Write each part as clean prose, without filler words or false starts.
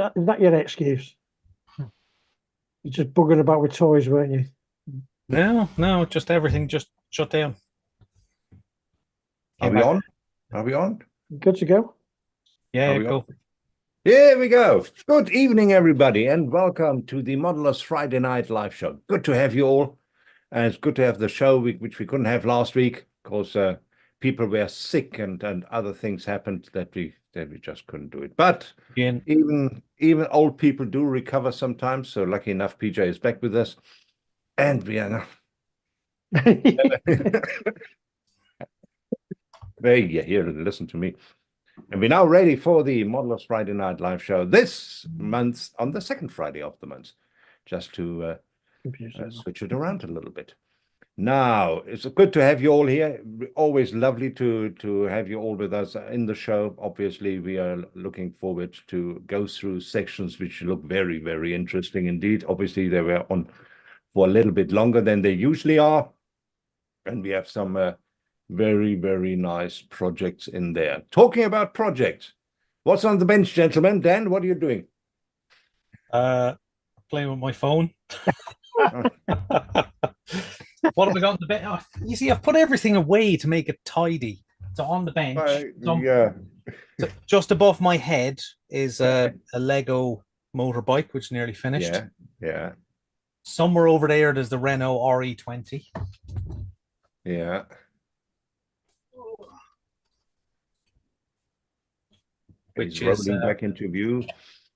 that your excuse? You're just bugging about with toys, weren't you? No, just everything just shut down. Are Came we back. on? Are we on? Good to go. Yeah, Are we on? go. Here we go. Good evening, everybody, and welcome to the Modelers Friday Night Live Show. Good to have you all. And it's good to have the show which we couldn't have last week because people were sick and other things happened that we just couldn't do it. But Again. even old people do recover sometimes. So lucky enough, PJ is back with us, and we are now. There you hear it. Listen to me. And we're now ready for the Modelers Friday Night Live Show this month on the second Friday of the month, just to switch it around a little bit. Now, it's good to have you all here. Always lovely to have you all with us in the show. Obviously, we are looking forward to go through sections which look very, very interesting indeed. Obviously, they were on for a little bit longer than they usually are. And we have some very, very nice projects in there. Talking about projects, what's on the bench, gentlemen? Dan, what are you doing? Playing with my phone. What have I got on the bench? Oh, you see, I've put everything away to make it tidy. So on the bench, Yeah. so just above my head is a Lego motorbike, which is nearly finished. Yeah. Somewhere over there's the Renault RE20. Yeah. Which He's is rolling back into view.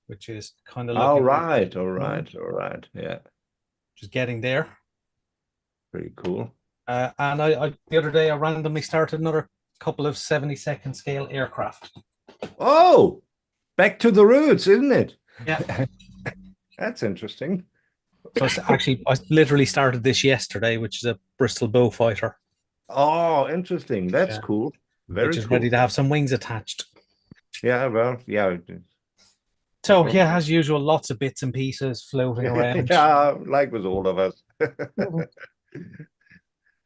Which is kind of All looking right. Yeah. Just getting there. Pretty cool. And I the other day I randomly started another couple of 72nd scale aircraft. Oh, back to the roots, isn't it? Yeah. That's interesting. So I literally started this yesterday, which is a Bristol Beaufighter. Oh, interesting. That's cool. Very which is cool. ready to have some wings attached. Yeah, well, yeah. So yeah, as usual, lots of bits and pieces floating around. Yeah, like with all of us.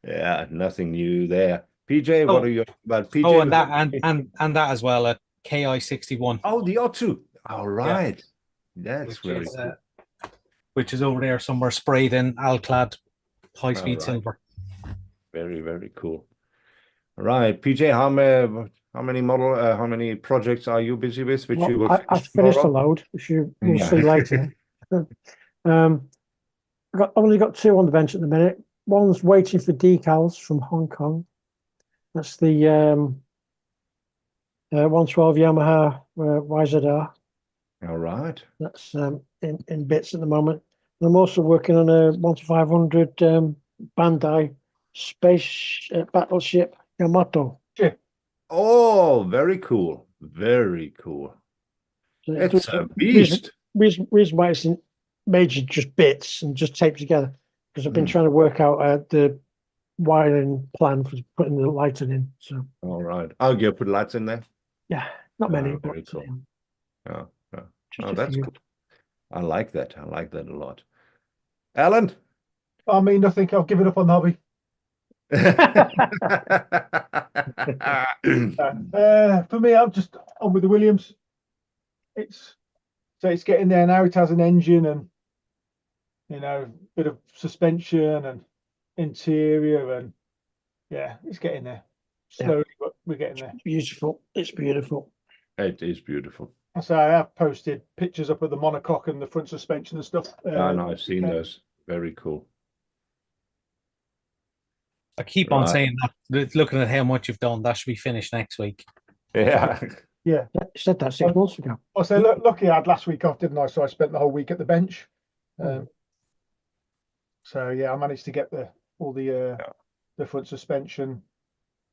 Yeah, nothing new there. PJ, what are you about? PJ. Oh, and that as well, a KI-61. Oh, the O2. All right. Yeah. That's really cool. Which is over there somewhere, sprayed in Alclad high-speed silver. Very, very cool. All right, PJ, how many projects are you busy with? Which you will I finished the load, which you will see later. I've only got two on the bench at the minute. One's waiting for decals from Hong Kong. That's the 112 Yamaha YZR. All right. That's in bits at the moment. And I'm also working on a 1-500 Bandai space battleship Yamato. Oh, very cool. Very cool. So it's a beast. Reason why it's in major just bits and just taped together, because I've been trying to work out the wiring plan for putting the lighting in. So all right, I'll go put lights in there. Yeah, not many, very but cool. Oh, that's cool. I like that. I like that a lot. Alan? I mean, nothing. I've given up on the hobby. For me, I'm just on with the Williams. It's getting there now. It has an engine and bit of suspension and interior, and yeah, it's getting there slowly, but we're getting there. Beautiful. It's beautiful. It is beautiful. So I have posted pictures up of the monocoque and the front suspension and stuff. No, I've seen those. Very cool. I keep on saying that. Looking at how much you've done, that should be finished next week. Yeah. Yeah. I said that 6 months ago. I say, lucky I had last week off, didn't I? So I spent the whole week at the bench. So yeah, I managed to get all the front suspension,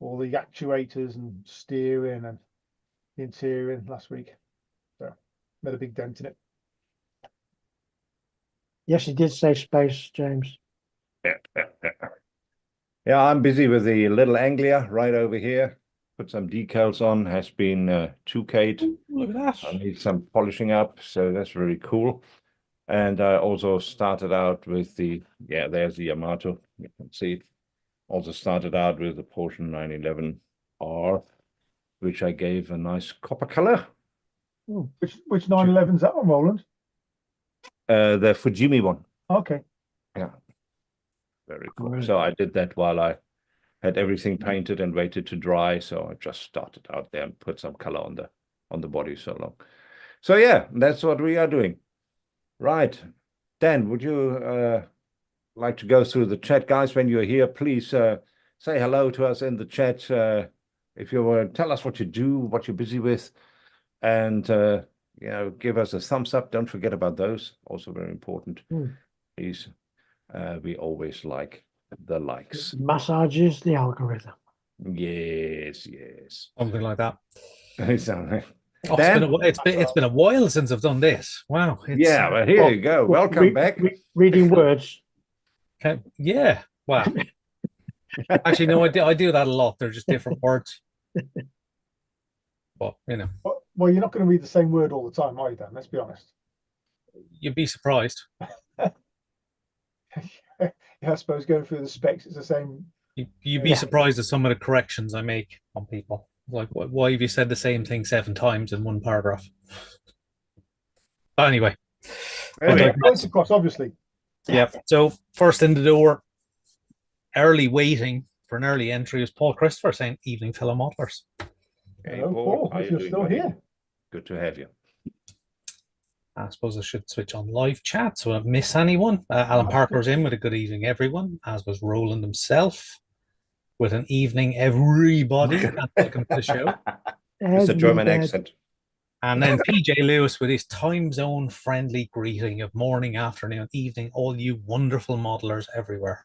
all the actuators and steering and the interior in last week. So made a big dent in it. Yes, he did say space, James. Yeah, I'm busy with the little Anglia right over here. Put some decals on, has been 2K'd. Look at that. I need some polishing up, so that's very cool. And I also started out with there's the Yamato. You can see it. Also started out with the Porsche 911R, which I gave a nice copper color. Which 911's that one, Roland? The Fujimi one. Okay. Yeah. Very cool. Right. So I did that while I had everything painted and waited to dry. So I just started out there and put some color on the body so long. So yeah, that's what we are doing. Right. Dan, would you like to go through the chat, guys? When you're here, please say hello to us in the chat. If you want to tell us what you do, what you're busy with, and give us a thumbs up. Don't forget about those. Also very important. Please. We always like the likes. Massages the algorithm. Yes. Something like that. Exactly. Oh, it's been a while since I've done this. Wow. Yeah, well, here you go. Welcome back. Reading words. Okay. Yeah. Wow. Actually, no, I do that a lot. They're just different words. But Well, you're not going to read the same word all the time, are you, Dan? Let's be honest. You'd be surprised. Yeah, I suppose going through the specs, it's the same. You'd be surprised at some of the corrections I make on people. Like, why have you said the same thing 7 times in one paragraph? Anyway. Points across, obviously. Yeah. So first in the door, early waiting for an early entry is Paul Christopher saying, "Evening, fellow modelers." Hello, Paul, if you're still here. Good to have you. I suppose I should switch on live chat so I don't miss anyone. Alan Parker's in with a good evening, everyone, as was Roland himself with an evening, everybody. And welcome to the show. It's a German accent. And then PJ Lewis with his time zone friendly greeting of morning, afternoon, evening, all you wonderful modelers everywhere.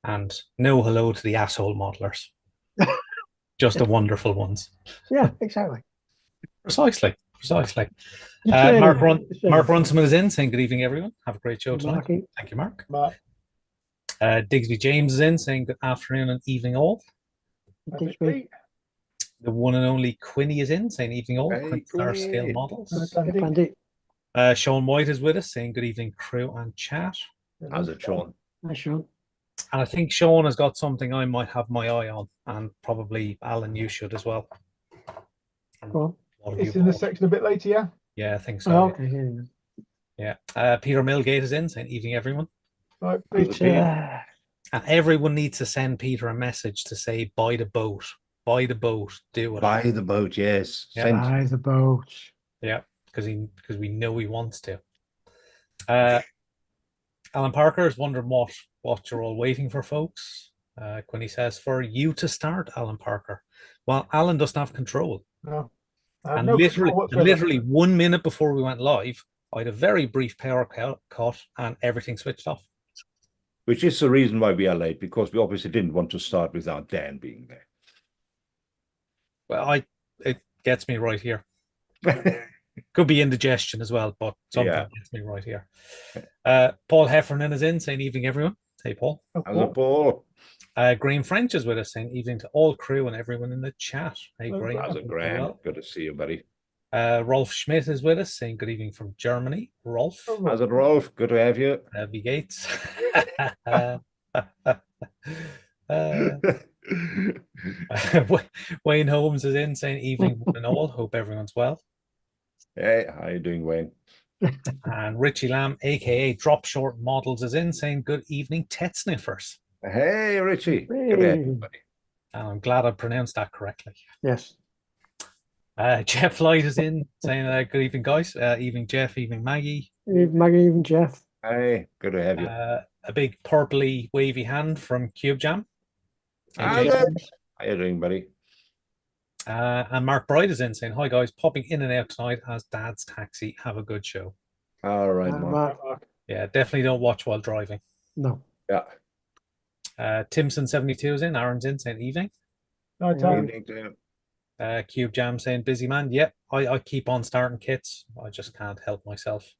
And no hello to the asshole modelers. Just the wonderful ones. Yeah, exactly. Precisely. Mark Runciman is in saying good evening, everyone. Have a great show tonight. Marky. Thank you, Mark. Mark. Digsby James is in saying good afternoon and evening all. Digsby. The one and only Quinny is in saying evening all. Hey, Star Scale Quinny. Models. Pandy. Sean White is with us saying good evening, crew and chat. How's it, Sean? Hi, Sean. And I think Sean has got something I might have my eye on, and probably Alan, you should as well. Go on. It's in the section a bit later, yeah? Yeah, I think so. Oh, okay, here you go. Yeah. Peter Millgate is in saying evening, everyone. Right, And everyone needs to send Peter a message to say buy the boat, do it. Buy the boat, yes. Yeah. Buy the boat. Yeah, because we know he wants to. Alan Parker is wondering what you're all waiting for, folks. When he says for you to start, Alan Parker. Well, Alan doesn't have control. No. And literally 1 minute before we went live, I had a very brief power cut and everything switched off. Which is the reason why we are late, because we obviously didn't want to start without Dan being there. Well, it gets me right here. Could be indigestion as well, but something gets me right here. Paul Heffernan is in saying evening, everyone. Hey, Paul. Hello, Paul. Graham French is with us saying evening to all crew and everyone in the chat. Hey, Graham. How's it, Graham? Well. Good to see you, buddy. Rolf Schmidt is with us saying good evening from Germany. Rolf. How's it, Rolf? Good to have you. V. Gates. Wayne Holmes is in saying evening and all. Hope everyone's well. Hey, how you doing, Wayne? And Richie Lamb, aka Drop Short Models, is in saying good evening, Tet Sniffers. Hey, Richie. Hey. Good to have you, buddy. And I'm glad I pronounced that correctly. Yes. Jeff Light is in saying good evening, guys. Evening, Jeff. Evening, Maggie. Maggie, even Jeff. Hey, good to have you. A big purpley wavy hand from Cube Jam. How you doing, buddy? And Mark Bright is in saying, hi guys, popping in and out tonight as Dad's Taxi. Have a good show. All right, Mark. Yeah, definitely don't watch while driving. No. Yeah. Timson72 is in. Aaron's in saying evening. No time. Evening to you. Cube Jam saying busy man. Yep, I keep on starting kits. I just can't help myself.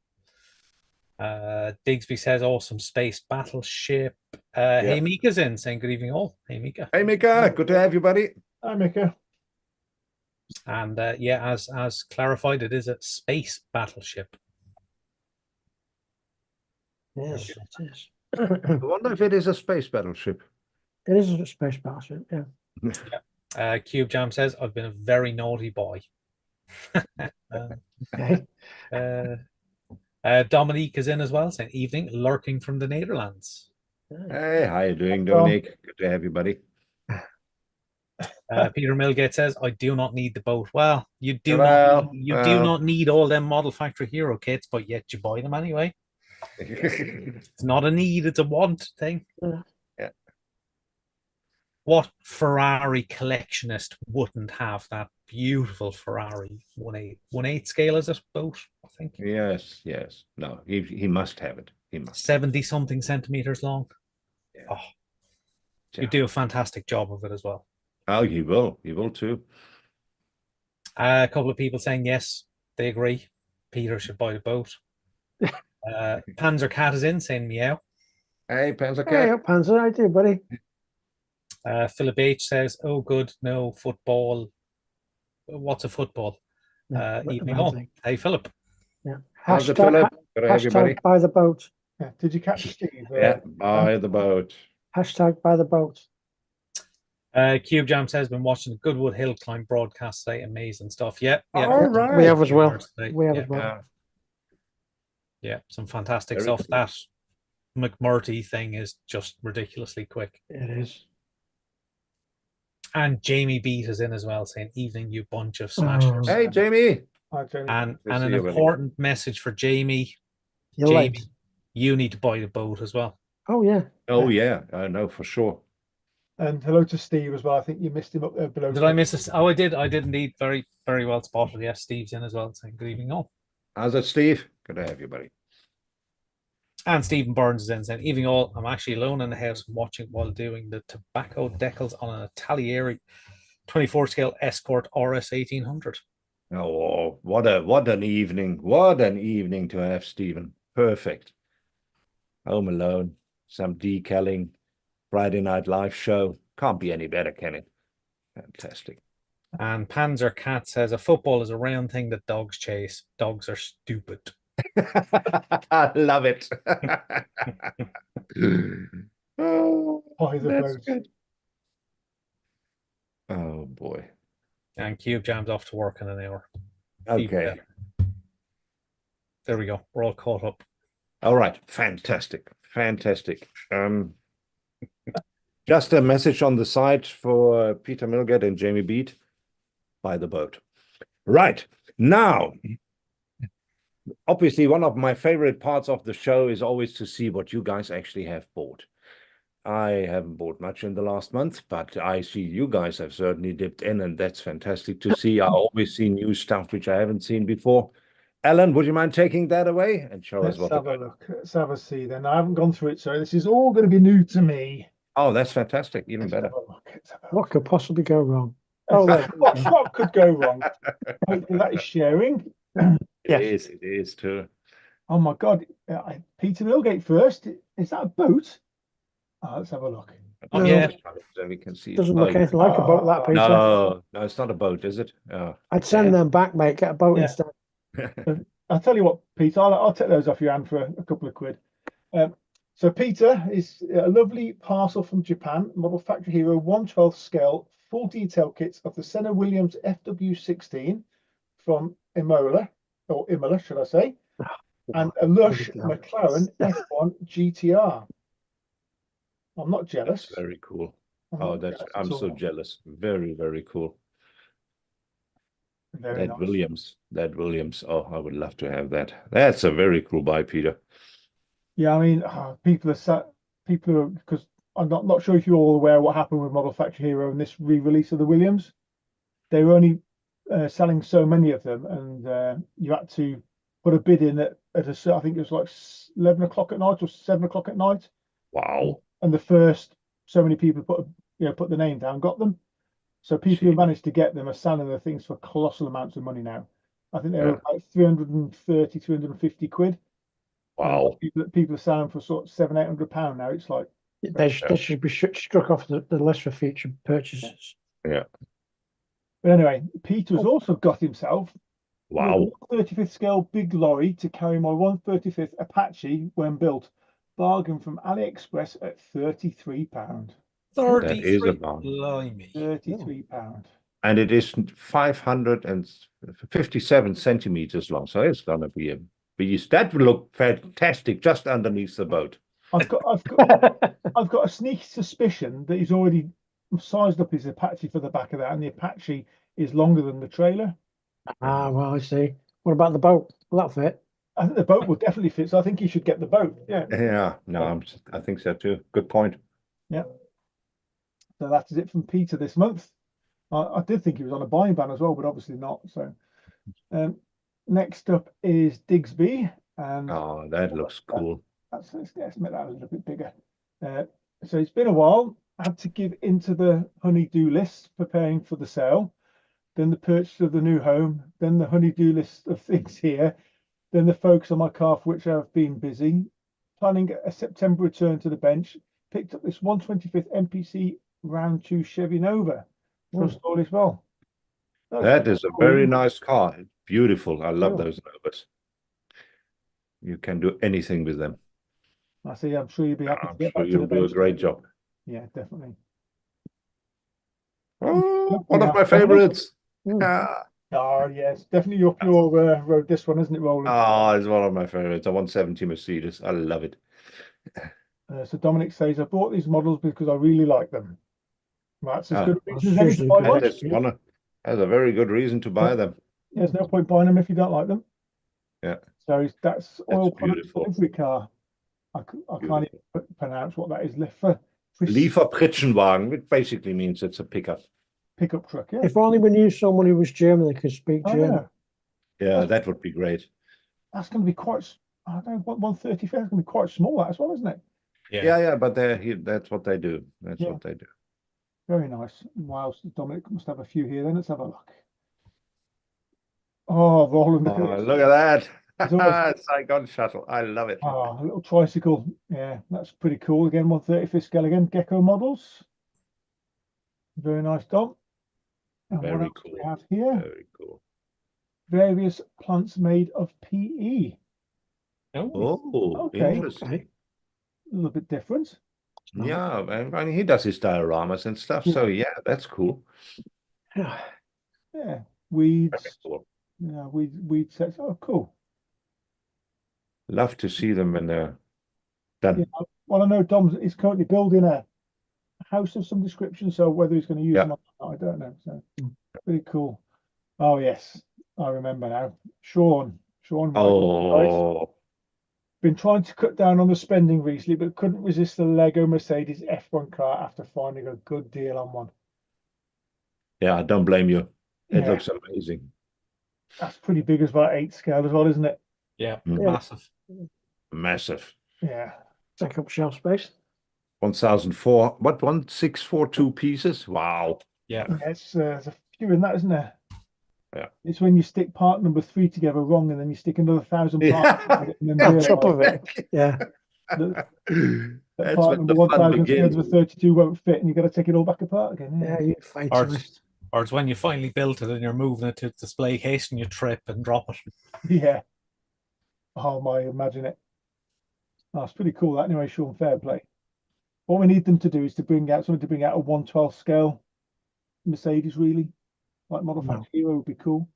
Digsby says awesome space battleship. Hey Mika's in saying good evening all. Hey Mika. Hey Mika, good to have you, buddy. Hi Mika. And as clarified, it is a space battleship. Yes, it is. I wonder if it is a space battleship. It is a space battleship, yeah. Cube Jam says, I've been a very naughty boy. Okay. Dominique is in as well, saying, evening, lurking from the Netherlands. Hey, how you doing, Tom. Dominic? Good to have you, buddy. Peter Milgate says, I do not need the boat. Well, you do Well, do not need all them Model Factory Hero kits, but yet you buy them anyway. It's not a need, it's a want thing. Yeah. What Ferrari collectionist wouldn't have that beautiful Ferrari 1/8 scale, is it, boat, I think? Yes, yes. No, he must have it. He must. 70 something centimeters long. Yeah. Oh, you do a fantastic job of it as well. Oh, he will. He will too. A couple of people saying yes, they agree. Peter should buy the boat. Panzer Cat is in saying meow. Hey, Panzer Hey, Cat. up, Panzer, I do, buddy. Philip H says, "Oh, good, no football. What's a football?" No, Evening bad all. thing. Hey, Philip. Yeah. How's it, Hashtag, Philip? Good to have you, buddy. hashtag buy the boat. Yeah. Did you catch Steve? Yeah, buy the boat. Hashtag buy the boat. Cube Jam says, "Been watching the Goodwood Hill Climb broadcast today. Amazing stuff." Yeah, yeah. All right. We have as well. Today. We have Yeah, as well. Yeah. yeah, some fantastic Very stuff. cool. That McMurty thing is just ridiculously quick. It is. And Jamie Beat is in as well, saying, "Evening, you bunch of smashers." Hey, Jamie. Hi, Jamie. And Good to an see you, buddy. important message for Jamie. You're Jamie, late. you need to buy the boat as well. Oh, yeah. Oh, yeah. I know for sure. And hello to Steve as well. I think you missed him up there below. Did I miss this? Oh, I did. I did indeed. Very, very well spotted. Yes, Steve's in as well, saying good evening all. How's it, Steve? Good to have you, buddy. And Stephen Burns is in saying, evening all. I'm actually alone in the house and watching while doing the tobacco decals on an Italieri 24 scale Escort RS 1800. Oh, what an evening. What an evening to have, Stephen. Perfect. Home alone, some decaling, Friday night live show. Can't be any better, can it? Fantastic. And Panzer Cat says, a football is a round thing that dogs chase. Dogs are stupid. I love it. Oh, Buy the that's boat. good. Oh boy. And Cube Jam's off to work in an hour. Okay. There we go. We're all caught up. All right. Fantastic. Fantastic. Just a message on the side for Peter Milgate and Jamie Beat. Buy the boat. Right. Now, obviously, one of my favorite parts of the show is always to see what you guys actually have bought. I haven't bought much in the last month, but I see you guys have certainly dipped in, and that's fantastic to see. I always see new stuff which I haven't seen before. Alan, would you mind taking that away and show us Let's what? have a look. Let's have a see then. I haven't gone through it, so this is all going to be new to me. Oh, that's fantastic. Even Let's better. have a look. Let's have a look. What could possibly go wrong? Oh, there. What could go wrong? Hopefully that is sharing. Yes. It is too. Oh my God. Peter Milgate first. Is that a boat? Oh, let's have a look. Oh, No. yeah. So we can see. Doesn't look anything like a boat, that, Peter. No, it's not a boat, is it? Oh. I'd send them back, mate. Get a boat Yeah. instead. I'll tell you what, Peter, I'll take those off your hand for a couple of quid. So Peter is a lovely parcel from Japan, Model Factory Hero 1/12 scale, full detail kits of the Senna Williams FW16 from Imola, should I say, and a lush McLaren F1 GTR. I'm not jealous. That's very cool. I'm Oh, not that's jealous I'm at so all. jealous. Very, very cool. Very nice. That Williams. Oh, I would love to have that. That's a very cool buy, Peter. Yeah, I mean, people are because I'm not sure if you're all aware what happened with Model Factory Hero and this re-release of the Williams. They were only selling so many of them, and you had to put a bid in at I think it was like 11 o'clock at night or 7 o'clock at night. Wow. And the first so many people put the name down, got them. So people who managed to get them are selling the things for colossal amounts of money now. I think they're about 330, 350 quid. Wow. People are selling for sort of £700-800 now. It's like They should be struck off the list for future purchases. Yeah. But anyway, Peter's also got himself Wow. a 35th scale big lorry to carry my 135th Apache when built. Bargain from AliExpress at £33. That is a 33. bargain. Blimey. £33. And it is 557 centimeters long, so it's gonna be a beast. That will look fantastic just underneath the boat. I've got a sneaky suspicion that he's already sized up his Apache for the back of that, and the Apache is longer than the trailer. Ah, well, I see. What about the boat? Will that fit? I think the boat will definitely fit, so I think he should get the boat. Yeah. Yeah, no, I think so too. Good point. Yeah. So that is it from Peter this month. I did think he was on a buying ban as well, but obviously not. So next up is Digsby, and Oh, that looks cool. let's make that a little bit bigger. So it's been a while. I had to give into the honey-do list, preparing for the sale, then the purchase of the new home, then the honey-do list of things here, then the focus on my car, for which I've been busy, planning a September return to the bench. Picked up this 125th MPC Round 2 Chevy Nova. Trust all is well. That is a cool. very nice car. Beautiful. I love Cool. those Novas. You can do anything with them. I see. I'm sure you'll be happy to I'm get sure back to you'll the do a bench. great job. Yeah, definitely. Oh, one Yeah. of my favorites. Mm. Ah, Oh, yes, definitely up your road. This one, isn't it, Roland? it's one of my favorites. A 170 Mercedes. I love it. So Dominic says, I bought these models because I really like them. That's as Ah, good a that's reason as any to usually buy good. one. That's a very good reason to buy them. There's no point buying them if you don't like them. Yeah. So that's oil product beautiful. delivery car. I can't even pronounce what that is. Lieferpritschenwagen, which basically means it's a pickup. Pickup truck, yeah. If only we knew someone who was German that could speak I German. know. Yeah, that would be great. That's going to be quite, I don't know, 135 is going to be quite small, that as well, isn't it? Yeah, but that's what they do. That's Yeah. what they do. Very nice. Wow, so Dominic must have a few here then. Let's have a look. Oh, Roland, look at this. Look at that. It's almost- Saigon shuttle. I love it. Ah, a little tricycle. Yeah, that's pretty cool. Again, 135th scale again. Gecko models. Very nice, Dom. And what Very else do we cool. have here? Very cool. Various plants made of PE. Oh, Okay. interesting. Okay. A little bit different. Yeah, I mean, he does his dioramas and stuff. So yeah, that's cool. Yeah. Yeah, Very weeds. cool. Yeah, weed sets. Oh, cool. Love to see them when they're done. Yeah. Well, I know Dom is currently building a house of some description, so whether he's going to use Yeah. them or not, I don't know. So pretty cool. Oh yes, I remember now. Sean, right, guys. Oh, Been trying to cut down on the spending recently, but couldn't resist the Lego Mercedes F1 car after finding a good deal on one. yeah, I don't blame you. It Yeah. looks amazing. That's pretty big as about 8 scale as well, isn't it? Yeah, Mm. massive. Massive. Yeah. Take up shelf space. 1642 pieces. Wow. Yeah. Yes, there's a few in that, isn't there? Yeah. It's when you stick part number 3 together wrong, and then you stick another 1,000 parts together, and then On realise top of it. Yeah. that That's part when number the fun begins. 1,332 won't fit, and you've got to take it all back apart again. Yeah, you fatalist. Or it's when you finally built it and you're moving it to the display case and you trip and drop it. Yeah. Oh my, imagine it. Oh, it's pretty cool. That anyway, Sean, fair play. What we need them to do is to bring out a 1/12 scale Mercedes, really, like Model No. Factory Hero would be cool.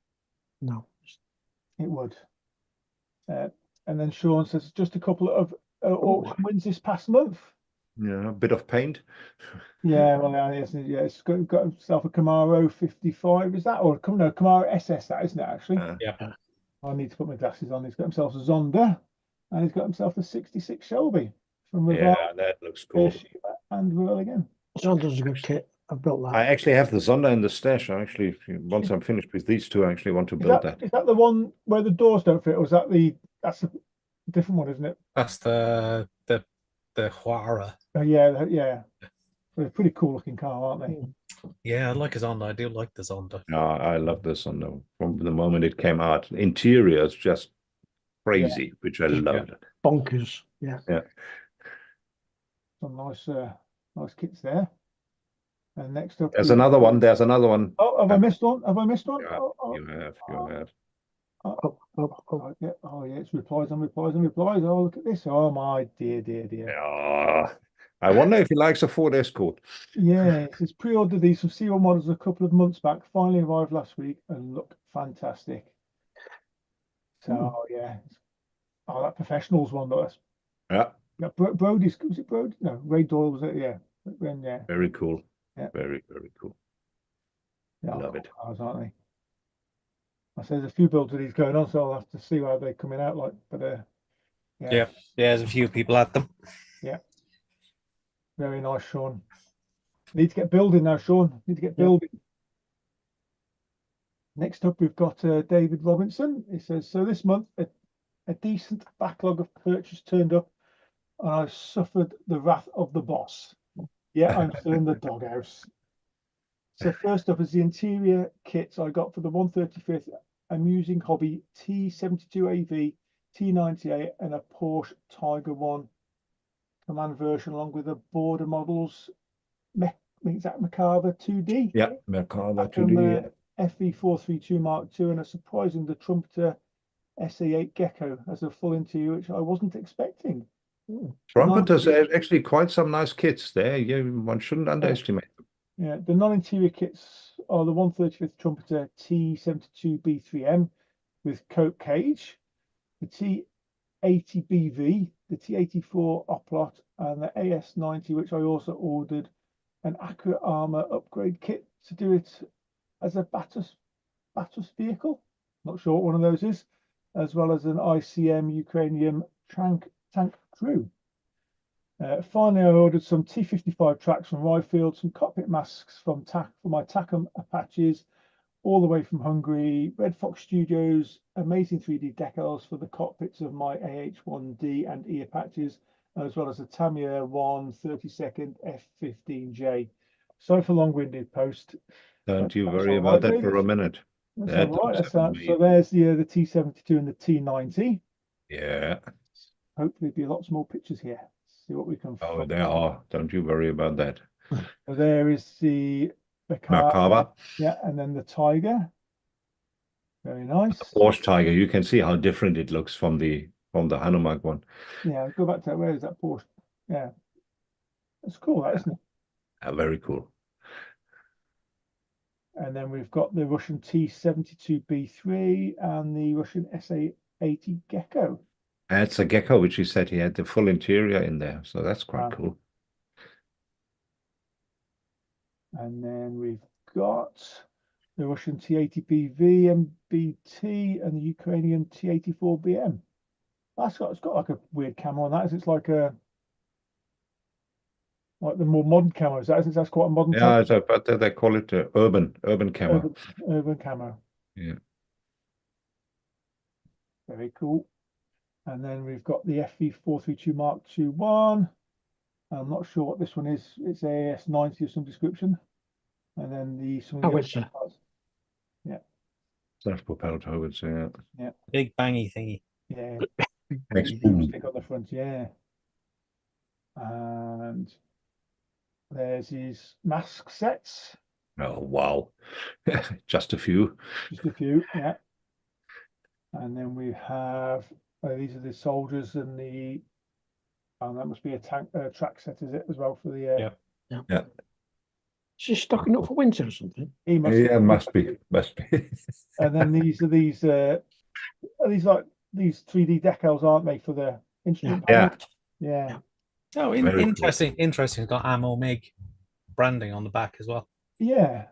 No. It would. And then Sean says just a couple of auction wins this past month. Yeah, a bit of paint. Yeah, well, yeah, it's got himself a Camaro 55. Is that or no Camaro SS? That isn't it actually? Yeah. I need to put my glasses on. He's got himself a Zonda, and he's got himself a '66 Shelby from Yeah, Revolve, that looks cool. and Royal again. Zonda's a good kit. I've built that. I actually have the Zonda in the stash. I actually, once I'm finished with these two, I actually want to build that. Is that the one where the doors don't fit, or is that that's a different one, isn't it? That's the Huara. Yeah. They're a pretty cool looking car, aren't they? Yeah, I like his Zonda. I do like the Zonda. No, I love this Zonda. From the moment it came out, interior is just crazy, which I loved. Bonkers. Yeah. Yeah. Some nice kits there. And next up, There's another one. There's another one. Oh, have I missed one? Have I missed one? Yeah, Oh, you have. You have. Oh. yeah. Oh, yeah. It's replies and replies and replies. Oh, look at this. Oh, my dear. Yeah. I wonder if he likes a Ford Escort. Yeah, it says pre-ordered these from C1 models a couple of months back. Finally arrived last week and look fantastic. So yeah, oh, that professionals one that's Yeah, Brody's. Was it Brody? No, Ray Doyle was it? Yeah, yeah, very cool. Yeah. Very, very cool. yeah. Love Cool it. cars, aren't they? I say there's a few builds of these going on, so I'll have to see how they're coming out like. But yeah, Yeah, there's a few people at them. very nice, Sean. Need to get building now, Sean. Need to get Yep. building. Next up, we've got David Robinson. He says, so this month, a decent backlog of purchase turned up, and I've suffered the wrath of the boss. Yeah, I'm still in the doghouse. So first up is the interior kits I got for the 135th Amusing Hobby T72AV, T98, and a Porsche Tiger 1 Command version, along with the border models. Is that Merkava 2D? Yeah, Merkava From 2D. FE432 Mark II, and a surprising the Trumpeter SA8 Gecko as a full interior, which I wasn't expecting. Trumpeters are actually quite some nice kits there. Yeah, one shouldn't underestimate them. Yeah, the non-interior kits are the 135th Trumpeter T72B3M with coat cage, the T80BV, the T84 Oplot, and the AS90, which I also ordered an accurate armor upgrade kit to do it as a Batus vehicle. Not sure what one of those is, as well as an ICM Ukrainian tank crew. Finally, I ordered some T55 tracks from Ryfield, some cockpit masks for my Tacom Apaches, all the way from Hungary, Red Fox Studios, amazing 3D decals for the cockpits of my AH-1D and E Apaches, as well as a Tamiya 132nd F15J. Sorry for long-winded post. Don't you That's worry all about right, that David. for a minute. That's That all right. looks So amazing. there's the T72 and the T90. Yeah. Hopefully, be lots more pictures here. See what we can Oh, find. there are. Don't you worry about that. So there is the Merkava. yeah, and then the Tiger. Very nice. Porsche Tiger. You can see how different it looks from the Hanomag one. Yeah, go back to that. Where is that Porsche? Yeah, it's cool, that, isn't it? Very cool. And then we've got the Russian T72B3 and the Russian SA80 Gecko. That's a Gecko, which he said he had the full interior in there. So that's quite Wow. cool. And then we've got the Russian T80BV MBT and the Ukrainian T84BM. It's got like a weird camera on that. It's like the more modern camo. That's quite a modern Yeah, type. but they call it urban camo. Urban camo. Yeah. Very cool. And then we've got the FE432 Mark II 1. I'm not sure what this one is. It's AS90 of some description. And then some of the other parts. Yeah. Self-propelled howitzer. Yeah. Big bangy thingy. Yeah. Makes Big boom. stick on the front. Yeah. And there's his mask sets. Oh, wow. Just a few. Just a few. Yeah. And then we have these are the soldiers and that must be a track set, is it, as well for the Yeah. She's stocking up for winter or something. he must Yeah, must be. And then these are these 3D decals, aren't they, for the instrument Yeah. panel? Yeah. Oh, Very interesting. Interesting. It's got Ammo Mig branding on the back as well. Yeah.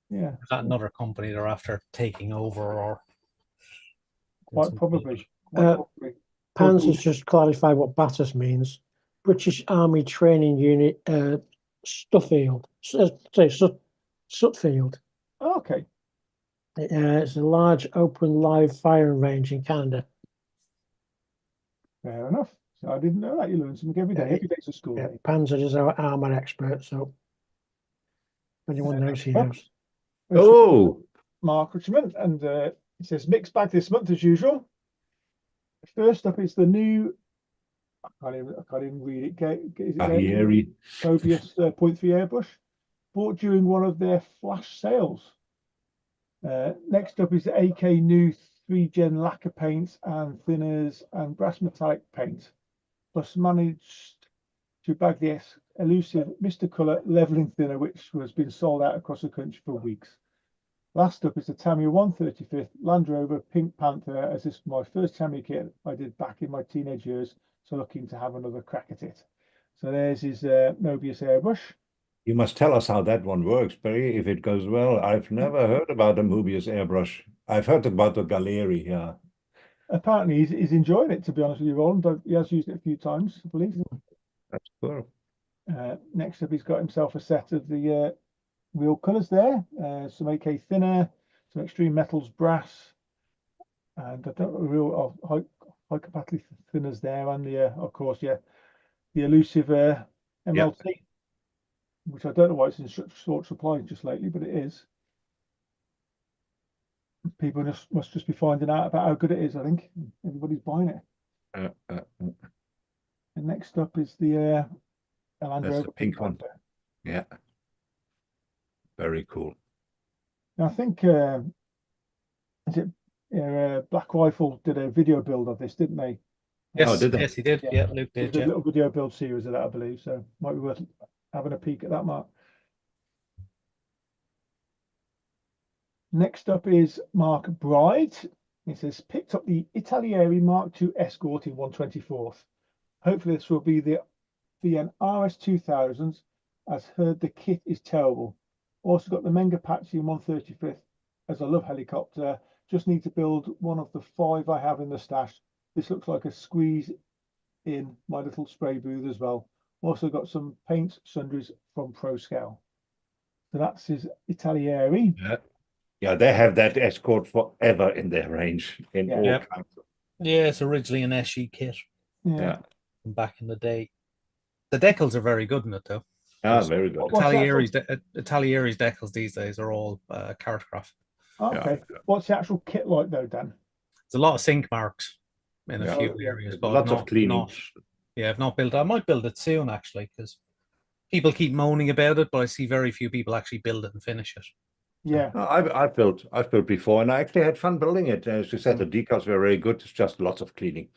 Yeah. Is that another company they're after taking over or Quite probably. Pans has just clarified what BATUS means. British Army Training Unit, Sutfield. Sutfield. Okay. It's a large open live firing range in Canada. Fair enough. So I didn't know that. You learn something every day. Every day's a school Yeah, day. Panzer is our armor expert, so if anyone knows, he knows. Oh, Mark Richmond, and it says mixed bag this month as usual. First up is the new. I can't even read it. Is it Harry. Mobius .3 airbrush, bought during one of their flash sales. Next up is the AK new 3 Gen lacquer paints and thinners and brass metallic paint. plus managed to bag the elusive Mr. Colour levelling thinner, which has been sold out across the country for weeks. Last up is the Tamiya 135th Land Rover Pink Panther, as this is my first Tamiya kit I did back in my teenage years, so looking to have another crack at it. So there's his Mobius airbrush. You must tell us how that one works, Perry, if it goes well. I've never heard about the Mobius airbrush. I've heard about the Galeri, yeah. Apparently he's enjoying it, to be honest with you, Roland. He has used it a few times, I believe. That's cool. Next up, he's got himself a set of the wheel colours there. Some AK thinner, some Extreme Metals brass, and I don't know, real high capacity thinners there, and the of course, yeah, the elusive MLT, which I don't know why it's in such short supply just lately, but it is. People must just be finding out about how good it is. I think everybody's buying it. And next up is the Land That's Rover the pink one. Panther. Yeah. Very cool. Now, I think is it Black Rifle did a video build of this, didn't they? Yes, Oh, did they? yes, he did. Yeah. Yeah, Luke They did. did a Yeah. little video build series of that, I believe. So might be worth having a peek at that, Mark. Next up is Mark Bride. He says, picked up the Italieri Mark II Escort in 124th. Hopefully this will be an RS2000, as heard the kit is terrible. Also got the Menga Apache in 135th, as I love helicopter. Just need to build one of the 5 I have in the stash. This looks like a squeeze in my little spray booth as well. Also got some paints sundries from Pro Scale. So that's his Italieri. Yeah. Yeah, they have that Escort forever in their range in all Yep. kinds. Yeah, it's originally an SE kit Yeah. from back in the day. The decals are very good in it, though. Ah, very good. What's the actual- Italieri's decals these days are all cartograph. Okay. Yeah. What's the actual kit like though, Dan? There's a lot of sink marks in a Yeah. few Oh, yeah. areas, but Lots of cleaning. I've not built. I might build it soon actually, because people keep moaning about it, but I see very few people actually build it and finish it. Yeah. No, I've built before, and I actually had fun building it. As you said, the decals were very good. It's just lots of cleaning.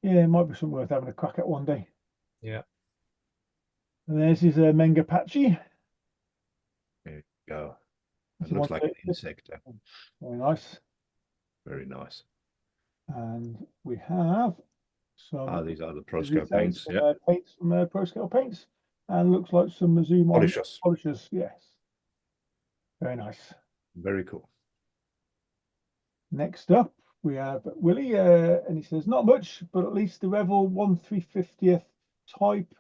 Yeah, it might be something worth having a crack at one day. Yeah. And there's his Menga Apache. There you go. It's It a looks like an 130th. insect. Very nice. Very nice. And we have some Ah, these are the Pro as he Scale says, paints. some, Yeah. paints from Pro Scale paints, and looks like some zoom on Polishers. polishers. Yes, very nice. Very cool. Next up, we have Willie, and he says not much, but at least the Revel 1350th Type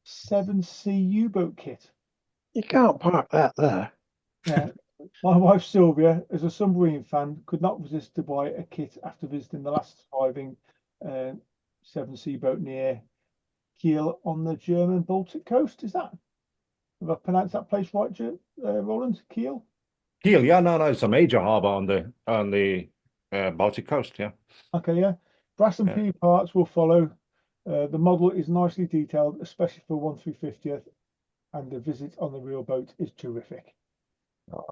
7C U-boat kit. You can't park that there. Yeah. My wife Sylvia, as a submarine fan, could not resist to buy a kit after visiting the last surviving 7C boat near Kiel on the German Baltic coast. Is that? Have I pronounced that place right, Roland? Kiel? Kiel, yeah, no, it's a major harbor on the Baltic coast. Yeah. Okay, yeah. Brass and Yeah. PE parts will follow. The model is nicely detailed, especially for 1350th, and the visit on the real boat is terrific. Oh.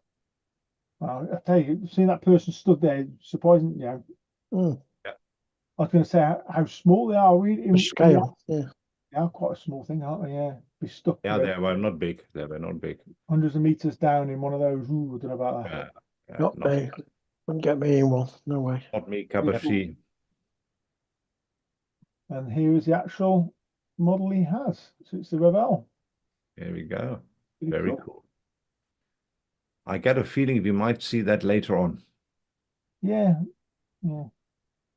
I tell you, seeing that person stood there, surprising, you know. Mm. Yeah. I was going to say how small they are. Really, The scale. Yeah. they are quite a small thing, aren't they? Yeah, be stuck. Yeah, they were not big. They were not big. Hundreds of meters down in one of those. Ooh, I don't know about that. Yeah, Not big. Wouldn't get me in one. No way. Not me, cup of tea. And here is the actual model he has. So it's the Revel. There we go. Pretty Very cool. I get a feeling we might see that later on. Yeah, yeah.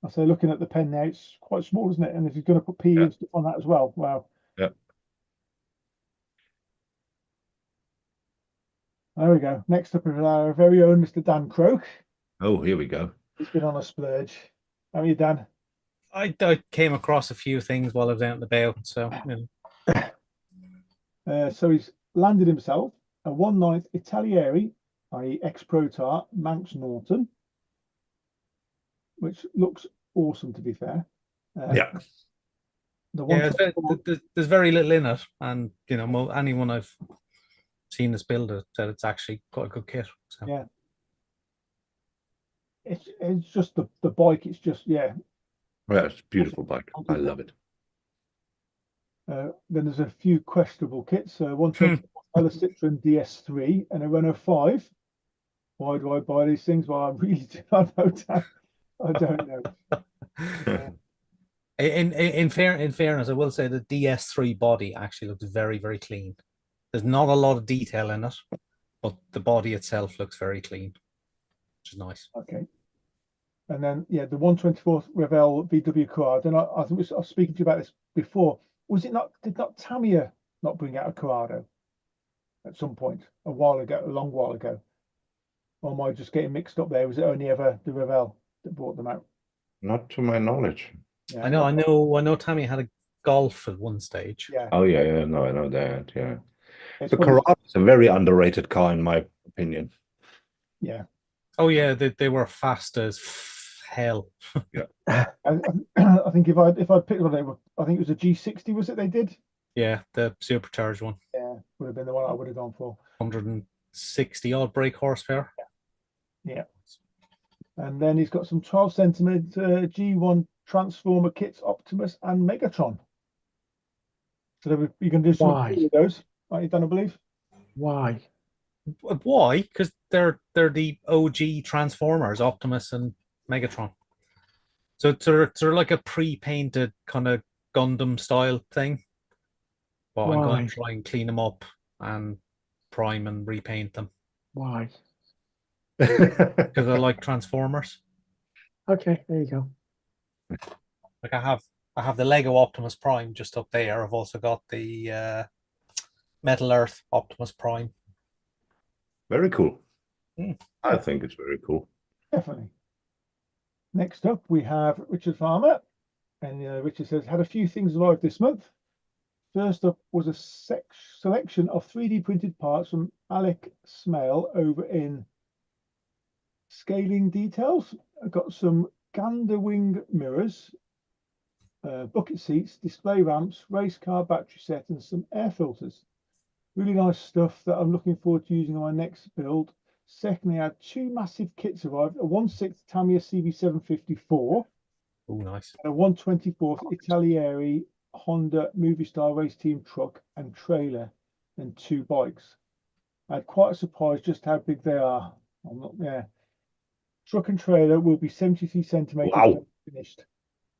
I say, looking at the pen now, it's quite small, isn't it? And if you're going to put PE and stuff on that as well, wow. Yeah. There we go. Next up is our very own Mr. Dan Croak. Oh, here we go. He's been on a splurge. How are you, Dan? I came across a few things while I was out and about, so you know. So he's landed himself a 1/9 Italieri, i.e. ex-Protar Manx Norton, which looks awesome, to be fair. Yeah. The Yeah, 124 there's very little in it, and you know, anyone I've seen us build it said it's actually quite a good kit. So. Yeah. It's just the bike. It's just, yeah. Yeah, it's a beautiful bike. I love it. Then there's a few questionable kits. 124 Ella Citroen DS3 and a Renault 5. Why do I buy these things? Well, I really do not know. I don't know. In fairness, I will say the DS3 body actually looks very, very clean. There's not a lot of detail in it, but the body itself looks very clean, which is nice. Okay. And then, yeah, the 124th Revell VW Corrado. And I think I was speaking to you about this before. Was it not, did not Tamiya not bring out a Corrado at some point a while ago, a long while ago? Or am I just getting mixed up there? Was it only ever the Revell that brought them out? Not to my knowledge. Yeah, I know Tammy had a Golf at one stage. Yeah. Oh yeah, no, I know that. Yeah, It's the probably, Corrado is a very underrated car in my opinion. yeah. Oh yeah, they were fast as hell. I think if I picked one, I think it was a G60, was it they did? Yeah, the supercharged one, Yeah, would have been the one I would have gone for. 160 odd brake horsepower. Yeah. And then he's got some 12 centimeter G1 Transformer kits, Optimus and Megatron. So you can do some Why? of those, aren't you, Dan, I believe? Why? Why? Because they're the OG Transformers, Optimus and Megatron. So they're like a pre-painted kind of Gundam style thing. But I'm going Why? to try and clean them up and prime and repaint them Why? because I like Transformers. Okay, there you go. Like I have the Lego Optimus Prime just up there. I've also got the Metal Earth Optimus Prime. Very cool. Mm. I think it's very cool. Definitely. Next up, we have Richard Farmer. And Richard says, had a few things arrived this month. First up was a selection of 3D printed parts from Alec Smale over in Scaling Details. I got some gander wing mirrors, bucket seats, display ramps, race car battery set, and some air filters. Really nice stuff that I'm looking forward to using on my next build. Secondly, I had two massive kits arrived, a 1/6 Tamiya CB754 Oh, nice. and a 1/24 Italieri Honda Movie Star Race Team truck and trailer and two bikes. I had quite a surprise just how big they are. I'm not there. Truck and trailer will be 73 centimeters Wow. finished.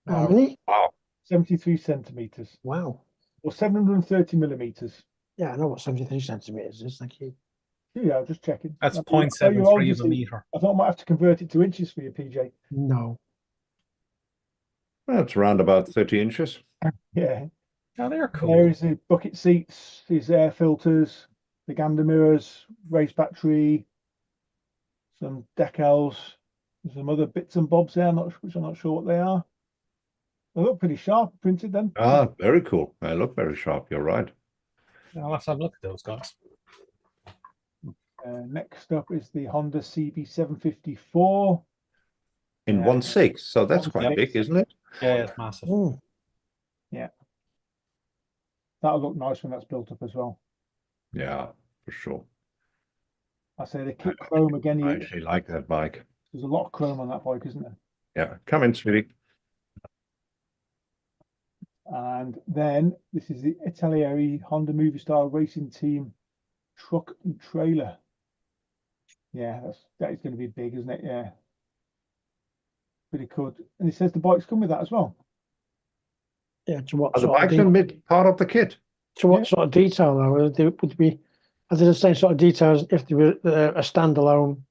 How many? Wow. 73 centimeters Wow. or 730 millimeters. Yeah, I know what 73 centimeters is. Thank you. Yeah, I'm just checking. That's I know you're 0.73 old, you of a see. meter. I thought I might have to convert it to inches for you, PJ. No. That's around about 30 inches. Yeah. Oh, they're cool. There is the bucket seats, these air filters, the gander mirrors, race battery, some decals, some other bits and bobs there, which I'm not sure what they are. They look pretty sharp printed then. Ah, very cool. They look very sharp. You're right. I'll have to have a look at those guys. Next up is the Honda CB754. In 1/6, so that's quite 1/6. big, isn't it? Yeah, it's massive. Mm. That'll look nice when that's built up as well. Yeah, for sure. I say the kit chrome again. I actually like that bike. There's a lot of chrome on that bike, isn't there? Yeah, come in, sweetie. And then this is the Italieri Honda Movie Star Racing Team truck and trailer. Yeah, that is going to be big, isn't it? Yeah. Pretty cool. And it says the bikes come with that as well. Yeah, to what Are the sort of bikes in mid part of the kit? to what Yeah. sort of detail though? Are they the same sort of details if they were a standalone?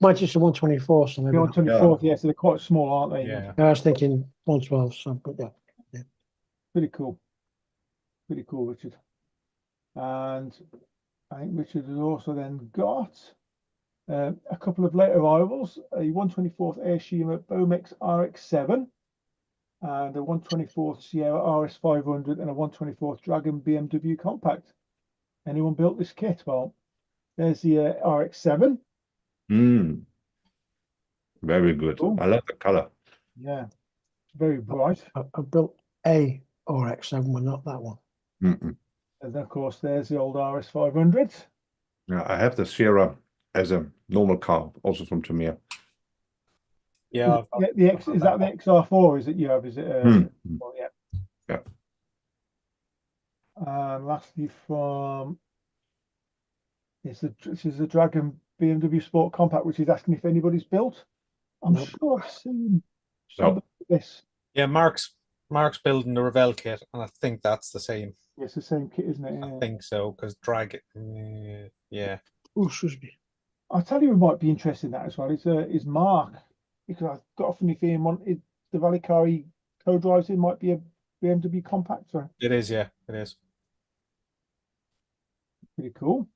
Mine's just a 124, so maybe The not. 124th, yeah, so they're quite small, aren't they? Yeah. I was thinking 112, so but yeah. Pretty cool. Pretty cool, Richard. And I think Richard has also then got a couple of late arrivals, a 124th Airshima Bomex RX-7 and a 124th Sierra RS500 and a 124th Dragon BMW Compact. Anyone built this kit? Well, there's the RX-7. Very good. Cool. I love the color. Yeah, very bright. I built a RX-7, but not that one. Mm-mm. And of course, there's the old RS500. Yeah, I have the Sierra as a normal car, also from Tamiya. Yeah, The X, is that the XR4? Is it you have? Is it? Well, yeah. Yeah. And lastly, from this is the Dragon BMW Sport Compact, which is asking if anybody's built. I'm Nope. sure I've seen No. this. yeah. Mark's building the Revell kit, and I think that's the same. It's the same kit, isn't it? I Yeah. think so because yeah. Oh, excuse me. I'll tell you who might be interested in that as well. Is Mark, because I've got a funny feeling the Valley car he co-drives in might be a BMW compact. So It is, yeah, it is. pretty cool.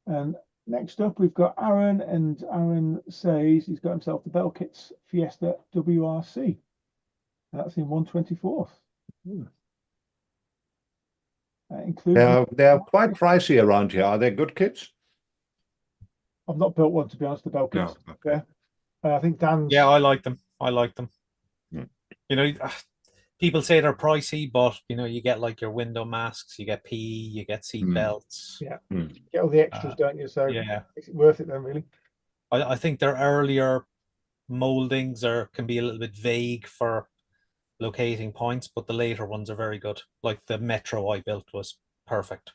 And next up, we've got Aaron, and Aaron says he's got himself the Belkits Fiesta WRC. And that's in 1/24. Including, They're quite pricey around here. Are they good kits? I've not built one, to be honest, the Belkits. No. Okay. I think Dan's. Yeah, I like them. I like them. Hmm. You know, people say they're pricey, but you know, you get like your window masks, you get PE, you get seat belts. Yeah, get all the extras, don't you? So yeah, is it worth it then, really? I think their earlier moldings can be a little bit vague for locating points, but the later ones are very good. Like the Metro I built was perfect.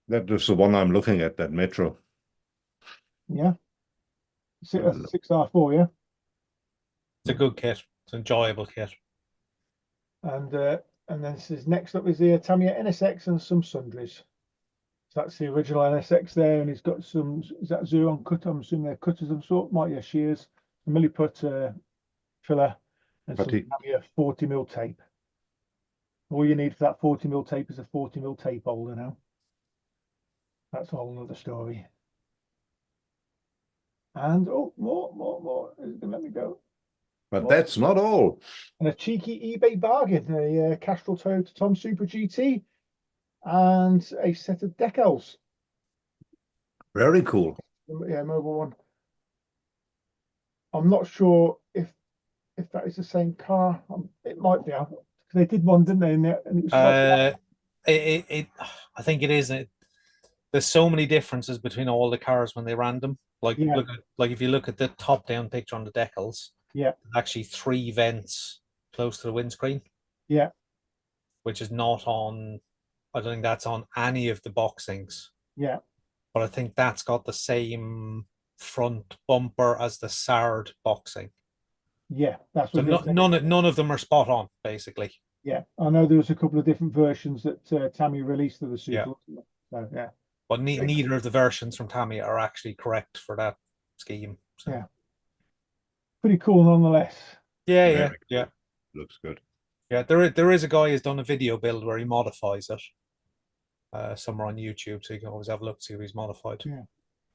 That is the one I'm looking at, that Metro. Yeah. That's 6R4, yeah. It's a good kit. It's an enjoyable kit. And then this is next up is the Tamiya NSX and some sundries. So that's the original NSX there, and he's got some. Is that Zuron cutter? I'm assuming they're cutters of some sort. Might, yeah, shears, a milliput filler, and some Tamiya 40mm tape. All you need for that 40mm tape is a 40mm tape holder now. That's a whole another story. And oh, more. Let me go. But that's not all. And a cheeky eBay bargain, a Castrol Toyota Tom Super GT, and a set of decals. Very cool. Yeah, mobile one. I'm not sure if that is the same car. It might be. They did one, didn't they? And it was I think it is. There's so many differences between all the cars when they ran them. Like, if you look at the top-down picture on the decals, actually 3 vents close to the windscreen. Yeah, which is not on. I don't think that's on any of the boxings. Yeah, but I think that's got the same front bumper as the Sard boxing. Yeah, that's what. So none of them are spot on, basically. Yeah, I know there was a couple of different versions that Tamiya released of the Super. Yeah. So yeah. But neither of the versions from Tamiya are actually correct for that scheme. So. Yeah. Pretty cool nonetheless. Yeah. Looks good. Yeah, there is a guy who's done a video build where he modifies it. Somewhere on YouTube, so you can always have a look, see what he's modified. Yeah.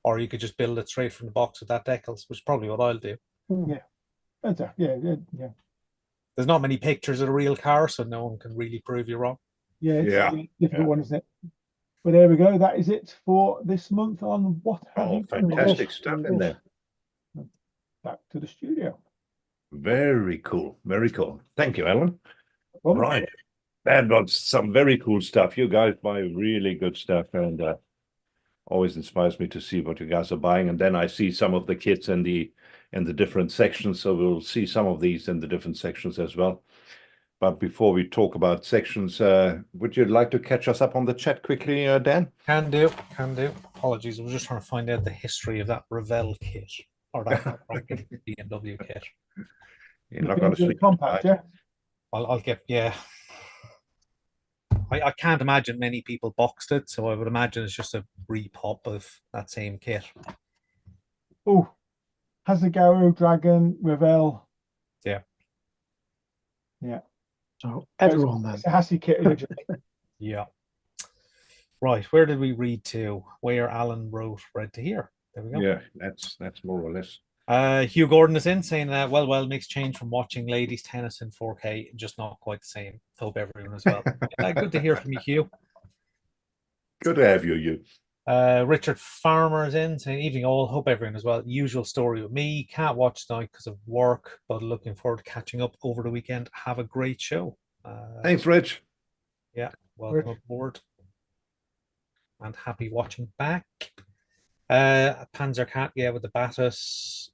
Or you could just build it straight from the box with that decals, which is probably what I'll do. Yeah. Yeah. There's not many pictures of the real car, so no one can really prove you wrong. Yeah, it's a difficult one, isn't it? But there we go. That is it for this month on What Have You Done. Fantastic stuff in there. Back to the studio. Very cool. Very cool. Thank you, Alan. Well, right. That was some very cool stuff. You guys buy really good stuff, and always inspires me to see what you guys are buying. And then I see some of the kits in the different sections. So we'll see some of these in the different sections as well. But before we talk about sections, would you like to catch us up on the chat quickly, Dan? Can do. Apologies, I was just trying to find out the history of that Revell kit, or that BMW kit. You're not going to sleep compact, yeah? I'll get, yeah. I can't imagine many people boxed it, so I would imagine it's just a repop of that same kit. Oh, Hazagaro, Dragon, Revell. Yeah. So everyone then. It's a Hassie kit originally. Yeah. Right, where did we read to? Where Alan wrote read to here. There we go. Yeah, that's more or less. Hugh Gordon is in saying well, makes change from watching ladies tennis in 4K, just not quite the same. Hope everyone as well. Good to hear from you, Hugh. Good to have you, Hugh. Richard Farmer is in saying, evening all, hope everyone as well. Usual story with me, can't watch tonight because of work, but looking forward to catching up over the weekend. Have a great show. Thanks, Rich. Yeah, welcome aboard and happy watching back. Panzercat, yeah, with the Batis.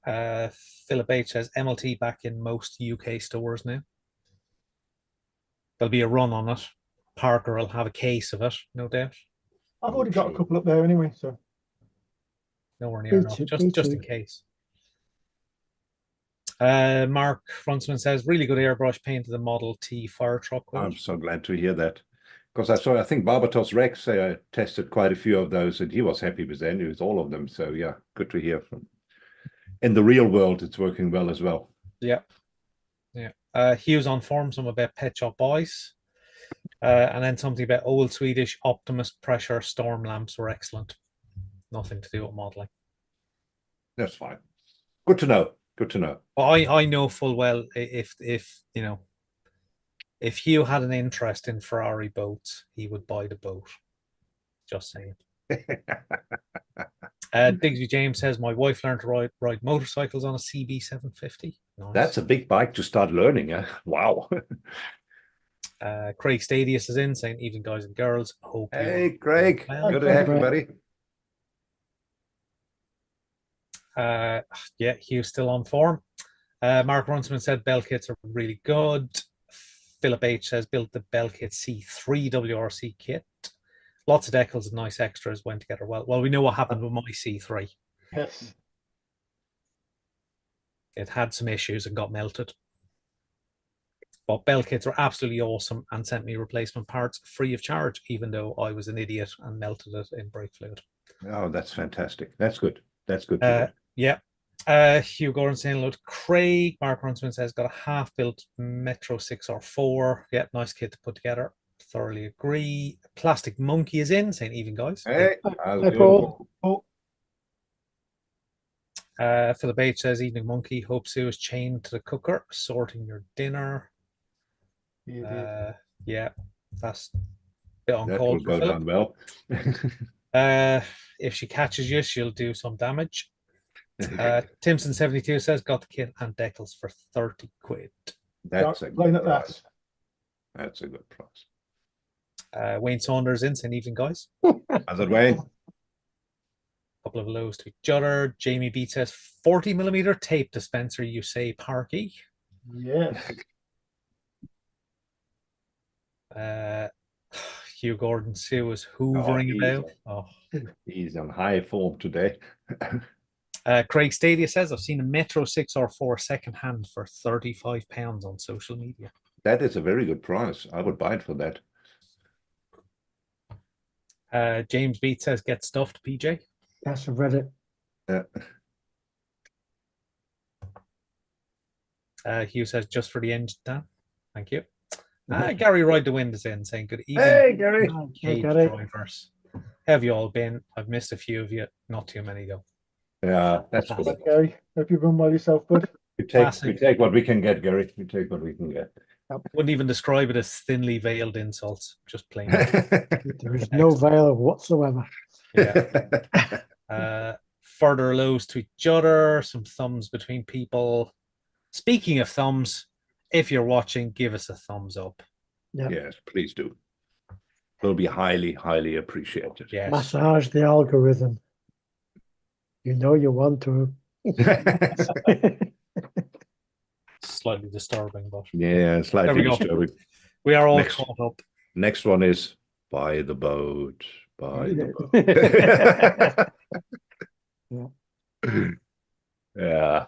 Philip H says MLT back in most UK stores now. There'll be a run on it. Parker will have a case of it, no doubt. I've already got a couple up there anyway, so Nowhere near enough, just in case. Mark Runsman says, really good airbrush paint of the Model T fire truck. I'm so glad to hear that. Because I think Barbatos Rex tested quite a few of those and he was happy with them. It was all of them. So yeah, good to hear from. In the real world, it's working well as well. Yeah. Yeah. Hugh's on forum, some about Pet Shop Boys. And then something about old Swedish Optimus pressure storm lamps were excellent. Nothing to do with modeling. That's fine. Good to know. Good to know. Well, I know full well if you know, if Hugh had an interest in Ferrari boats, he would buy the boat. Just saying. Digsby James says, my wife learned to ride motorcycles on a CB750. Nice. That's a big bike to start learning. Wow. Craig Stadius is in saying, evening guys and girls. Hope hey, Craig. Well. Good to have you, buddy. Yeah, Hugh's still on form. Mark Runsman said bell kits are really good. Philip H says built the bell kit C3 WRC kit. Lots of decals and nice extras went together well. Well, we know what happened with my C3. yes. It had some issues and got melted. But bell kits were absolutely awesome and sent me replacement parts free of charge, even though I was an idiot and melted it in brake fluid. Oh, that's fantastic. That's good. That's good to hear. Yeah. Hugh Gordon saying hello to Craig. Mark Runsman says got a half-built Metro 6R4. Yeah, nice kit to put together. Thoroughly agree. Plastic Monkey is in, saying even guys. Hey, Paul. Philip H says evening monkey. Hope Sue is chained to the cooker, sorting your dinner. Yeah, that's a bit on call. That will go down well. If she catches you, she'll do some damage. Timson72 says got the kit and decals for 30 quid. That's a good price. That's a good price. Wayne Saunders in saying evening guys. How's it, Wayne? Couple of lows to each other. Jamie Beat says 40mm tape dispenser, you say, Parky. Yes. Hugh Gordon Sue was hoovering about. He's on high form today. Craig Stadia says, I've seen a Metro 6R4 secondhand for £35 on social media. That is a very good price. I would buy it for that. James Beat says, get stuffed, PJ. Yes, I've read it. Hugh says, just for the engine, Dan. Thank you. Gary Ride the Wind is in saying, good evening. Hey, Gary. Cage drivers. How have you all been? I've missed a few of you. Not too many, though. Yeah, that's good. Gary, hope you've run well yourself, bud. We take what we can get, Gary. We take what we can get. Wouldn't even describe it as thinly veiled insults. Just plain. There is no veil whatsoever. Yeah. Further lows to each other. Some thumbs between people. Speaking of thumbs, if you're watching, give us a thumbs up. Yes, please do. It'll be highly, highly appreciated. Yes. Massage the algorithm. You know you want to. Slightly disturbing, but yeah, slightly disturbing. We are all caught up. Next one is buy the boat. Buy the boat. Yeah.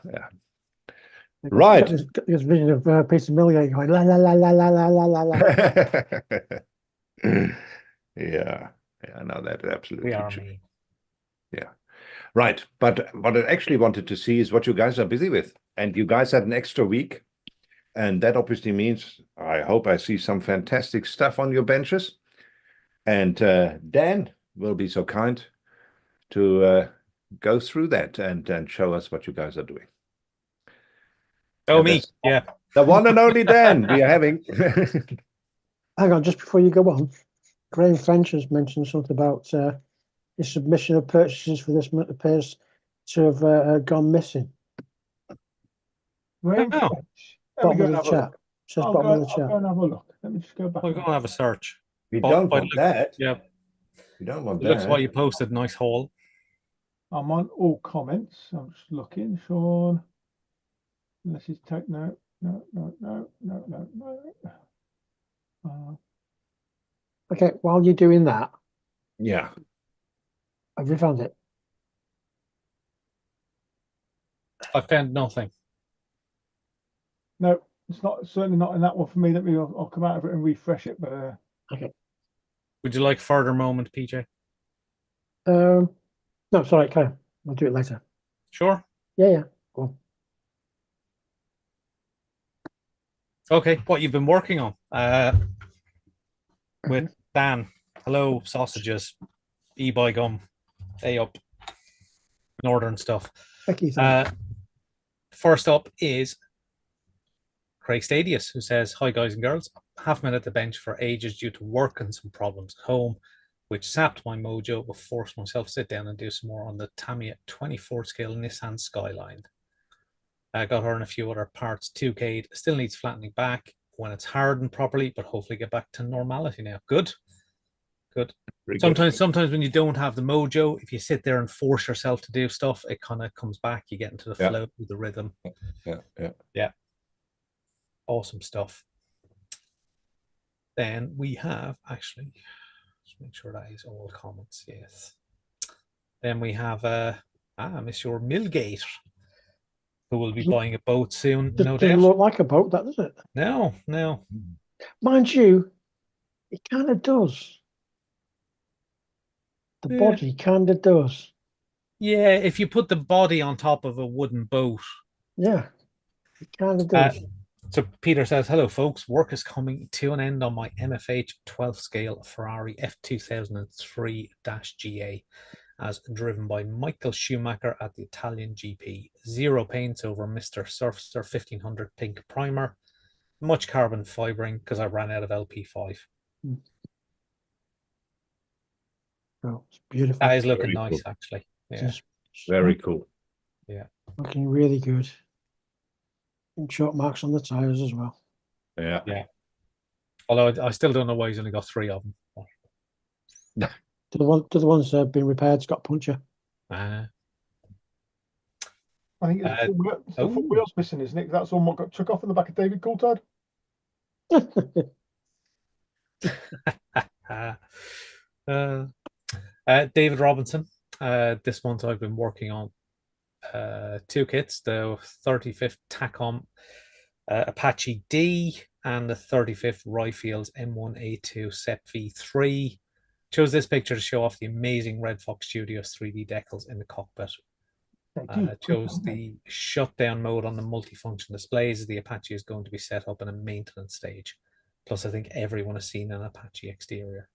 Right. This vision of Peter Milligan going la la la la la la la la la. Yeah, no, that absolutely. We are me. Yeah. Right. But what I actually wanted to see is what you guys are busy with. And you guys had an extra week. And that obviously means I hope I see some fantastic stuff on your benches. And Dan will be so kind to go through that and show us what you guys are doing. Oh, and me. Yeah. The one and only Dan we are having. Hang on, just before you go on, Graham French has mentioned something about his submission of purchases for this month appears to have gone missing. Bottom of the chat. Says bottom of the chat. I'll go and have a look. Let me just go back. We'll go and have a search. We don't want that. Yeah. We don't want it that. Looks like you posted. Nice haul. I'm on all comments. I'm just looking, Sean. Unless he's take no. Okay, while you're doing that, Yeah. have you found it? I found nothing. No, it's not, certainly not in that one for me. That I'll come out of it and refresh it. But Okay. Would you like further moment, PJ? No, sorry, okay. I'll do it later. Sure. Yeah. Cool. Okay, what you've been working on with Mhm. Dan. Hello, sausages. E-buy gum. Hey up. Northern stuff. Thank you. Thank you. First up is Craig Stadius, who says, "Hi guys and girls. Haven't been at the bench for ages due to work and some problems at home, which sapped my mojo, but forced myself to sit down and do some more on the Tamiya 24 scale Nissan Skyline. I got her in a few other parts, 2K'd, still needs flattening back when it's hardened properly, but hopefully get back to normality now." Good. Sometimes when you don't have the mojo, if you sit there and force yourself to do stuff, it kind of comes back. You get into the flow, the rhythm. Yeah. Awesome stuff. Then we have actually, let's make sure that is all comments. Yes. Then we have Monsieur Millgate, who will be buying a boat soon. No Doesn't doubt. look like a boat, that does it? No. Mind you, it kind of does. The body kind of does. Yeah, if you put the body on top of a wooden boat. Yeah, it kind of does. So Peter says, "Hello, folks. Work is coming to an end on my MFH 12th scale Ferrari F2003-GA, as driven by Michael Schumacher at the Italian GP. Zero paints over Mr. Surfacer 1500 pink primer. Much carbon fibering because I ran out of LP5. Oh, it's beautiful. That is looking Very nice, cool. actually. Yeah. Just Very cool. Yeah. looking really good. And short marks on the tires as well. Yeah. Although I still don't know why he's only got 3 of them. To the ones that have been repaired, Scott Puncher. Uh, I think it's the foot wheels missing, isn't it? That's one what got took off in the back of David Coulthard. David Robinson. This month I've been working on 2 kits, the 35th Tacom Apache D and the 35th Ryefields M1A2 SEP V3. Chose this picture to show off the amazing Red Fox Studios 3D decals in the cockpit. Chose the shutdown mode on the multifunction displays. The Apache is going to be set up in a maintenance stage. Plus, I think everyone has seen an Apache exterior.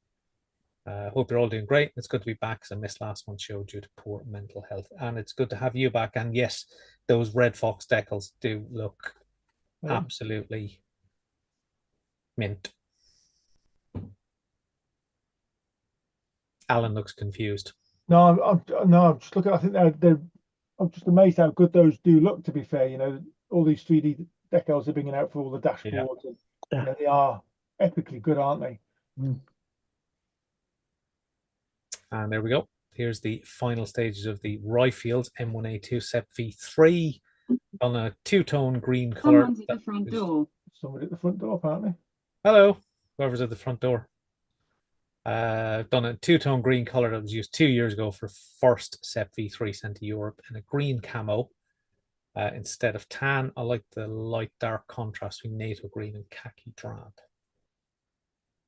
Hope you're all doing great. It's good to be back because I missed last month's show due to poor mental health. And it's good to have you back. And yes, those Red Fox decals do look absolutely mint. Alan looks confused. No, I'm just looking. I think they're. I'm just amazed how good those do look. To be fair, all these 3D decals they're bringing out for all the dashboards, and they are epically good, aren't they? And there we go. Here's the final stages of the Ryefields M1A2 SEP V3 on a 2-tone green color. Someone's at the front door. Somebody at the front door, apparently. Hello, whoever's at the front door. Done a 2-tone green color that was used 2 years ago for first SEP V3 sent to Europe in a green camo instead of tan. I like the light dark contrast between NATO green and khaki drab.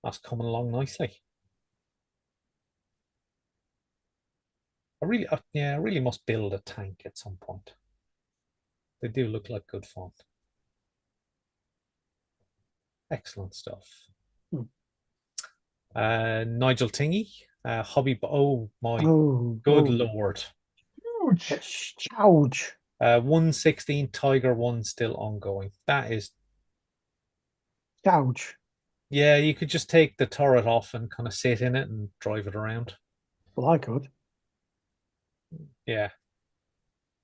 That's coming along nicely. I really must build a tank at some point. They do look like good fun. Excellent stuff. Nigel Tingy, hobby. Oh my good lord! Huge. It's huge. 116 Tiger 1 still ongoing. That is Huge. Yeah, you could just take the turret off and kind of sit in it and drive it around. Well, I could. Yeah,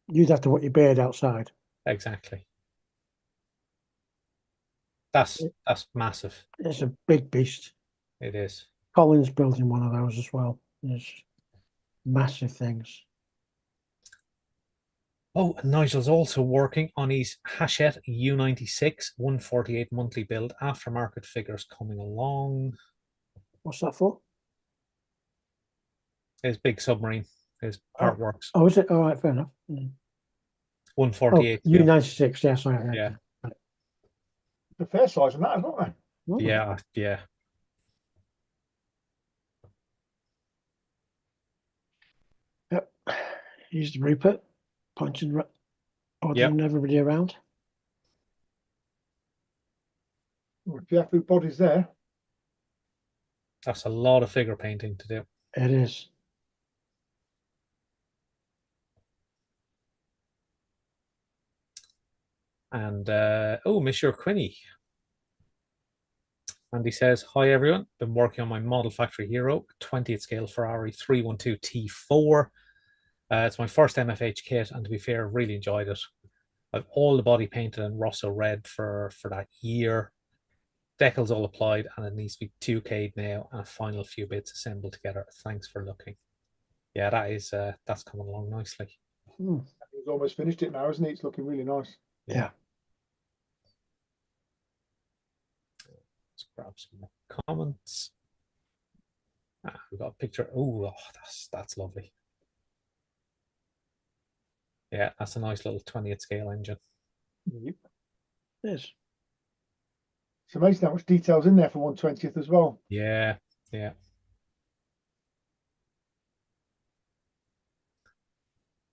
You'd have to put your beard outside. exactly. That's massive. It's a big beast. It is. Colin's building one of those as well. There's massive things. Oh, and Nigel's also working on his Hachette U96 148 monthly build. Aftermarket figures coming along. What's that for? His big submarine, his part works. Oh, is it? All right, fair enough. Mm. 148. Oh, U96, yes, sorry. Yeah. The fair size on that, isn't it? Oh, Yeah, yeah. Yep. Here's the Rupert, punching, ordering Yep. everybody around. Well, if you have food bodies there, That's a lot of figure painting to do. It is. And oh, Monsieur Quinny. And he says, hi everyone, been working on my Model Factory Hero 20th scale Ferrari 312 T4. It's my first MFH kit, and to be fair, I've really enjoyed it. I've all the body painted in Rosso red for that year. Decals all applied, and it needs to be 2K'd now, and a final few bits assembled together. Thanks for looking. Yeah, that's coming along nicely. he's almost finished it now, isn't he? It's looking really nice. Yeah. Let's grab some more comments. We've got a picture. Oh, that's lovely. Yeah, that's a nice little 20th scale engine. Yep. It is. It's amazing how much detail's in there for 1/20th as well. Yeah, yeah.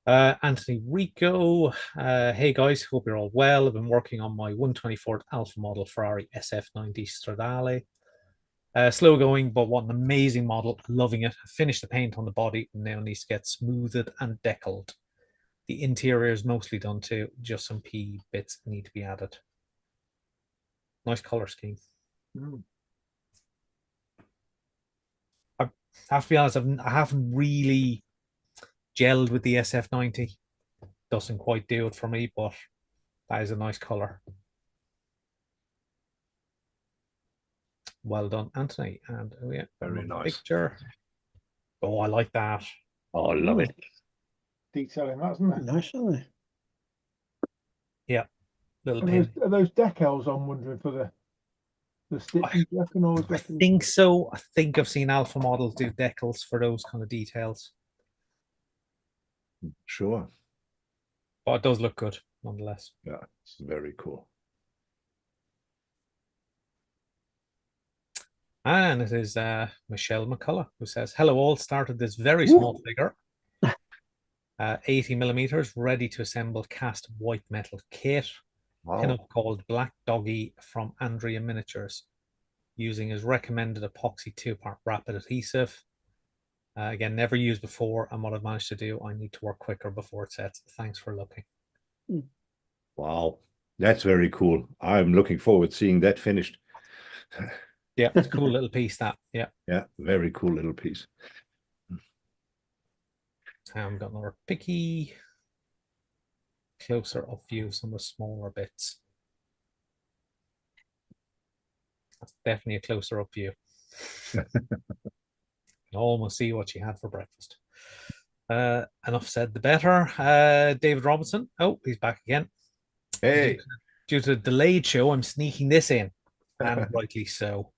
Anthony Rico, hey guys, hope you're all well. I've been working on my 124th Alpha model Ferrari SF90 Stradale. Slow going, but what an amazing model. Loving it. Finished the paint on the body, now needs to get smoothed and deckled. The interior is mostly done too, just some P bits need to be added. Nice color scheme. I have to be honest, I haven't really gelled with the SF90. Doesn't quite do it for me, but that is a nice color. Well done, Anthony. And oh yeah, Very nice. Picture. Oh, I like that. Oh, I love it. Detail in that, isn't there? Nice, aren't they? Yeah, little Are pin. those decals, I'm wondering, for the stitching? I think so. I think I've seen Alpha models do decals for those kind of details. Sure. But it does look good, nonetheless. Yeah, it's very cool. And it is Michelle McCullough who says, hello all, started this very small figure. 80 millimeters, ready to assemble cast white metal kit. Wow. Pin-up called Black Doggy from Andrea Miniatures, using his recommended epoxy 2-part rapid adhesive. Again, never used before, and what I've managed to do, I need to work quicker before it sets. Thanks for looking. Wow, that's very cool. I'm looking forward to seeing that finished. Yeah, it's a cool little piece, that. Yeah. Yeah, very cool little piece. I've got another picky closer up view of some of the smaller bits. That's definitely a closer up view. You can almost see what she had for breakfast. Enough said, the better. David Robinson. Oh, he's back again. Hey. Due to the delayed show, I'm sneaking this in, and rightly so.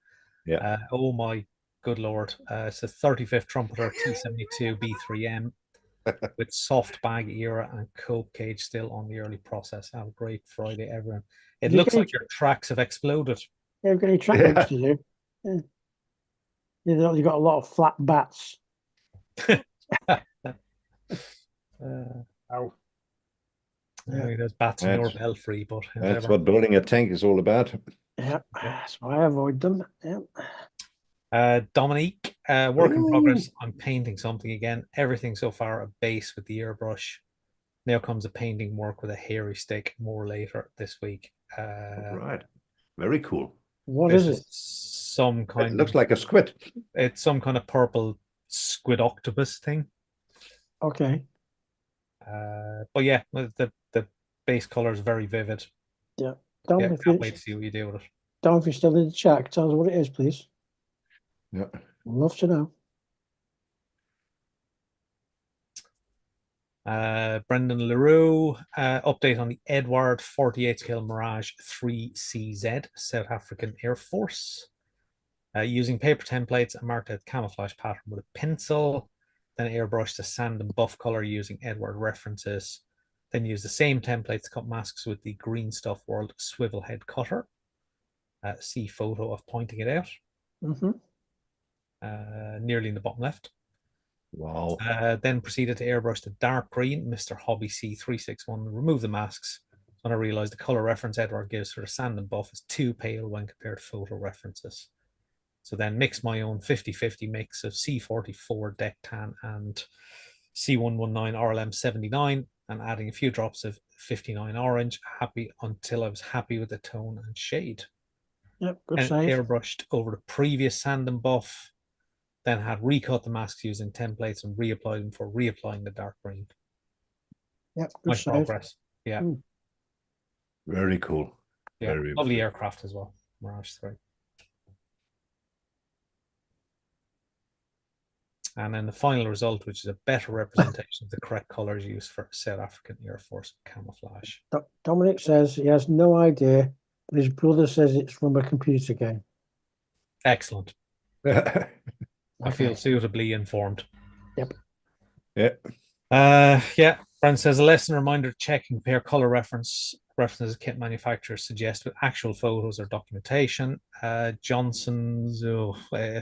Yeah. Oh my good lord. It's a 35th Trumpeter T72 B3M with soft bag era and cope cage still on the early process. Have a great Friday, everyone. It looks like your tracks have exploded. Yeah, we've got any track works to do. Yeah. You've got a lot of flat bats. There's bats in your belfry, but that's what building a tank is all about. Yeah, that's why I avoid them. Yeah. Dominique, work in progress. I'm painting something again. Everything so far a base with the airbrush. Now comes a painting work with a hairy stick more later this week. Right. Very cool. What is it? Some kind it looks like a squid. It's some kind of purple squid octopus thing. Okay. But yeah, the base color is very vivid. Yeah. Can't wait to see what you do with it. Don, if you're still in the chat, tell us what it is, please. Yeah. I'd love to know. Brendan LaRue, update on the Edward 48 scale Mirage 3CZ, South African Air Force. Using paper templates, I marked a camouflage pattern with a pencil, then airbrushed a sand and buff color using Edward references, then used the same templates to cut masks with the Green Stuff World swivel head cutter. See photo of pointing it out. Nearly in the bottom left. Wow. Then proceeded to airbrush the dark green Mr. Hobby C361, remove the masks. When I realized the color reference Edward gives for the sand and buff is too pale when compared to photo references. So then mix my own 50-50 mix of C44 deck tan and C119 RLM 79 and adding a few drops of 59 orange, happy until I was happy with the tone and shade. Yep, good And save. airbrushed over the previous sand and buff, then had recut the masks using templates and reapplied them for reapplying the dark green. Yep, good Nice save. progress. Yeah. Very cool. Yeah, Very lovely impressive. aircraft as well. Mirage 3. And then the final result, which is a better representation of the correct colors used for South African Air Force camouflage. Dominic says he has no idea, but his brother says it's from a computer game. Excellent. I feel suitably informed. Yep. Yeah. Yeah. Brent says a lesson reminder to check and compare color references kit manufacturers suggest with actual photos or documentation. Johnson's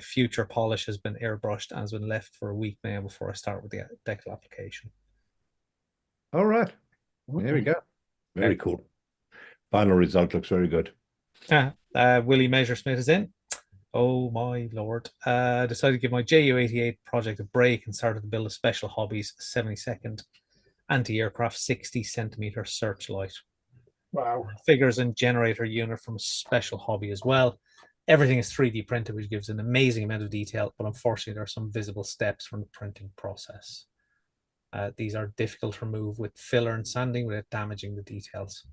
future polish has been airbrushed and has been left for a week now before I start with the decal application. All right. There we go. Very cool. Final result looks very good. Willie Messersmith is in. Oh my lord. Decided to give my JU88 project a break and started to build a Special Hobbies 72nd anti-aircraft 60 centimeter searchlight. Wow. Figures and generator unit from a Special Hobby as well. Everything is 3D printed, which gives an amazing amount of detail, but unfortunately there are some visible steps from the printing process. These are difficult to remove with filler and sanding without damaging the details.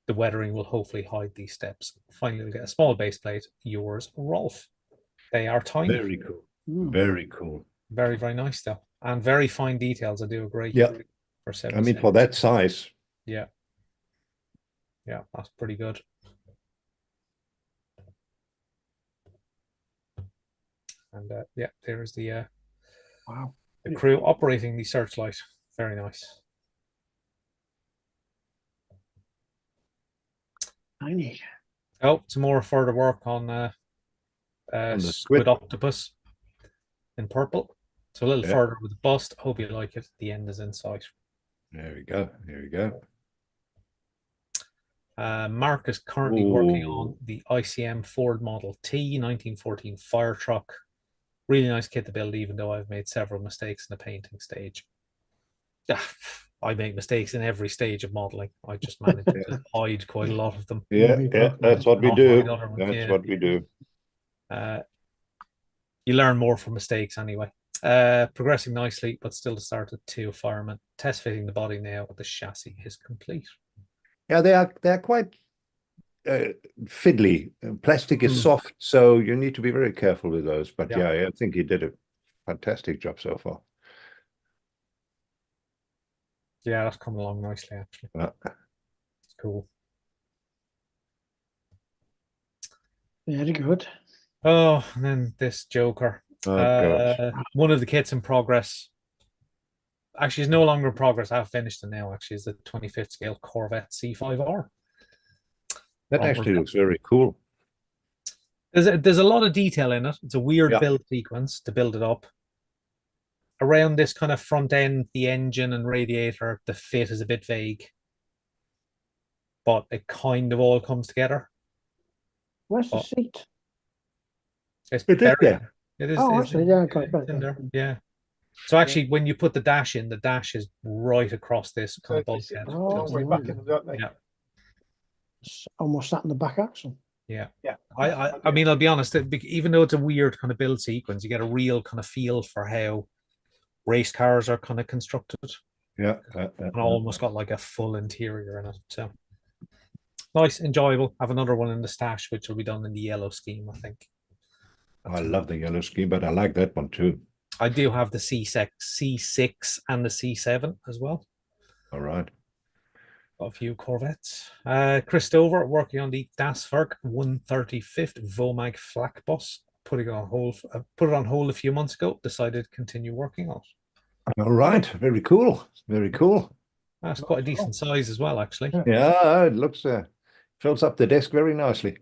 The weathering will hopefully hide these steps. Finally, we'll get a small base plate. Yours, Rolf. They are tiny. Very cool. Very cool. Very, very nice though. And very fine details. I do agree. Yeah. For 7 I mean, for that size. Yeah. Yeah, that's pretty good. And yeah, there's the wow, the crew operating the searchlight. Very nice. tiny. Oh, some more further work on the squid octopus in purple. So a little Yeah. further with the bust. Hope you like it. The end is in sight. There we go. There we go. Mark is currently working on the ICM Ford Model T 1914 fire truck. Really nice kit to build, even though I've made several mistakes in the painting stage. I make mistakes in every stage of modeling. I just manage to hide quite a lot of them. Yeah, yeah, that's what we do. That's what we do. You learn more from mistakes anyway. Progressing nicely, but still to start at 2 firemen. Test fitting the body now. The chassis is complete. Yeah, they're quite fiddly. Plastic is soft, so you need to be very careful with those. But yeah, I think he did a fantastic job so far. Yeah, that's come along nicely, actually. It's cool. Very good. Oh, and then this Joker. One of the kits in progress. Actually, it's no longer in progress. I've finished it now, actually. It's the 25th scale Corvette C5R. That actually looks very cool. There's a lot of detail in it. It's a weird build sequence to build it up. Around this kind of front end, the engine and radiator, the fit is a bit vague. But it kind of all comes together. Where's the seat? It's there. It is. Oh, actually, yeah, I got it. In there. Yeah. So actually, when you put the dash in, the dash is right across this kind of bulkhead. Way back in them, don't they? Yeah. It's almost sat in the back axle. Yeah. Yeah. I mean, I'll be honest, even though it's a weird kind of build sequence, you get a real kind of feel for how race cars are kind of constructed. Yeah. And almost got like a full interior in it. So nice, enjoyable. Have another one in the stash, which will be done in the yellow scheme, I think. I love the yellow scheme, but I like that one too. I do have the C6 and the C7 as well. All right. Got a few Corvettes. Chris Dover working on the Daswerk 135th Vomag flak bus. Put it on hold a few months ago. Decided to continue working on it. All right. Very cool. Very cool. That's quite a decent size as well, actually. Yeah. Yeah, it looks fills up the desk very nicely.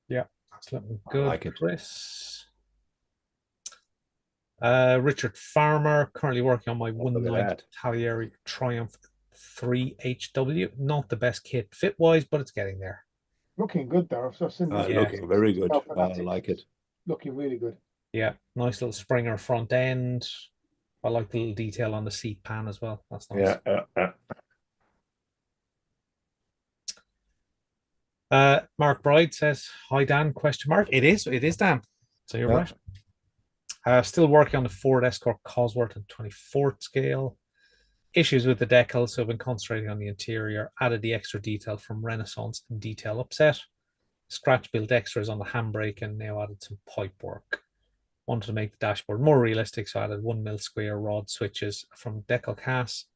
Yeah, that's looking I good, like it. Chris. Richard Farmer, currently working on my Look at 190 that. Tallieri Triumph 3HW. Not the best kit fit-wise, but it's getting there. Looking good though. So I've seen this. Yeah. Looking very good. I Fanatics. like it. Looking really good. Yeah, nice little Springer front end. I like the little detail on the seat pan as well. That's nice. Mark Bride says, "Hi Dan?" Question mark. It is Dan. So you're Yeah. right. Still working on the Ford Escort Cosworth and 24th scale. Issues with the decal, so I've been concentrating on the interior. Added the extra detail from Renaissance and detail upset. Scratch built extras on the handbrake and now added some pipe work. Wanted to make the dashboard more realistic, so I added 1mm square rod switches from decal cast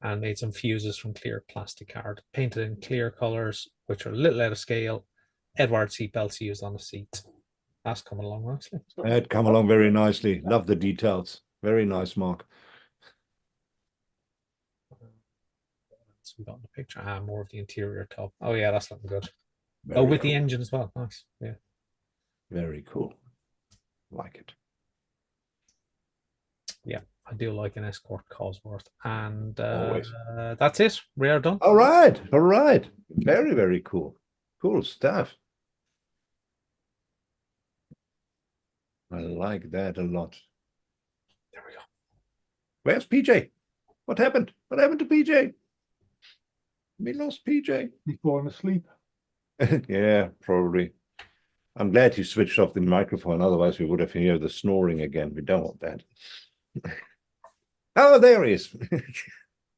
and made some fuses from clear plastic card. Painted in clear colors, which are a little out of scale. Edward seat belts used on the seat. That's coming along nicely. It come along very nicely. Love the details. Very nice, Mark. So we got in the picture. More of the interior top. Oh yeah, that's looking good. Very with cool. the engine as well. Nice. Yeah. Very cool. Like it. Yeah, I do like an Escort Cosworth. And Always. that's it. We are done. All right. All right. Very, very cool. Cool stuff. I like that a lot. There we go. Where's PJ? What happened? What happened to PJ? We lost PJ. He's falling asleep. Yeah, probably. I'm glad you switched off the microphone. Otherwise, we would have heard the snoring again. We don't want that. Oh, there he is.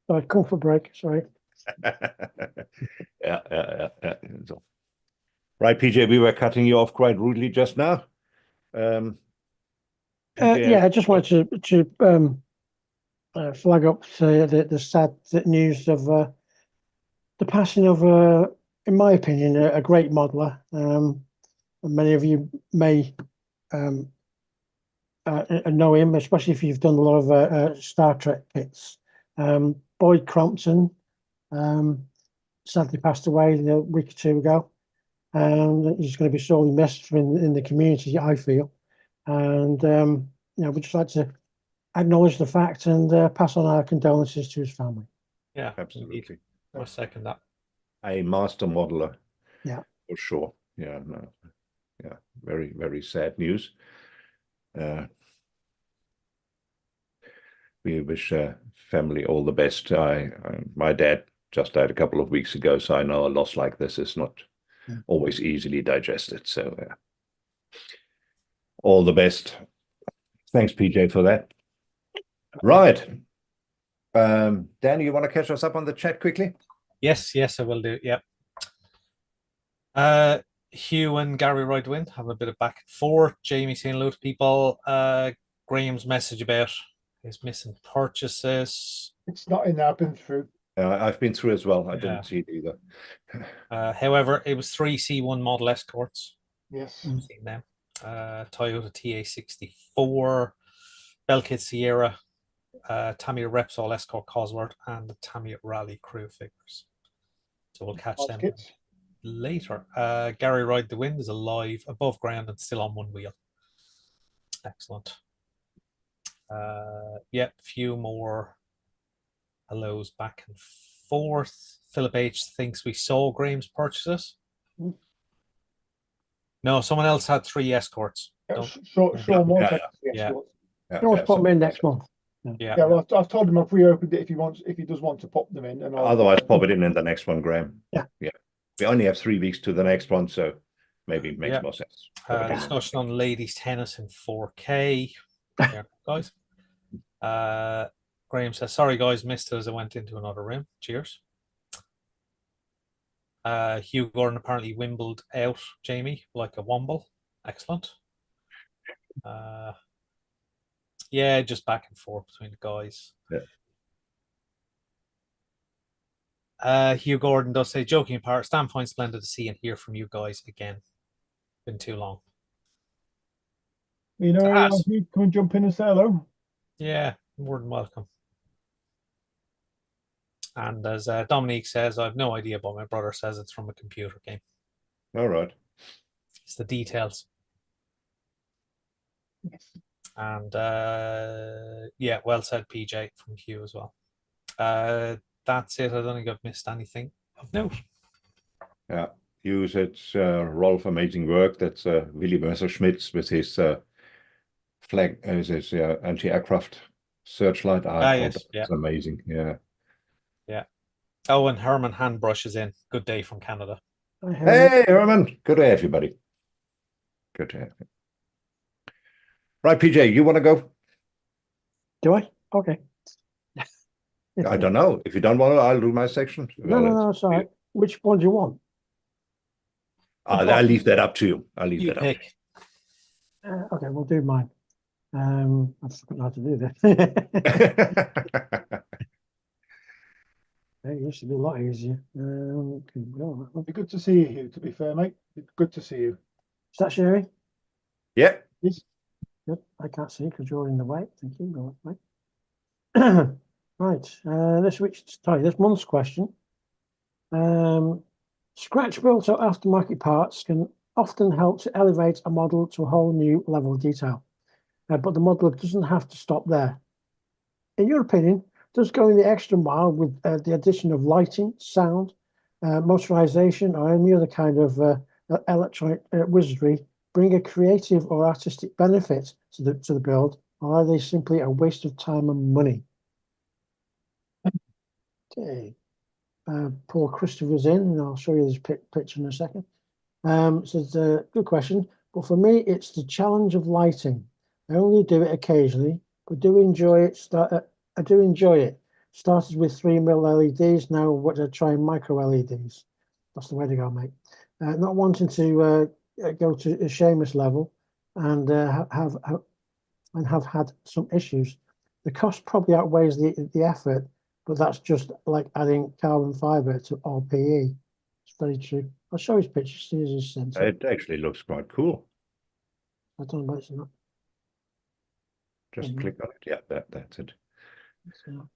Sorry, comfort break. Sorry. Yeah. So, right, PJ, we were cutting you off quite rudely just now. Yeah, I just wanted to flag up the sad news of the passing of, in my opinion, a great modeler. Many of you may know him, especially if you've done a lot of Star Trek kits. Boyd Crompton sadly passed away a week or two ago. He's going to be sorely missed in the community, I feel. And we'd just like to acknowledge the fact and pass on our condolences to his family. Yeah, Absolutely. I second that. A master modeler. Yeah. For sure. Yeah, no. Yeah, very, very sad news. We wish family all the best. My dad just died a couple of weeks ago, so I know a loss like this is not always easily digested. So all the best. Thanks, PJ, for that. Right. Danny, you want to catch us up on the chat quickly? Yes, I will do. Yep. Hugh and Gary Ridewind having a bit of back and forth. Jamie saying hello to people. Graham's message about his missing purchases. It's not in there. I've been through. I've been through as well. I didn't see it either. However, it was 3 C1 Model Escorts. Yes. Seen them. Toyota TA64, Belkit Sierra, Tamiya Repsol Escort Cosworth, and the Tamiya Rally Crew figures. So we'll catch them later. Gary Ride the Wind is alive, above ground, and still on one wheel. Excellent. Few more hellos back and forth. Philip H thinks we saw Graham's purchases. No, someone else had 3 escorts. Sean wants yeah. Put them in next month. Yeah, well, I've told him I've reopened it if he does want to pop them in. And otherwise, pop it in the next one, Graham. Yeah. We only have 3 weeks to the next one, so maybe it makes more sense. Discussion on ladies tennis in 4K. Yeah, guys. Graham says, sorry guys, missed it as I went into another room. Cheers. Hugh Gordon apparently wimbled out Jamie like a womble. Excellent. Yeah, just back and forth between the guys. Hugh Gordon does say, joking apart, standpoint splendid to see and hear from you guys again. Been too long. You know, Has. you come and jump in and say hello. Yeah, more than welcome. And as Dominique says, I have no idea, but my brother says it's from a computer game. All right. It's the details. Yes. And yeah, well said, PJ, from Hugh as well. That's it. I don't think I've missed anything of note. Yeah. Hugh said, Rolf, amazing work. That's Willy Messerschmidt with his flag, his anti-aircraft searchlight. I thought yes, that was amazing. Yeah. Yeah. Oh, and Herman Handbrush is in. Good day from Canada. Hey, Herman. Good to have you, buddy. Good to have you. Right, PJ, you want to go? Do I? Okay. I don't know. If you don't want to, I'll do my section. No, it's all right. Which one do you want? I'll leave that up to you. I'll leave You that pick. Okay, we'll do mine. I've forgotten how to do this. up. It used to be a lot easier. It'd be good to see you, Hugh, to be fair, mate. It's good to see you. Is that sharing? Yeah. Yes. Yep, I can't see because you're in the way. Thank you. Right. This month's question. Scratch built or aftermarket parts can often help to elevate a model to a whole new level of detail. But the modeler doesn't have to stop there. In your opinion, does going the extra mile with the addition of lighting, sound, motorization, or any other kind of electronic wizardry bring a creative or artistic benefit to the build, or are they simply a waste of time and money? Okay. Paul Christopher's in, and I'll show you this picture in a second. So it's a good question, but for me, it's the challenge of lighting. I only do it occasionally, but do enjoy it. I do enjoy it. Started with 3mm LEDs, now what I try micro LEDs. That's the way to go, mate. Not wanting to go to a Seamus level and have had some issues. The cost probably outweighs the effort, but that's just like adding carbon fiber to all PE. It's very true. I'll show his pictures. See his sense. It actually looks quite cool. I don't know about it. Not. Just click on it. Yeah, that's it. So,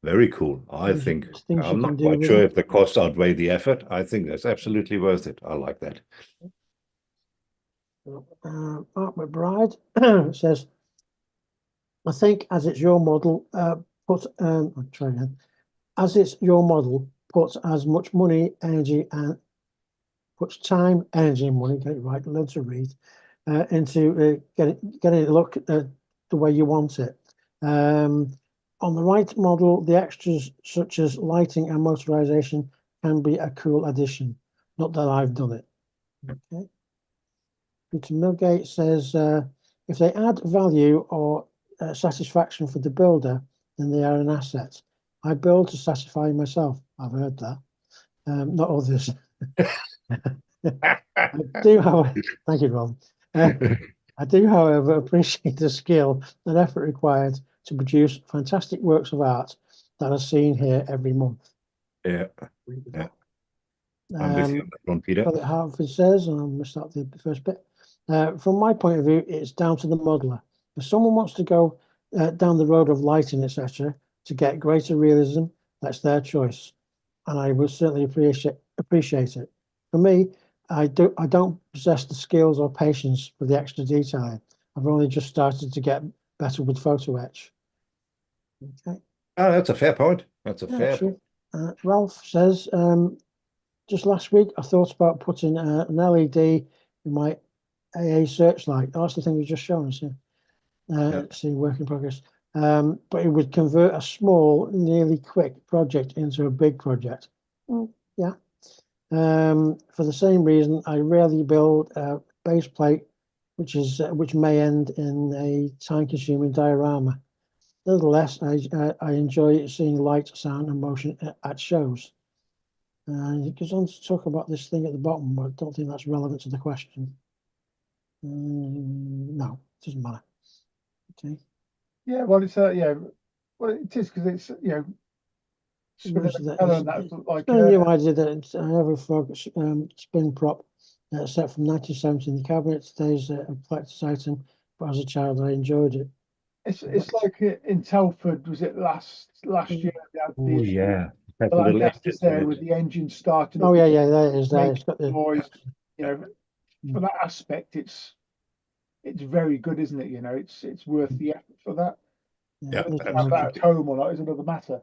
Very cool. I think I'm not quite sure if the costs outweigh the effort. I think that's absolutely worth it. I like that. Mark McBride says, I think as it's your model, I'll try again. As it's your model, put as much money, energy, and puts time, energy, and money, get it right, loads to read, into getting it look the way you want it. On the right model, the extras such as lighting and motorization can be a cool addition. Not that I've done it. Okay. Peter Milgate says, if they add value or satisfaction for the builder, then they are an asset. I build to satisfy myself. I've heard that. Not others. I do, however, thank you, Ron. I do, however, appreciate the skill and effort required to produce fantastic works of art that are seen here every month. Yeah. I'm with you on that one, Peter. Philip Hartford says, and I'll miss out the first bit. From my point of view, it's down to the modeler. If someone wants to go down the road of lighting, etc., to get greater realism, that's their choice, and I will certainly appreciate it. For me, I don't possess the skills or patience for the extra detailing. I've only just started to get better with photo etch. Okay. Oh, that's a fair point. That's a fair point. Ralph says, just last week, I thought about putting an LED in my AA searchlight. Oh, that's the thing you just shown us. See, work in progress. But it would convert a small, nearly quick project into a big project. Yeah. For the same reason, I rarely build a base plate, which may end in a time-consuming diorama. Nevertheless, I enjoy seeing light, sound, and motion at shows. It goes on to talk about this thing at the bottom, but I don't think that's relevant to the question. No. doesn't matter. Okay. Yeah, well, it's yeah, well, it is because it's spinning Most of the that propeller is- and that's it's like no new idea that it's an Everfrog spin prop set from 1970 in the cabinet. Today's a collector's item, but as a child I enjoyed it. it's like in Telford, was it last year? They had Oh the yeah, has a the little Lancasters engines in there with it. the engine starting Oh up, yeah, yeah, there it is. There making it's got the noise. You know, Mm. for that aspect, it's very good, isn't it? You know, it's worth the effort for that. yeah, Yeah, Whether you have absolutely. that at home or not is another matter.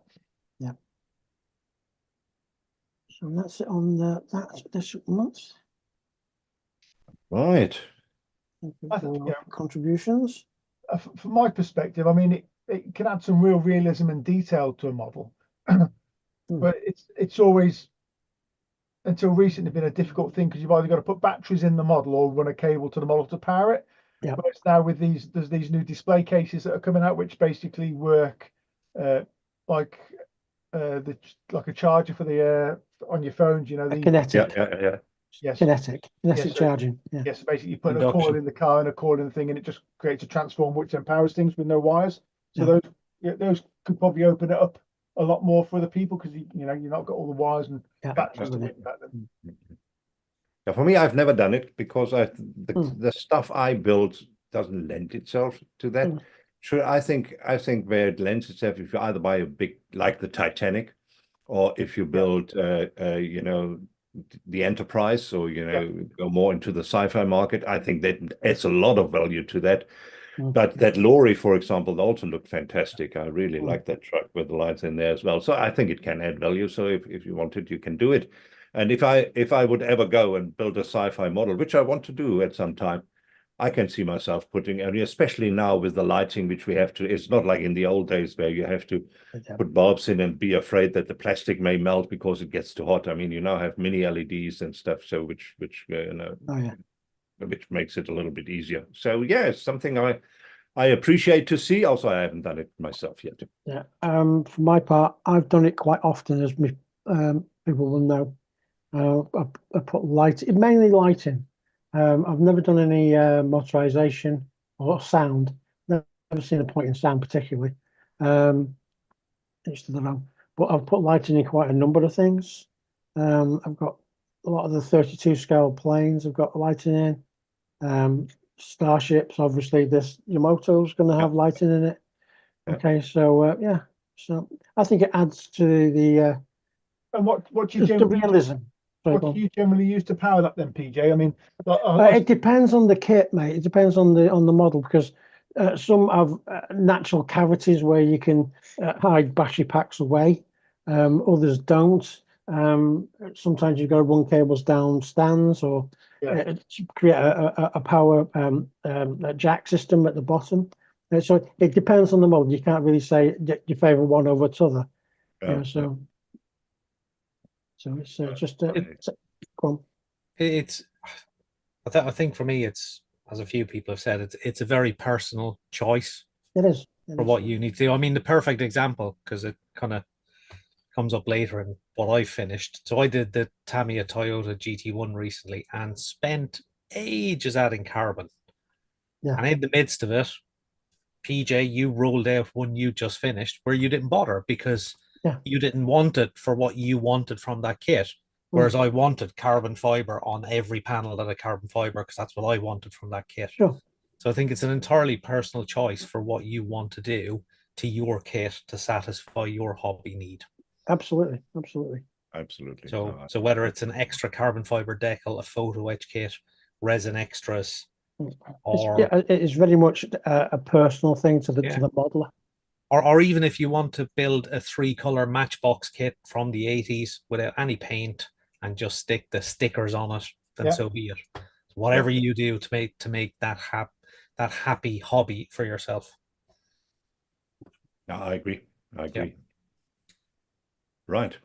So that's it on that's this month. Right. Thank you I for think, your contributions. From my perspective, I mean, it can add some real realism and detail to a model, but it's always until recently been a difficult thing because you've either got to put batteries in the model or run a cable to the model to power it. Yeah. But it's now with there's these new display cases that are coming out which basically work like like a charger for the on your phones. You know, A the kinetic, Yeah. yes, kinetic yes, so, charging. Yeah. yes. Basically, you put a coil Induction. in the car and a coil in the thing, and it just creates a transformer which then powers things with no wires. So those could probably open it up a lot more for other people because you know you've not got all the wires and Yeah, batteries to absolutely. worry about them. Yeah, for me, I've never done it because Mm. the stuff I build doesn't lend itself to that. Mm. Sure, I think where it lends itself, if you either buy a big like the Titanic, or if you build you know, the Enterprise, or you know, go more into the sci-fi market, I think that adds a lot of value to that. Mm. But that lorry, for example, also looked fantastic. I really Mm. like that truck with the lights in there as well. So I think it can add value. So if you wanted, you can do it. And if I would ever go and build a sci-fi model, which I want to do at some time, I can see myself putting, I mean, especially now with the lighting, which we have to, it's not like in the old days where you have to Yeah. put bulbs in and be afraid that the plastic may melt because it gets too hot. I mean, you now have mini LEDs and stuff, so which you know, Oh yeah. which makes it a little bit easier. So yeah, it's something I appreciate to see. Also, I haven't done it myself yet. Yeah. For my part, I've done it quite often, as people will know. I put mainly lighting. I've never done any motorization or sound. Never seen a point in sound particularly. Each to their own. But I've put lighting in quite a number of things. I've got a lot of the 32 scale planes. I've got lighting in. Starships, obviously. This Yamoto's going to have lighting in it. Yeah. Okay, so yeah. So I think it adds to the And what do you the generally realism. Sorry, what go do on. you generally use to power that then, PJ? I mean, It depends on the kit, mate. It depends on the model because some have natural cavities where you can hide battery packs away. Others don't. Sometimes you've got to run cables down stands or to create a power a jack system at the bottom. So it depends on the model. You can't really say you favour one over the other. Yeah, so it's just go on. It's I think for me, it's, as a few people have said, it's a very personal choice It is. for what you need to do. I mean, the perfect example, because it kind of comes up later in what I finished. So I did the Tamiya Toyota GT1 recently and spent ages adding carbon. Yeah. And in the midst of it, PJ, you rolled out one you just finished where you didn't bother because you didn't want it for what you wanted from that kit. Whereas I wanted carbon fiber on every panel that had carbon fiber because that's what I wanted from that kit. Sure. So I think it's an entirely personal choice for what you want to do to your kit to satisfy your hobby need. Absolutely. So whether it's an extra carbon fiber decal, a photo etch kit, resin extras, or it's very much a personal thing to the modeler. Or even if you want to build a 3-color matchbox kit from the 80s without any paint and just stick the stickers on it, then so be it. Whatever you do to make that happy hobby for yourself. No, I agree. Right.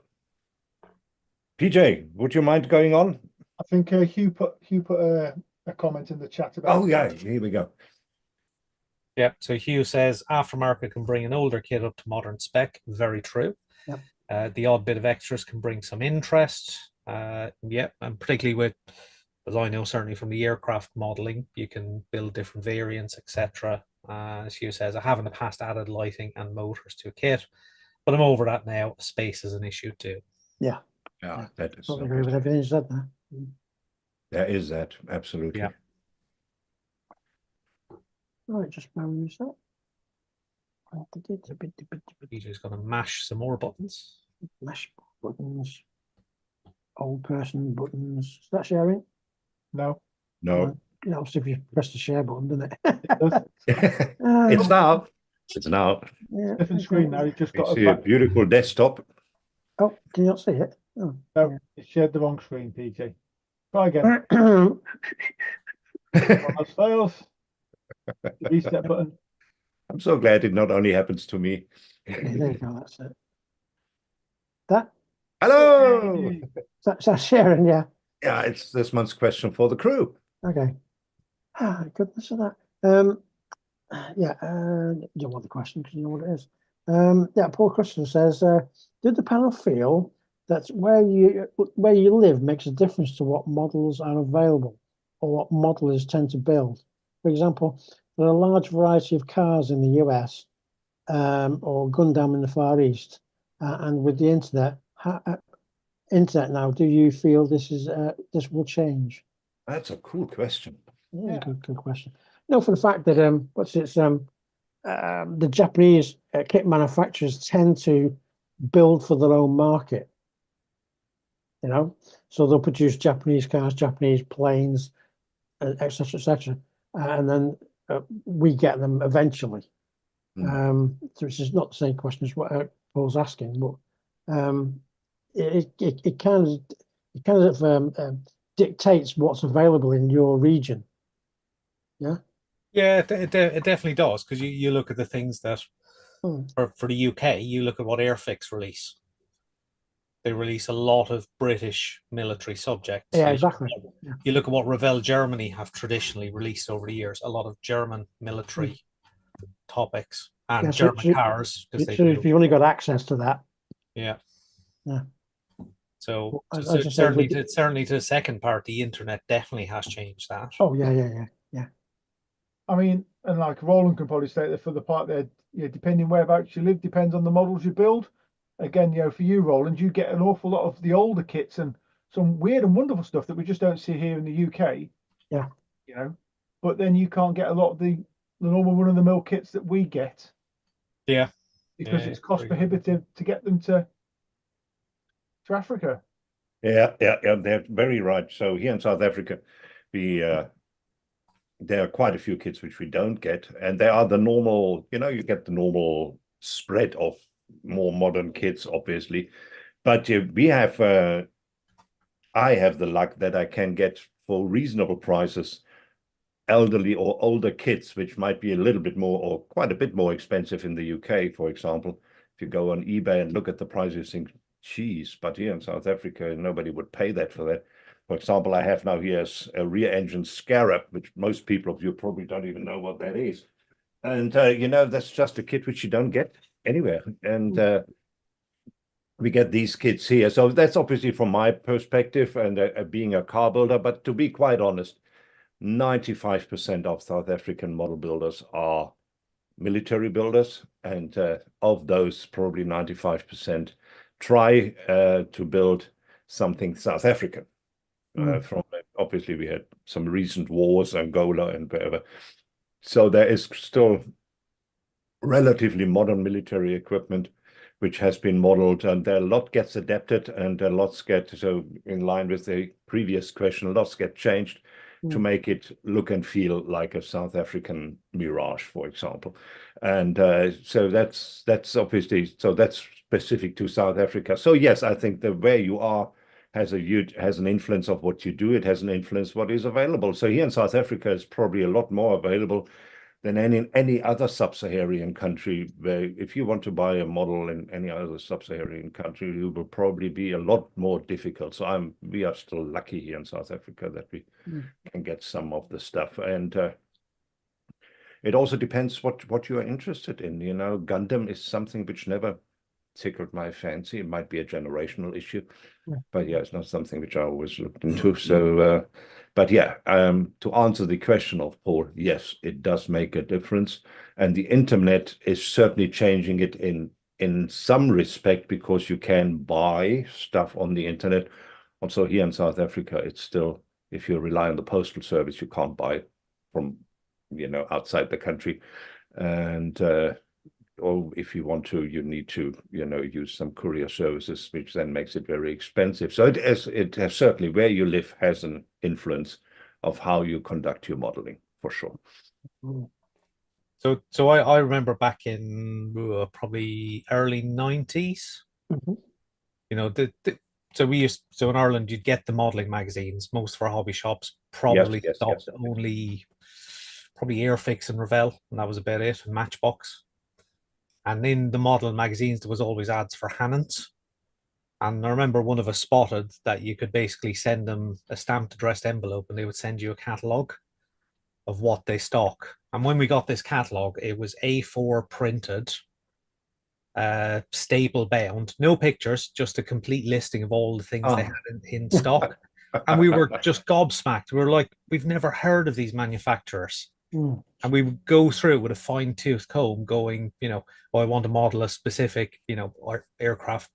PJ, would you mind going on? I think Hugh put a comment in the chat about. Oh yeah, here we go. Yeah, so Hugh says aftermarket can bring an older kit up to modern spec. Very true. Yep. The odd bit of extras can bring some interest. And particularly with as I know, certainly from the aircraft modeling, you can build different variants, etc. As Hugh says, I have in the past added lighting and motors to a kit, but I'm over that now. Space is an issue too. Yeah. Yeah, that is. Totally agree with everything you said there. There is that, absolutely. Yeah. Right, just remember that. DJ's going to mash some more buttons. Mash buttons. Old person buttons. Is that sharing? No, No, You know, if you press the share button, doesn't it? it does. it's now. It's now. Yeah, Different screen now. You've just You got see a back. beautiful desktop. Oh, can you not see it? Oh, No, you shared the wrong screen, PJ. Try again. yeah. One of those fails. The reset button. I'm so glad it not only happens to me. Yeah, there you go. That's it. That Hello. that's sharing. Yeah. Yeah, it's this month's question for the crew. Okay. Ah, goodness of that. Yeah. You don't want the question because you know what it is. Yeah. Paul Christian says, did the panel feel that where you live makes a difference to what models are available or what modelers tend to build? For example, there are a large variety of cars in the US or Gundam in the Far East, and with the internet now, do you feel this will change? That's a cool question. Yeah, good question. No, for the fact that the Japanese kit manufacturers tend to build for their own market. You know, so they'll produce Japanese cars, Japanese planes, etc., etc., and then we get them eventually. Which is not the same question as what Paul's asking, but it kind of dictates what's available in your region. Yeah. Yeah, it definitely does, because you look at the things that for the UK, you look at what Airfix release. They release a lot of British military subjects. Yeah, exactly. You look at what Revell Germany have traditionally released over the years, a lot of German military topics and German cars, because so if you only got access to that. Yeah. Yeah. So, as so I certainly, said, certainly to the second part, the internet definitely has changed that. Oh yeah. I mean, and like Roland can probably say that for the part there, depending whereabouts you live, depends on the models you build. Again, for you, Roland, you get an awful lot of the older kits and some weird and wonderful stuff that we just don't see here in the UK. Yeah. But then you can't get a lot of the normal run-of-the-mill kits that we get. Yeah. Because it's cost prohibitive to get them to Africa. Yeah, they're very right. So here in South Africa, there are quite a few kits which we don't get, and they are the normal, you get the normal spread of more modern kits, obviously. But we have, I have the luck that I can get for reasonable prices elderly or older kits, which might be a little bit more or quite a bit more expensive in the UK, for example. If you go on eBay and look at the prices, you think, geez, but here in South Africa, nobody would pay that for that. For example, I have now here a rear engine Scarab, which most people of you probably don't even know what that is. And, that's just a kit which you don't get anywhere. And we get these kits here. So that's obviously from my perspective and being a car builder. But to be quite honest, 95% of South African model builders are military builders. And of those, probably 95% try to build something South African. From obviously we had some recent wars, Angola and wherever. So there is still relatively modern military equipment which has been modeled, and a lot gets adapted and a lots get, so in line with the previous question, lots get changed to make it look and feel like a South African Mirage, for example. And so that's obviously, so that's specific to South Africa. So yes, I think the where you are has an influence of what you do. It has an influence what is available. So here in South Africa is probably a lot more available than any other sub-Saharan country, where if you want to buy a model in any other sub-Saharan country, it will probably be a lot more difficult. So we are still lucky here in South Africa that we can get some of the stuff. And it also depends what you are interested in. Gundam is something which never tickled my fancy. It might be a generational issue, Yeah. but yeah, it's not something which I always looked into. So, but yeah, to answer the question of Paul, yes, it does make a difference, and the internet is certainly changing it in some respect, because you can buy stuff on the internet. Also here in South Africa, it's still, if you rely on the postal service, you can't buy from, outside the country. And or if you want to, you need to, use some courier services, which then makes it very expensive. So it has certainly, where you live has an influence of how you conduct your modeling, for sure. Mm. So I remember back in probably early 90s, Mhm. so in Ireland you'd get the modeling magazines. Most of our hobby shops Yes, probably yes, stocked yes. only probably Airfix and Revell, and that was about it, and Matchbox. And in the model magazines there was always ads for Hannons. And I remember one of us spotted that you could basically send them a stamped addressed envelope and they would send you a catalogue of what they stock. And when we got this catalogue, it was A4 printed, staple bound, no pictures, just a complete listing of all the things they had in stock. And we were just gobsmacked. We were like, we've never heard of these manufacturers. Mm. And we would go through with a fine-tooth comb going, oh, I want to model a specific, aircraft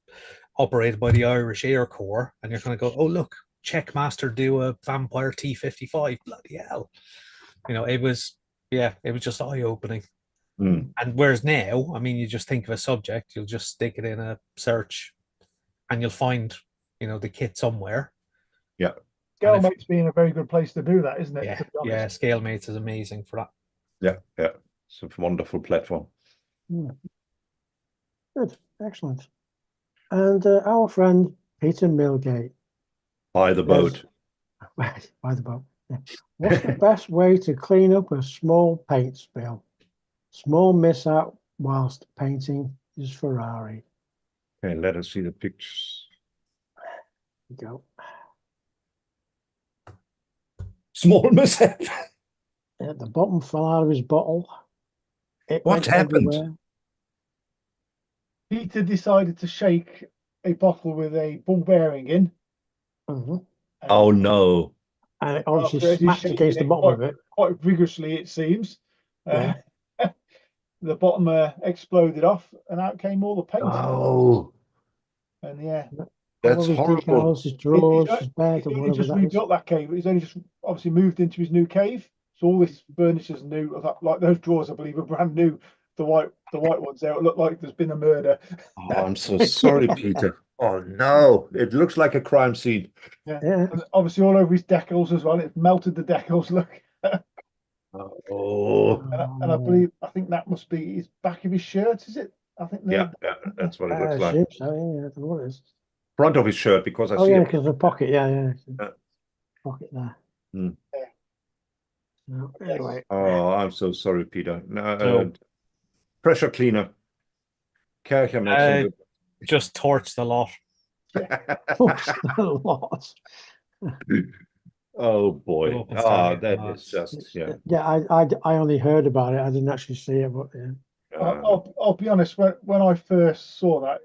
operated by the Irish Air Corps. And you're going to go, oh, look, Checkmaster do a Vampire T-55. Bloody hell. It was just eye-opening. Mm. And whereas now, I mean, you just think of a subject, you'll just stick it in a search and you'll find, the kit somewhere. Yeah. ScaleMate's being a very good place to do that, isn't it? Yeah, To be honest. yeah, ScaleMates is amazing for that. Yeah. It's a wonderful platform. Mm. Good, excellent. And our friend Peter Millgate. By the boat. By the boat. Yeah. What's the best way to clean up a small paint spill? Small mishap whilst painting his Ferrari. Okay, let us see the pictures. There you go. Small mishap. Yeah, the bottom fell out of his bottle. It What went happened? everywhere. Peter decided to shake a bottle with a ball bearing in. Mhm. Oh no. And it As obviously he's smacked shaking against the it bottom of it. quite vigorously, it seems. Yeah. The bottom exploded off, and out came all the paint. Oh, And yeah, All that's of his horrible. decals, his drawers, he's his bed, or only whatever just that is. rebuilt that cave. He's only just obviously moved into his new cave, so all this furniture is new. Like those drawers, I believe, are brand new. The white ones there. It looked like there's been a murder. Oh, I'm so sorry, Peter. Oh no, it looks like a crime scene. Yeah. Yeah. And obviously all over his decals as well. It melted the decals. Look. Oh, I think that must be his back of his shirt, is it? I think yeah, that's what it I looks like. assume so, yeah, I don't know what it is. Front of his shirt, because I Oh see yeah, a because the pocket, yeah. Yeah. Pocket there. Mm. So, anyway. Oh, I'm so sorry, Peter. No, So- pressure cleaner. Kercher makes some good. Just torch the lot. A lot. Oh boy. Go up and start That getting is just, yeah. Yeah, I only heard about it. I didn't actually see it, but yeah. I'll be honest. When I first saw that,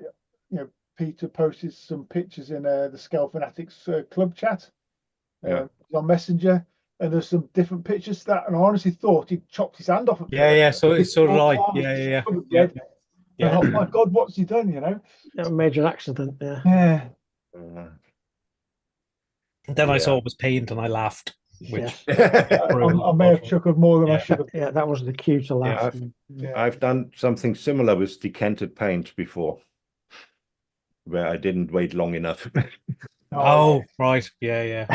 Peter posted some pictures in the Scale Fanatics club chat on Messenger, and there's some different pictures to that, and I honestly thought he'd chopped his hand off. Yeah. So did I. Yeah. I thought, my God, what's he done? A major accident, yeah. Yeah. Then I saw it was paint and I laughed. Which I may have chuckled more than I should have. Yeah, that was the cue to laugh. I've done something similar with decanted paint before, where I didn't wait long enough. Oh, right. Yeah.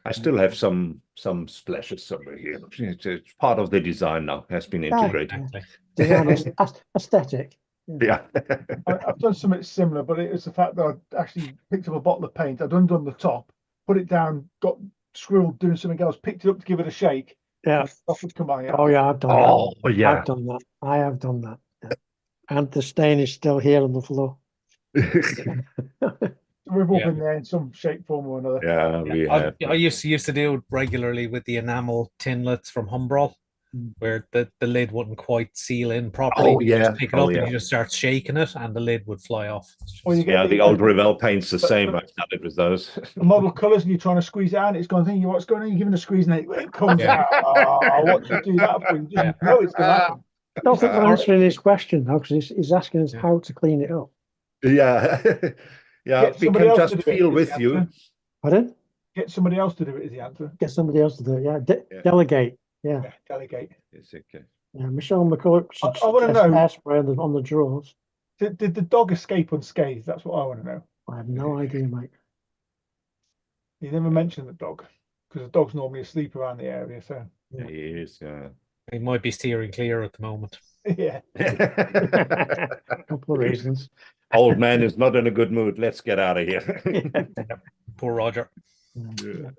I still have some splashes somewhere here. It's part of the design now, has been integrated. Exactly. Design aesthetic. Yeah. I've done something similar, but it was the fact that I actually picked up a bottle of paint. I'd undone the top, put it down, got squirreled doing something else, picked it up to give it a shake. Yeah. Stuff would come out. Oh yeah, I've done Oh that. yeah. I've done that. I have done that. Yeah. And the stain is still here on the floor. We've all been there in some shape, form, or another. Yeah, we have. I used to do it regularly with the enamel tinlets from Humbrol. where the lid wouldn't quite seal in properly. Oh, You yeah. just pick it Oh, up yeah. and you just start shaking it, and the lid would fly off. It's Or you just- get Yeah, the old Revell paint's the same. I've done it with those. the model colours and you're trying to squeeze it out, and it's going thinking what's going on. You're giving a squeeze and it comes Yeah. out. Oh, what do you do that for? You just Yeah. know it's going to happen. I don't think we're Or- answering his question though, because he's asking us Yeah. how to clean it up. Yeah. Yeah, Get we somebody can else just to do it, feel is with the you. answer. Pardon? Get somebody else to do it is the answer. Get somebody else to do it. Yeah, Yeah. delegate. Yeah, Yeah, delegate. Yes, okay. yeah. Michelle McCulloch should I wanna suggest know- hairspray on the drawers. Did the dog escape unscathed? That's what I want to know. I have no idea, mate. You never mentioned the dog because the dog's normally asleep around the area. So Yeah. Yes, yeah. He might be steering clear at the moment. yeah, A couple of reasons. Old man is not in a good mood. Let's get out of here. Poor Roger. Yeah.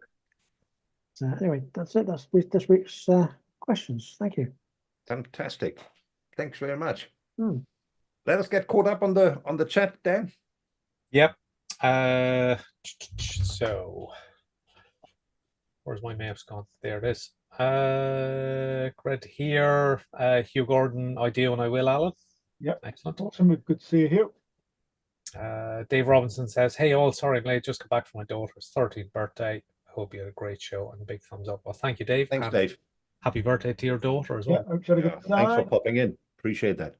So anyway, that's it. That's this week's questions. Thank you. Fantastic. Thanks very much. Hmm. Let us get caught up on the chat, Dan. Yep. So where's my mouse gone? There it is. Great to hear. Hugh Gordon, I do and I will, Alan. Yep. Excellent. awesome. Good to see you here. Dave Robinson says, "Hey all, sorry I'm late. Just got back from my daughter's 13th birthday. I hope you had a great show and a big thumbs up." Well, thank you, Dave. Thanks, and Dave. happy birthday to your daughter as Yeah, well. hope you had a Yeah, good thanks for time. popping in. Appreciate that.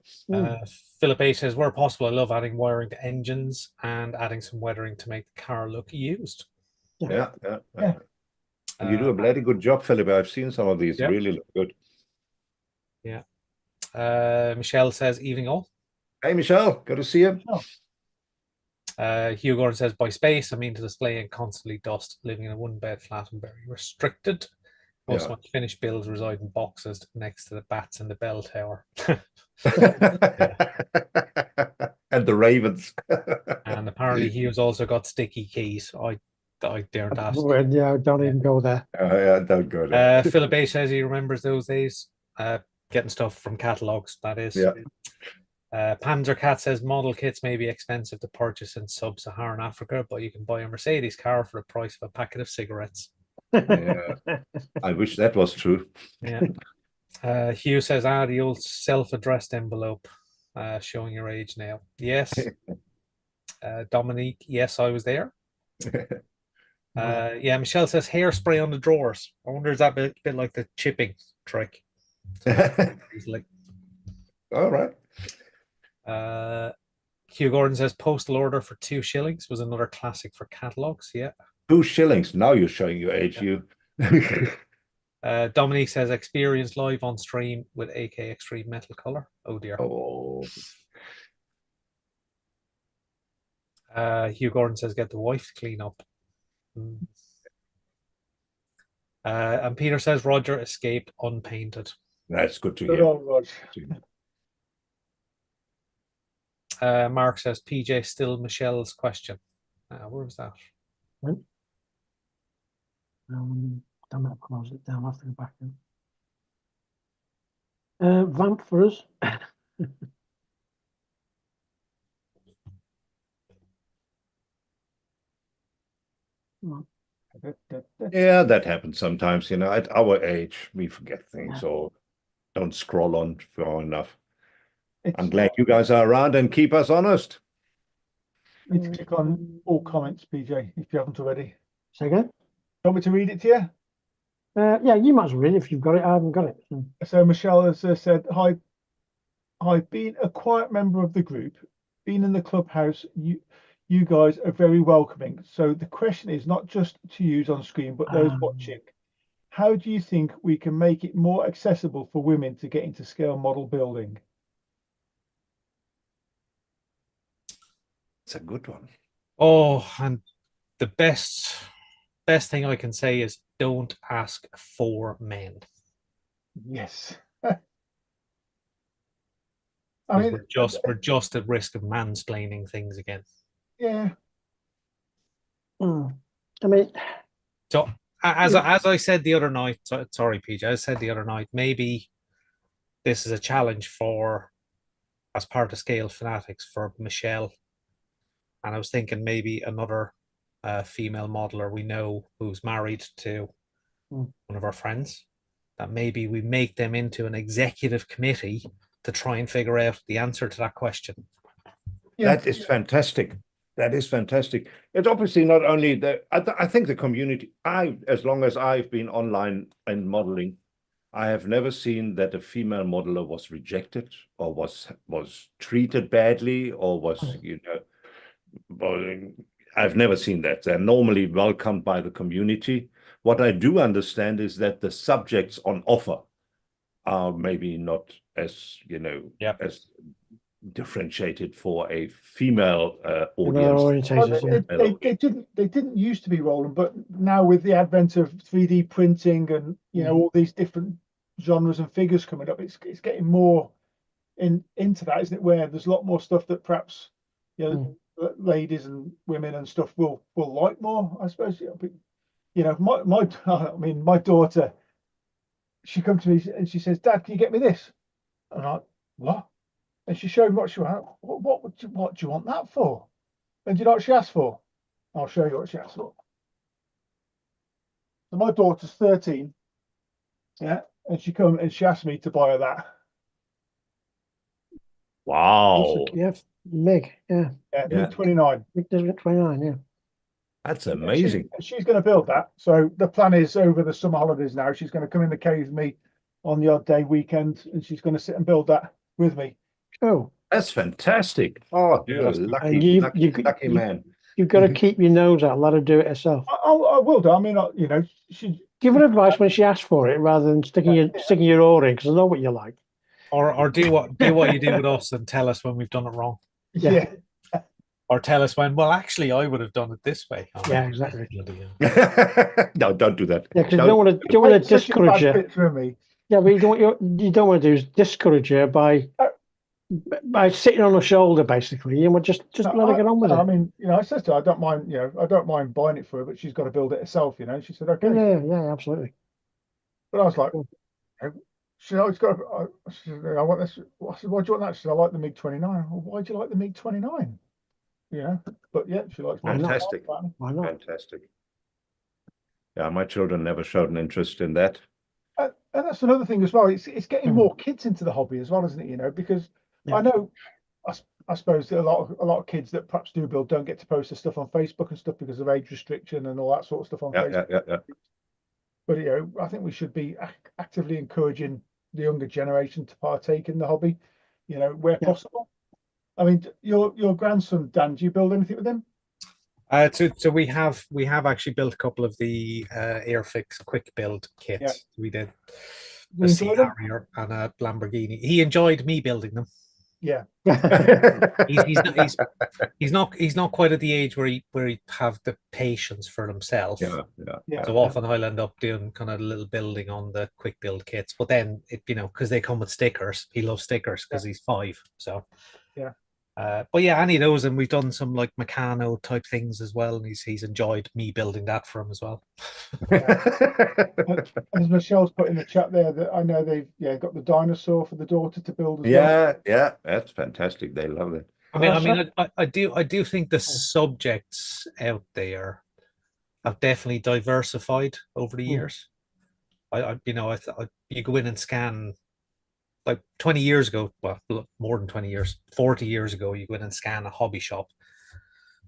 Philip A says, "Where possible, I love adding wiring to engines and adding some weathering to make the car look used." Yeah. Yeah. You do a bloody good job, Philip. I've seen some of these. Yeah. Really look good. Michelle says, "Evening all." Hey, Michelle. Good to see you. Hugh Gordon says, "By space, I mean to display and constantly dust, living in a one-bed flat and very restricted. Most of my finished builds reside in boxes next to the bats in the bell tower." And the Ravens. And apparently Hugh's also got sticky keys. I daren't ask. Yeah, don't even go there. Yeah, don't go there. Philip A says he remembers those days, getting stuff from catalogs, that is. Yeah. Panzer Cat says model kits may be expensive to purchase in sub-Saharan Africa, but you can buy a Mercedes car for the price of a packet of cigarettes. Yeah. I wish that was true. Yeah. Hugh says, the old self-addressed envelope, showing your age now. Yes. Dominique, yes, I was there. Yeah, Michelle says hairspray on the drawers. I wonder, is that a bit like the chipping trick? Easily. All right. Hugh Gordon says postal order for 2 shillings was another classic for catalogs. Yeah. 2 shillings. Now you're showing your age, you. Dominique says experience live on stream with AK Extreme Metal Color. Oh dear. Oh. Hugh Gordon says get the wife to clean up. And Peter says Roger escaped unpainted. That's good to Good hear. on, Rog. Mark says PJ still Michelle's question. Where was that? I'm gonna close it down after the back end. Vamp for us. Yeah, that happens sometimes. At our age, we forget things or don't scroll on far enough. I'm glad you guys are around and keep us honest. Need to click on all comments, PJ, if you haven't already. Say again? Want me to read it to you? Yeah, you might as well read it if you've got it. I haven't got it. So. So Michelle has said, "Hi, been a quiet member of the group, been in the clubhouse. You guys are very welcoming. So the question is not just to use on screen, but those watching. How do you think we can make it more accessible for women to get into scale model building?" It's a good one. Oh, and the best thing I can say is don't ask for men. Yes. We're just at risk of mansplaining things again. Yeah. I mean, so as I said the other night, sorry, PJ, I said the other night, maybe this is a challenge for, as part of Scale Fanatics, for Michelle. And I was thinking maybe another female modeler we know who's married to one of our friends, that maybe we make them into an executive committee to try and figure out the answer to that question. Yeah. That is fantastic. That is fantastic. It's obviously not only the, I think the community, as long as I've been online and modeling, I have never seen that a female modeler was rejected or was treated badly or was, I've never seen that. They're normally welcomed by the community. What I do understand is that the subjects on offer are maybe not as, as differentiated for a female audience. Well, they didn't used to be, Roland, but now with the advent of 3D printing and all these different genres and figures coming up, it's getting more into that, isn't it? Where there's a lot more stuff that perhaps ladies and women and stuff will like more, I suppose. My daughter, she comes to me and she says, "Dad, can you get me this?" And I'm like, "What?" And she showed me what she wanted. What do you want that for? And do you know what she asked for? I'll show you what she asked for. So my daughter's 13, yeah, and she asked me to buy her that. Wow. Yeah, Mig, yeah. Mig 29. Mig 29, yeah. That's amazing. She's going to build that. So the plan is over the summer holidays now, she's going to come in the cave with me on the odd day weekend, and she's going to sit and build that with me. Oh, that's fantastic. Oh, you're a lucky man. You've got to keep your nose out. Let her do it herself. I will do. I mean, she give her advice when she asks for it, rather than sticking your oar in, because I know what you like. Or do what you do with us and tell us when we've done it wrong. Yeah. Or tell us when, well, actually, I would have done it this way. Oh, yeah, exactly. No, don't do that. Yeah, because you don't want to discourage her. Yeah, but you don't want to do is discourage her by sitting on her shoulder, basically. You know, just let her get on with it. I mean, I said to her, I don't mind buying it for her, but she's got to build it herself. She said, okay. Yeah, absolutely. But I was like, she said, I want this. I said, why do you want that? She said, I like the MiG 29. Well, why do you like the MiG 29? But yeah, she likes. Fantastic. Why not? Fantastic. Yeah, my children never showed an interest in that. And that's another thing as well. It's getting more kids into the hobby as well, isn't it? Because I know, I suppose a lot of kids that perhaps do build don't get to post their stuff on Facebook and stuff because of age restriction and all that sort of stuff on Facebook. Yeah. But I think we should be actively encouraging the younger generation to partake in the hobby, where possible. I mean, your grandson Dan, do you build anything with him? So we have actually built a couple of the Airfix quick build kits. Yeah. We did a Sea Harrier and a Lamborghini. He enjoyed me building them. Yeah. he's not quite at the age where he have the patience for himself. Yeah. So often I'll end up doing kind of a little building on the quick build kits, but then because they come with stickers, he loves stickers because he's 5. So yeah. But yeah, any of those, and we've done some like Meccano type things as well, and he's enjoyed me building that for him as well. As Michelle's put in the chat there, that I know they've got the dinosaur for the daughter to build as well. Yeah, that's fantastic. They love it. I do think the subjects out there have definitely diversified over the years. You go in and scan. Like 20 years ago, well, more than 20 years, 40 years ago, you go in and scan a hobby shop.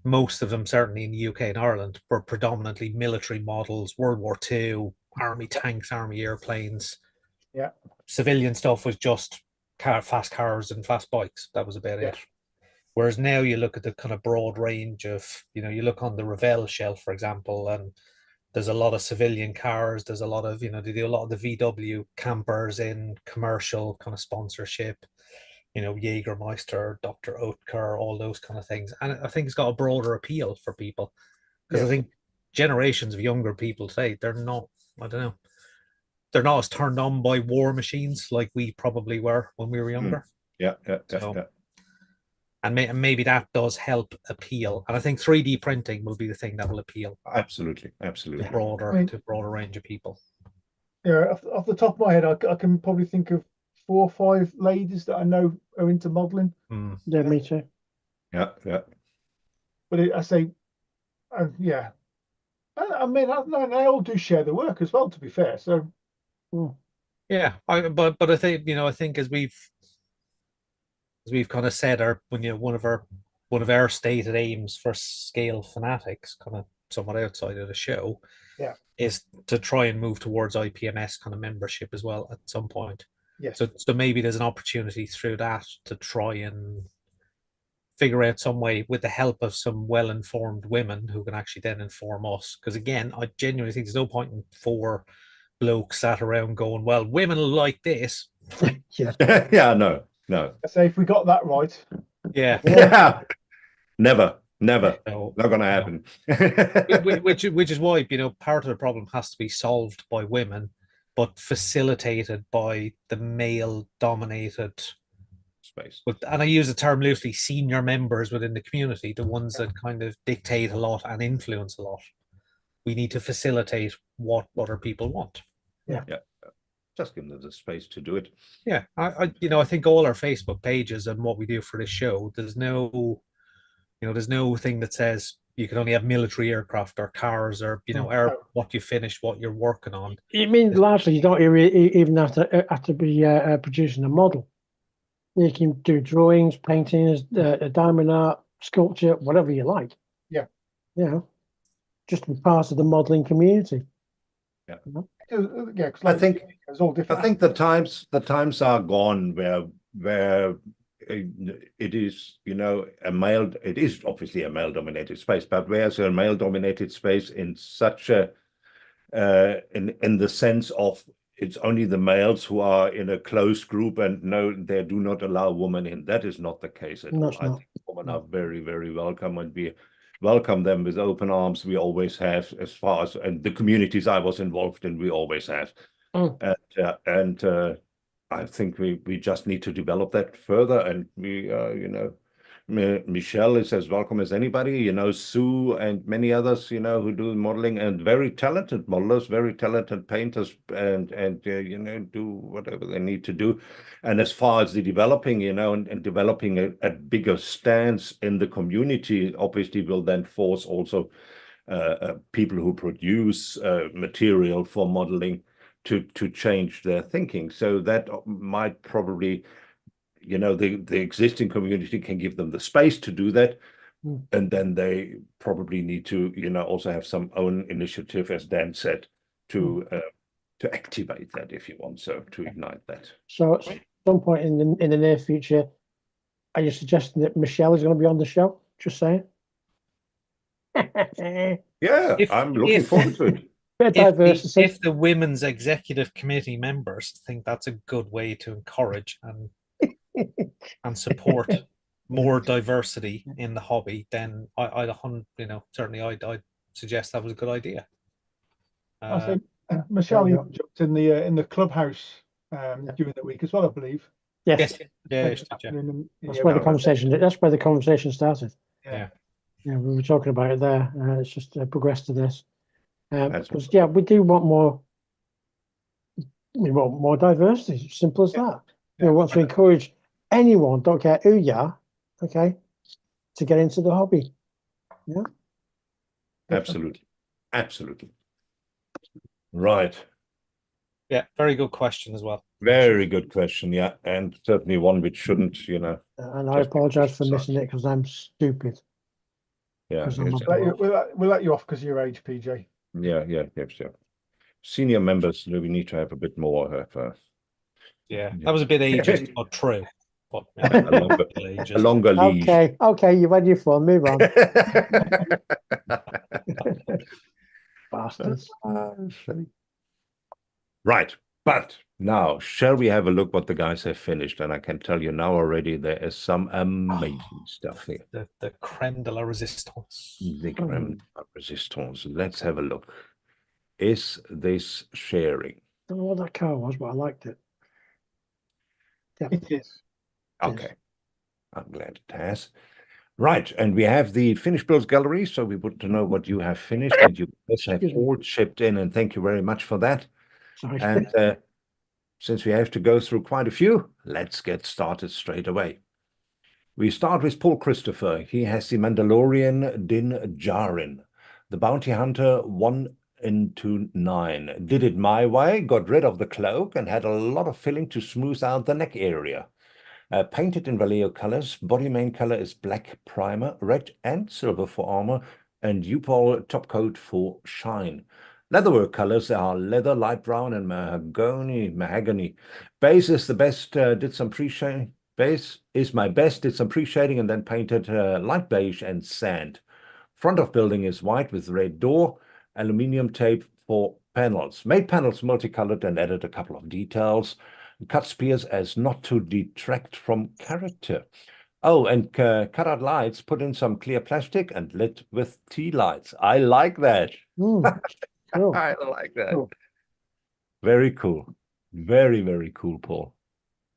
Most of them, certainly in the UK and Ireland, were predominantly military models, World War II, army tanks, army airplanes. Yeah. Civilian stuff was just fast cars and fast bikes. That was about it. Whereas now you look at the kind of broad range of, you look on the Revell shelf, for example, and there's a lot of civilian cars. There's a lot of, they do a lot of the VW campers in commercial kind of sponsorship, Jägermeister, Dr. Oetker, all those kind of things. And I think it's got a broader appeal for people because I think generations of younger people today, they're not as turned on by war machines like we probably were when we were younger. Yeah. And maybe that does help appeal. And I think 3D printing will be the thing that will appeal. Absolutely. To a broader range of people. Yeah, off the top of my head, I can probably think of 4 or 5 ladies that I know are into modelling. Yeah, me too. Yeah. But I say, yeah. I mean, they all do share the work as well, to be fair. So, Yeah, but I think I think as we've kind of said, one of our stated aims for Scale Fanatics, kind of somewhat outside of the show, Yeah. is to try and move towards IPMS kind of membership as well at some point. Yes. So maybe there's an opportunity through that to try and figure out some way with the help of some well-informed women who can actually then inform us. Because again, I genuinely think there's no point in four blokes sat around going, "Well, women like this." Yeah. Yeah, no, no. I say if we got that right, Yeah. Yeah. Never, never. So, Not gonna happen. which is why part of the problem has to be solved by women, but facilitated by the male-dominated. Space. And I use the term loosely, senior members within the community, the ones that kind of dictate a lot and influence a lot. We need to facilitate what other people want. Yeah. Just give them the space to do it. Yeah, I think all our Facebook pages and what we do for this show, there's no thing that says you can only have military aircraft or cars or what you finished, what you're working on. You mean largely you don't even have to be producing a model. You can do drawings, paintings, diamond art, sculpture, whatever you like. Yeah. Just to be part of the modeling community. Yeah. Yeah, because I think it's all different. I think the times are gone where it is, it is obviously a male-dominated space, but where's a male-dominated space in such a in the sense of it's only the males who are in a closed group and no, they do not allow women in. That is not the case at all. I think women are very, very welcome, and we welcome them with open arms. We always have, as far as and the communities I was involved in, we always have. And I think we just need to develop that further. And we, Michelle is as welcome as anybody. Sue and many others, who do modeling, and very talented modelers, very talented painters, and do whatever they need to do. And as far as the developing, and developing a bigger stance in the community, obviously will then force also people who produce material for modeling to change their thinking. So that might probably, the existing community can give them the space to do that. And then they probably need to, also have some own initiative, as Dan said, to activate that, if you want, so to ignite that. So at some point in the near future, are you suggesting that Michelle is going to be on the show? Just saying. Yeah, I'm looking forward to it. If the women's executive committee members think that's a good way to encourage and support more diversity in the hobby, then I'd suggest that was a good idea. I think Michelle jumped in the clubhouse during the week as well, I believe. Yes. Yeah. That's where the conversation. That's where the conversation started. Yeah. Yeah, we were talking about it there. It's just progressed to this. Because That's we do want more. We want more diversity. Simple as that. We want to encourage anyone, don't care who you are, okay, to get into the hobby. Yeah. Absolutely. Right. Yeah, very good question as well. Very good question, yeah, and certainly one which shouldn't, And I apologize for missing it because I'm stupid. Yeah, we'll let you off because of your age, PJ. Yeah. Senior members, we need to have a bit more of yeah, that was a bit ageist, but true. But a longer leash. Okay, you've had your fun. Move on. Bastards. Right, but now, shall we have a look what the guys have finished? And I can tell you now already, there is some amazing stuff here. The creme de la resistance. The creme de la resistance. Let's have a look. Is this sharing? I don't know what that car was, but I liked it. Yeah. It is. Okay. I'm glad it has. Right, and we have the finished builds gallery, so we want to know what you have finished, and you have all chipped in, and thank you very much for that. Sorry. And since we have to go through quite a few, let's get started straight away. We start with Paul Christopher. He has the Mandalorian Din Djarin, the Bounty Hunter 1 into 9. Did it my way, got rid of the cloak and had a lot of filling to smooth out the neck area. Painted in Vallejo colors. Body main color is black primer, red and silver for armor, and U-Pol top coat for shine. Leatherwork colors are leather, light brown, and mahogany. Base is the best, did some pre-shading. Base is my best, did some pre-shading and then painted light beige and sand. Front of building is white with red door, aluminium tape for panels. Made panels multicolored and added a couple of details. Cut spears as not to detract from character. Oh, and cut out lights, put in some clear plastic and lit with tea lights. I like that. Cool. I like that. Cool. Very cool. Very, very cool, Paul.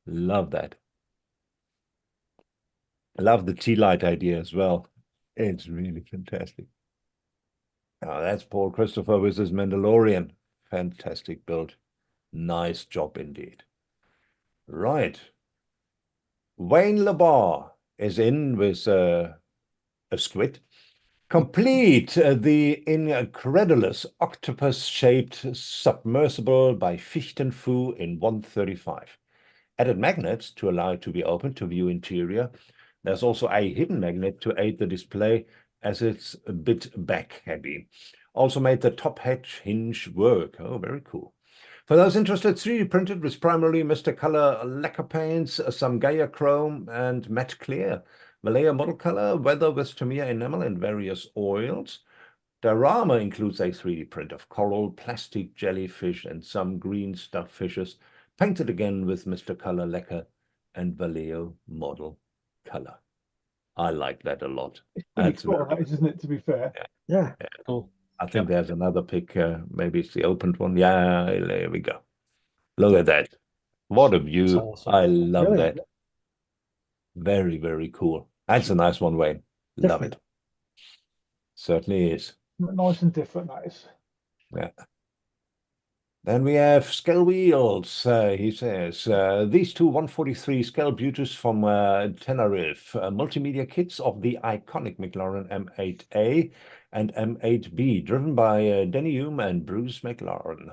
Love that. I love the tea light idea as well. It's really fantastic. Oh, that's Paul Christopher with his Mandalorian. Fantastic build. Nice job indeed. Right. Wayne Labar is in with a squid. Complete the incredulous octopus-shaped submersible by Fichtenfu in 135. Added magnets to allow it to be open to view interior. There's also a hidden magnet to aid the display as it's a bit back heavy. Also made the top hatch hinge work. Oh, very cool. For those interested, 3D printed with primarily Mr. Color lacquer paints, some Gaia chrome and matte clear. Vallejo model color, weather with Tamiya enamel and various oils. Diorama includes a 3D print of coral, plastic jellyfish, and some green stuffed fishes, painted again with Mr. Color lacquer and Vallejo model color. I like that a lot. It's pretty That's cool, very- isn't it, to be fair? Yeah. Cool. I think there's another pic. Maybe it's the opened one. Yeah, there we go. Look at that. What a view. It's awesome. I love Brilliant. that. Very, very cool. That's a nice one, Wayne. Love Different. it. Certainly is. Nice and different, that is. Yeah. Then we have scale wheels. He says, these two 143 scale beauties from Tenerife, multimedia kits of the iconic McLaren M8A and M8B, driven by Denny Hume and Bruce McLaren.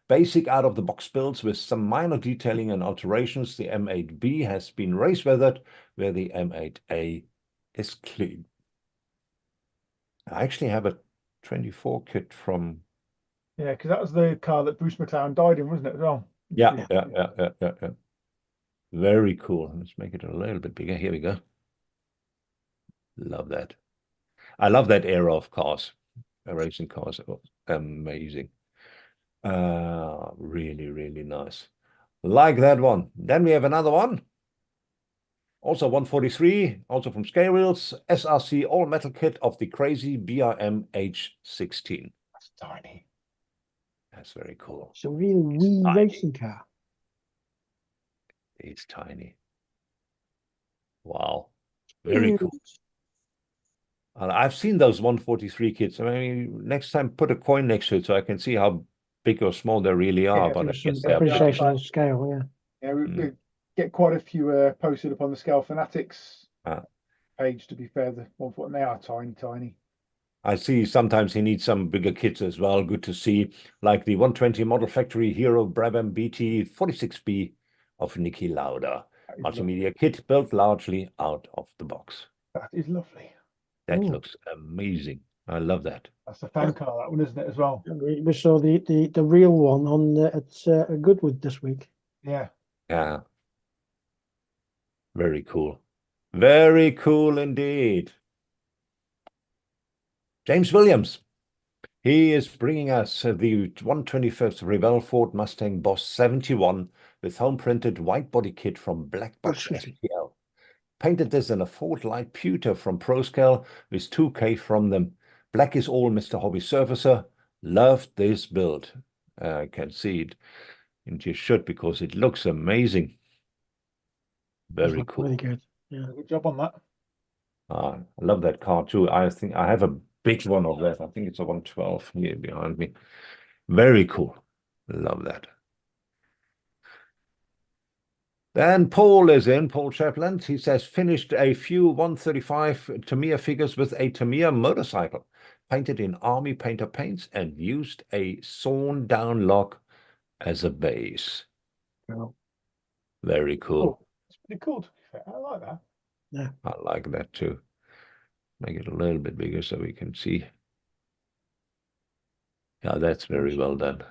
Basic out-of-the-box builds with some minor detailing and alterations. The M8B has been race weathered, where the M8A is clean. I actually have a 24 kit from... Yeah, because that was the car that Bruce McLaren died in, wasn't it, as well? Yeah. Very cool. Let's make it a little bit bigger. Here we go. Love that. I love that era of cars, racing cars. Amazing. Really, really nice. Like that one. Then we have another one. Also 143, also from Scale Wheels, SRC all metal kit of the crazy BRM H16. That's tiny. That's very cool. It's a real wee tiny. racing car. It's tiny. Wow. Very cool. And I've seen those 143 kits. I mean, next time put a coin next to it so I can see how big or small they really are. Yeah, But I Give us some guess they are big. appreciation of scale, yeah. Yeah, we get quite a few posted up on the Scale Fanatics Ah. page, to be fair. The one foot, and they are tiny, tiny. I see sometimes he needs some bigger kits as well. Good to see, like the 120 Model Factory Hero Brabham BT 46B of Niki Lauda. That is Multimedia kit built largely out of the box. That is lovely. That Ooh. looks amazing. I love that. That's a fan car, that one, isn't it, as well? And we saw the real one on at Goodwood this week. Yeah. Yeah. Very cool. Very cool indeed. James Williams. He is bringing us the 125th Revell Ford Mustang Boss 71 with home printed white body kit from Black Box STL. Painted this in a Ford light pewter from ProScale with 2K from them. Black is all Mr. Hobby Surfacer. Loved this build. I can see it. And you should, because it looks amazing. Very cool. Really good. Yeah. Good job on that. I love that car too. I think I have a big one of that. I think it's a 112 here behind me. Very cool. Love that. Then Paul is in, Paul Chaplin. He says, finished a few 135 Tamiya figures with a Tamiya motorcycle. painted in Army Painter paints and used a sawn down log as a base. Well, Very cool. Oh, it's pretty cool, to be fair. I like that. I like that too. Make it a little bit bigger so we can see. Yeah, that's very well done.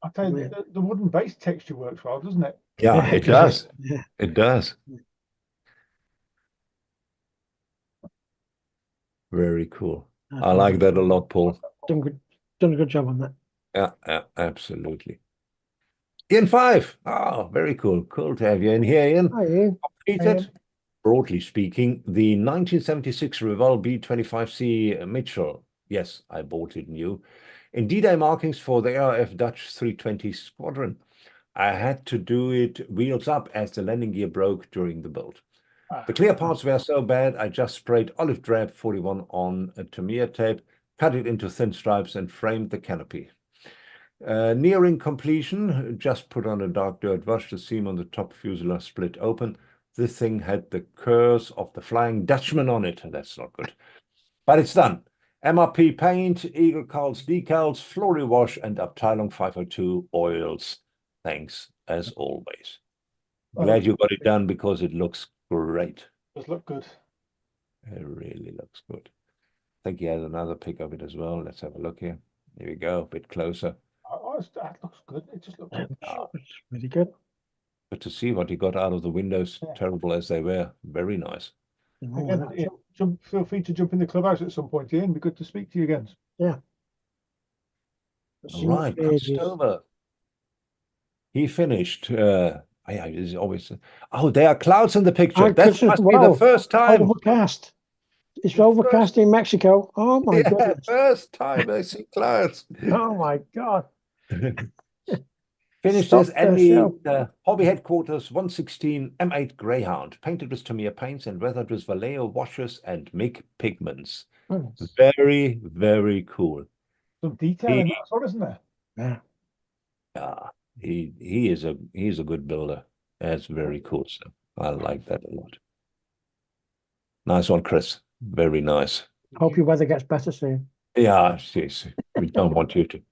I tell you, Yeah. the wooden base texture works well, doesn't it? Yeah, it does. Yeah. It does. Very cool. I like that a lot, Paul. Done a good job on that. Yeah, absolutely. Ian 5. Oh, very cool. Cool to have you in here, Ian. Hi, Ian. Completed, broadly speaking, the 1976 Revell B25C Mitchell. Yes, I bought it new. In D-Day markings for the ARF Dutch 320 Squadron. I had to do it wheels up as the landing gear broke during the build. The clear parts were so bad, I just sprayed olive drab 41 on a Tamiya tape, cut it into thin stripes and framed the canopy. Nearing completion, just put on a dark dirt wash. The seam on the top fuselage split open. This thing had the curse of the Flying Dutchman on it. That's not good. But it's done. MRP paint, Eagle Culls decals, Flory wash, and Abteilung 502 oils. Thanks, as always. Glad you got it done because it looks great. Does look good. It really looks good. I think he has another pic of it as well. Let's have a look here. Here we go, a bit closer. That looks good. It just looks good. It's really good. But to see what he got out of the windows, Yeah. terrible as they were, very nice. Again, feel free to jump in the clubhouse at some point, Ian. It'd be good to speak to you again. Yeah. All right, Chris Stover. He finished. Is always. Oh, there are clouds in the picture. That must be the first time. Overcast. It's overcast in Mexico. Oh my goodness. First time I see clouds. Oh my God. Finished Stop this at the the Hobby Headquarters 116 M8 Greyhound, painted with Tamiya paints and weathered with Vallejo washes and MIG pigments. Very, very cool. Some detail in that as well, isn't there? Yeah. Yeah, he's a good builder. That's very cool. So I like that a lot. Nice one, Chris. Very nice. Hope your weather gets better soon. Yeah, yes. We don't want you to.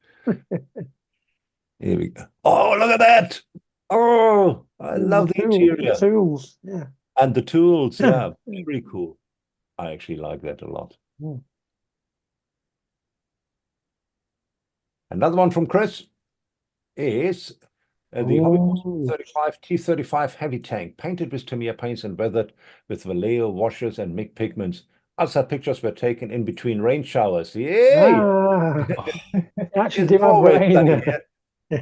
Here we go. Oh, look at that. Oh, I love the interior. The tools, yeah. And the tools, yeah, very cool. I actually like that a lot. Another one from Chris is the Hobby 35 T35 heavy tank, painted with Tamiya paints and weathered with Vallejo washes and MIG pigments. Outside pictures were taken in between rain showers. Yay! Actually, did have rain.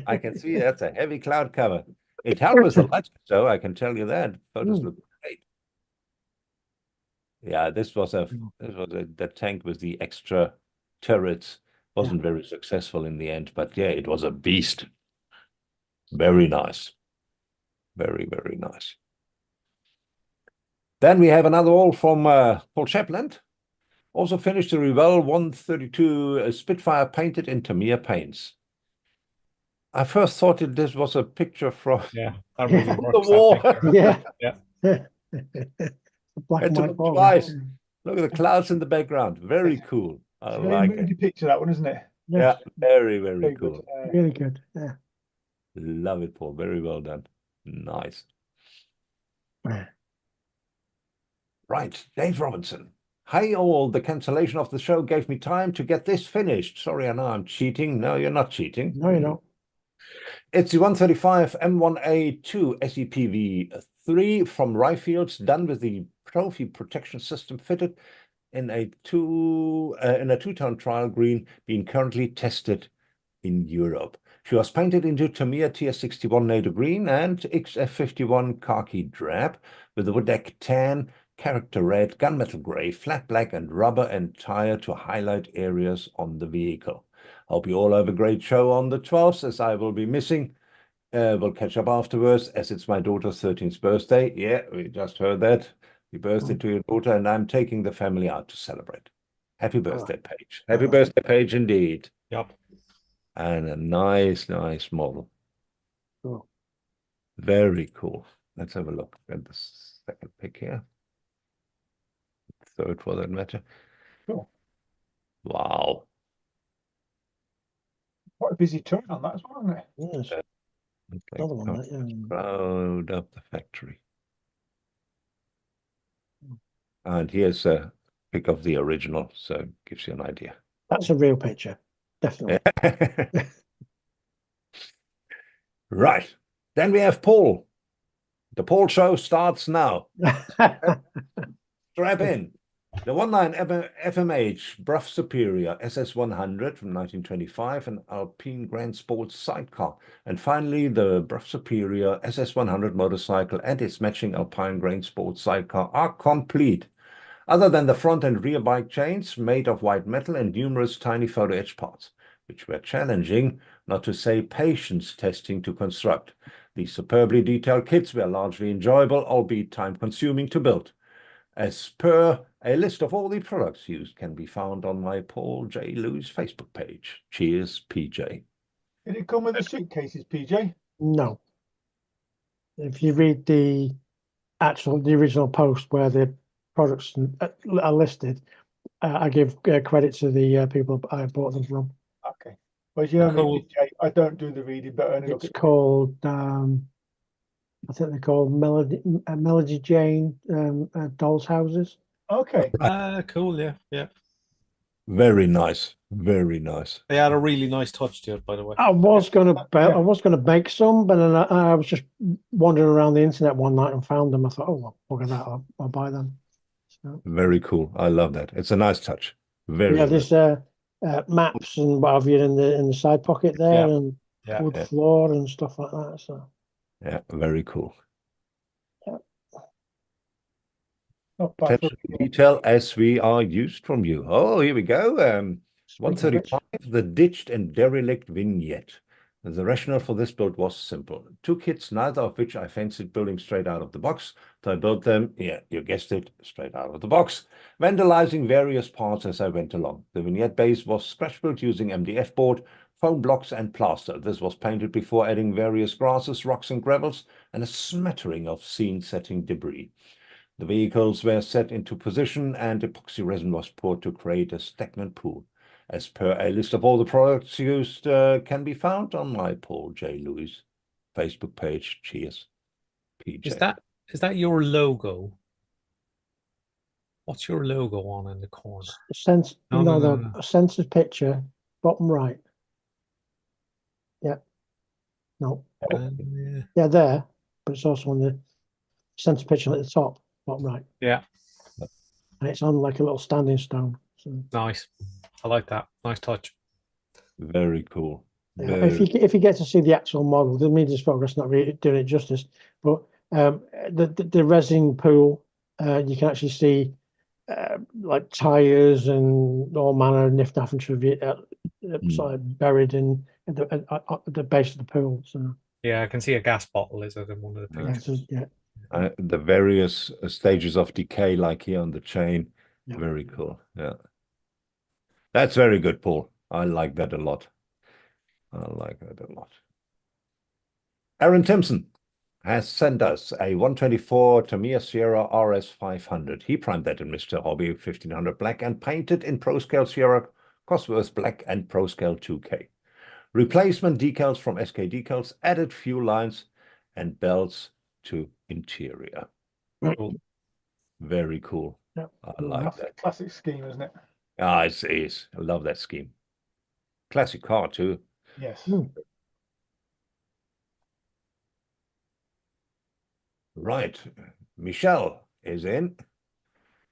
I can see that's a heavy cloud cover. It helped with the lights, so I can tell you that. Photos look great. Yeah, this was the tank with the extra turrets. Wasn't very successful in the end, but yeah, it was a beast. Very nice. Very, very nice. Then we have another all from Paul Shepland. Also finished the Revell 132 Spitfire painted in Tamiya paints. I first thought this was a picture from that really the works, war. Black and white twice. Look at the clouds in the background. Very cool. I like it. Picture that one, isn't it? Yeah, very, very cool. Really good. Yeah. Love it, Paul. Very well done. Nice. Right, Dave Robinson. Hi all, the cancellation of the show gave me time to get this finished. Sorry, I know I'm cheating. No, you're not cheating. No, you're not. It's the 135 M1A2 SEPV3 from Ryfields, done with the trophy protection system fitted in a two-tone trial green, being currently tested in Europe. She was painted into Tamiya TS61 NATO green and XF51 khaki drab with the wood deck tan, character red, gunmetal gray, flat black, and rubber and tire to highlight areas on the vehicle. Hope you all have a great show on the 12th, as I will be missing. We'll catch up afterwards, as it's my daughter's 13th birthday. Yeah, we just heard that. Happy birthday to your daughter, and I'm taking the family out to celebrate. Happy birthday, Paige. Happy birthday, Paige, indeed. Yep. And a nice, nice model. Cool. Very cool. Let's have a look at the second pic here. Third, for that matter. Cool. Wow. Quite a busy turn on that as well, isn't it? Yes, Okay. another one. That, yeah. Crowd up the factory. And here's a pic of the original, so gives you an idea. That's a real picture, definitely. Right. Then we have Paul. The Paul show starts now. Strap in. The 19 FMH Bruff Superior SS100 from 1925, an Alpine Grand Sports sidecar. And finally, the Bruff Superior SS100 motorcycle and its matching Alpine Grand Sports sidecar are complete. Other than the front and rear bike chains made of white metal and numerous tiny photo etch parts, which were challenging, not to say patience testing to construct. These superbly detailed kits were largely enjoyable, albeit time-consuming to build. As per a list of all the products used can be found on my Paul J. Lewis Facebook page. Cheers, PJ. Did it come with the suitcases, PJ? No. If you read the original post where the products are listed, I give credit to the people I bought them from. Okay. Well, you know me, Cool. PJ, I don't do the reading, but I only look It's at called, I think they're called Melody Jane Dolls Houses. Okay. Cool. Yeah, yeah. Very nice. Very nice. They had a really nice touch to it, by the way. I was gonna Yeah. I was gonna bake some, but then I was just wandering around the internet one night and found them. I thought, oh, well, look at that, I'll buy them. So, Very cool. I love that. It's a nice touch. Very, yeah, very. there's maps and what have you in the side pocket there, Yeah. and Yeah. wood Yeah. floor and stuff like that. So Yeah, very cool. Not bad for Attention to detail as we are used from you. Oh, here we go. speaking of which, 135, the ditched and derelict vignette. The rationale for this build was simple. Two kits, neither of which I fancied building straight out of the box. So I built them, yeah, you guessed it, straight out of the box, vandalizing various parts as I went along. The vignette base was scratch built using MDF board, foam blocks and plaster. This was painted before adding various grasses, rocks and gravels, and a smattering of scene-setting debris. The vehicles were set into position and epoxy resin was poured to create a stagnant pool. As per a list of all the products used can be found on my Paul J. Lewis Facebook page. Cheers, PJ. Is that your logo? What's your logo on in the corner? the censored picture, bottom right. Yeah, no, Yeah. yeah, there, but it's also on the center picture at the top, bottom right, Yeah. and it's on like a little standing stone. So Nice. I like that. Nice touch. Very cool. yeah, Very, if you get to see the actual model, the media's photograph not really doing it justice, but the resin pool, you can actually see like tires and all manner of niff-naff and trivia sort of buried in at the base of the pool. So Yeah, I can see a gas bottle is it in one of the yeah, pictures. the various stages of decay, like here on the chain. Yeah. Very cool. Yeah. That's very good, Paul. I like that a lot. I like that a lot. Aaron Timpson has sent us a 124 Tamiya Sierra RS 500. He primed that in Mr. Hobby 1500 black and painted in Pro Scale Sierra Cosworth black and Pro Scale 2K. Replacement decals from SK Decals, added fuel lines and belts to interior. Cool. Very cool. Yeah. I like that. classic scheme, isn't it? Ah, it is. I love that scheme. Classic car too. Yes. Right. Michelle is in.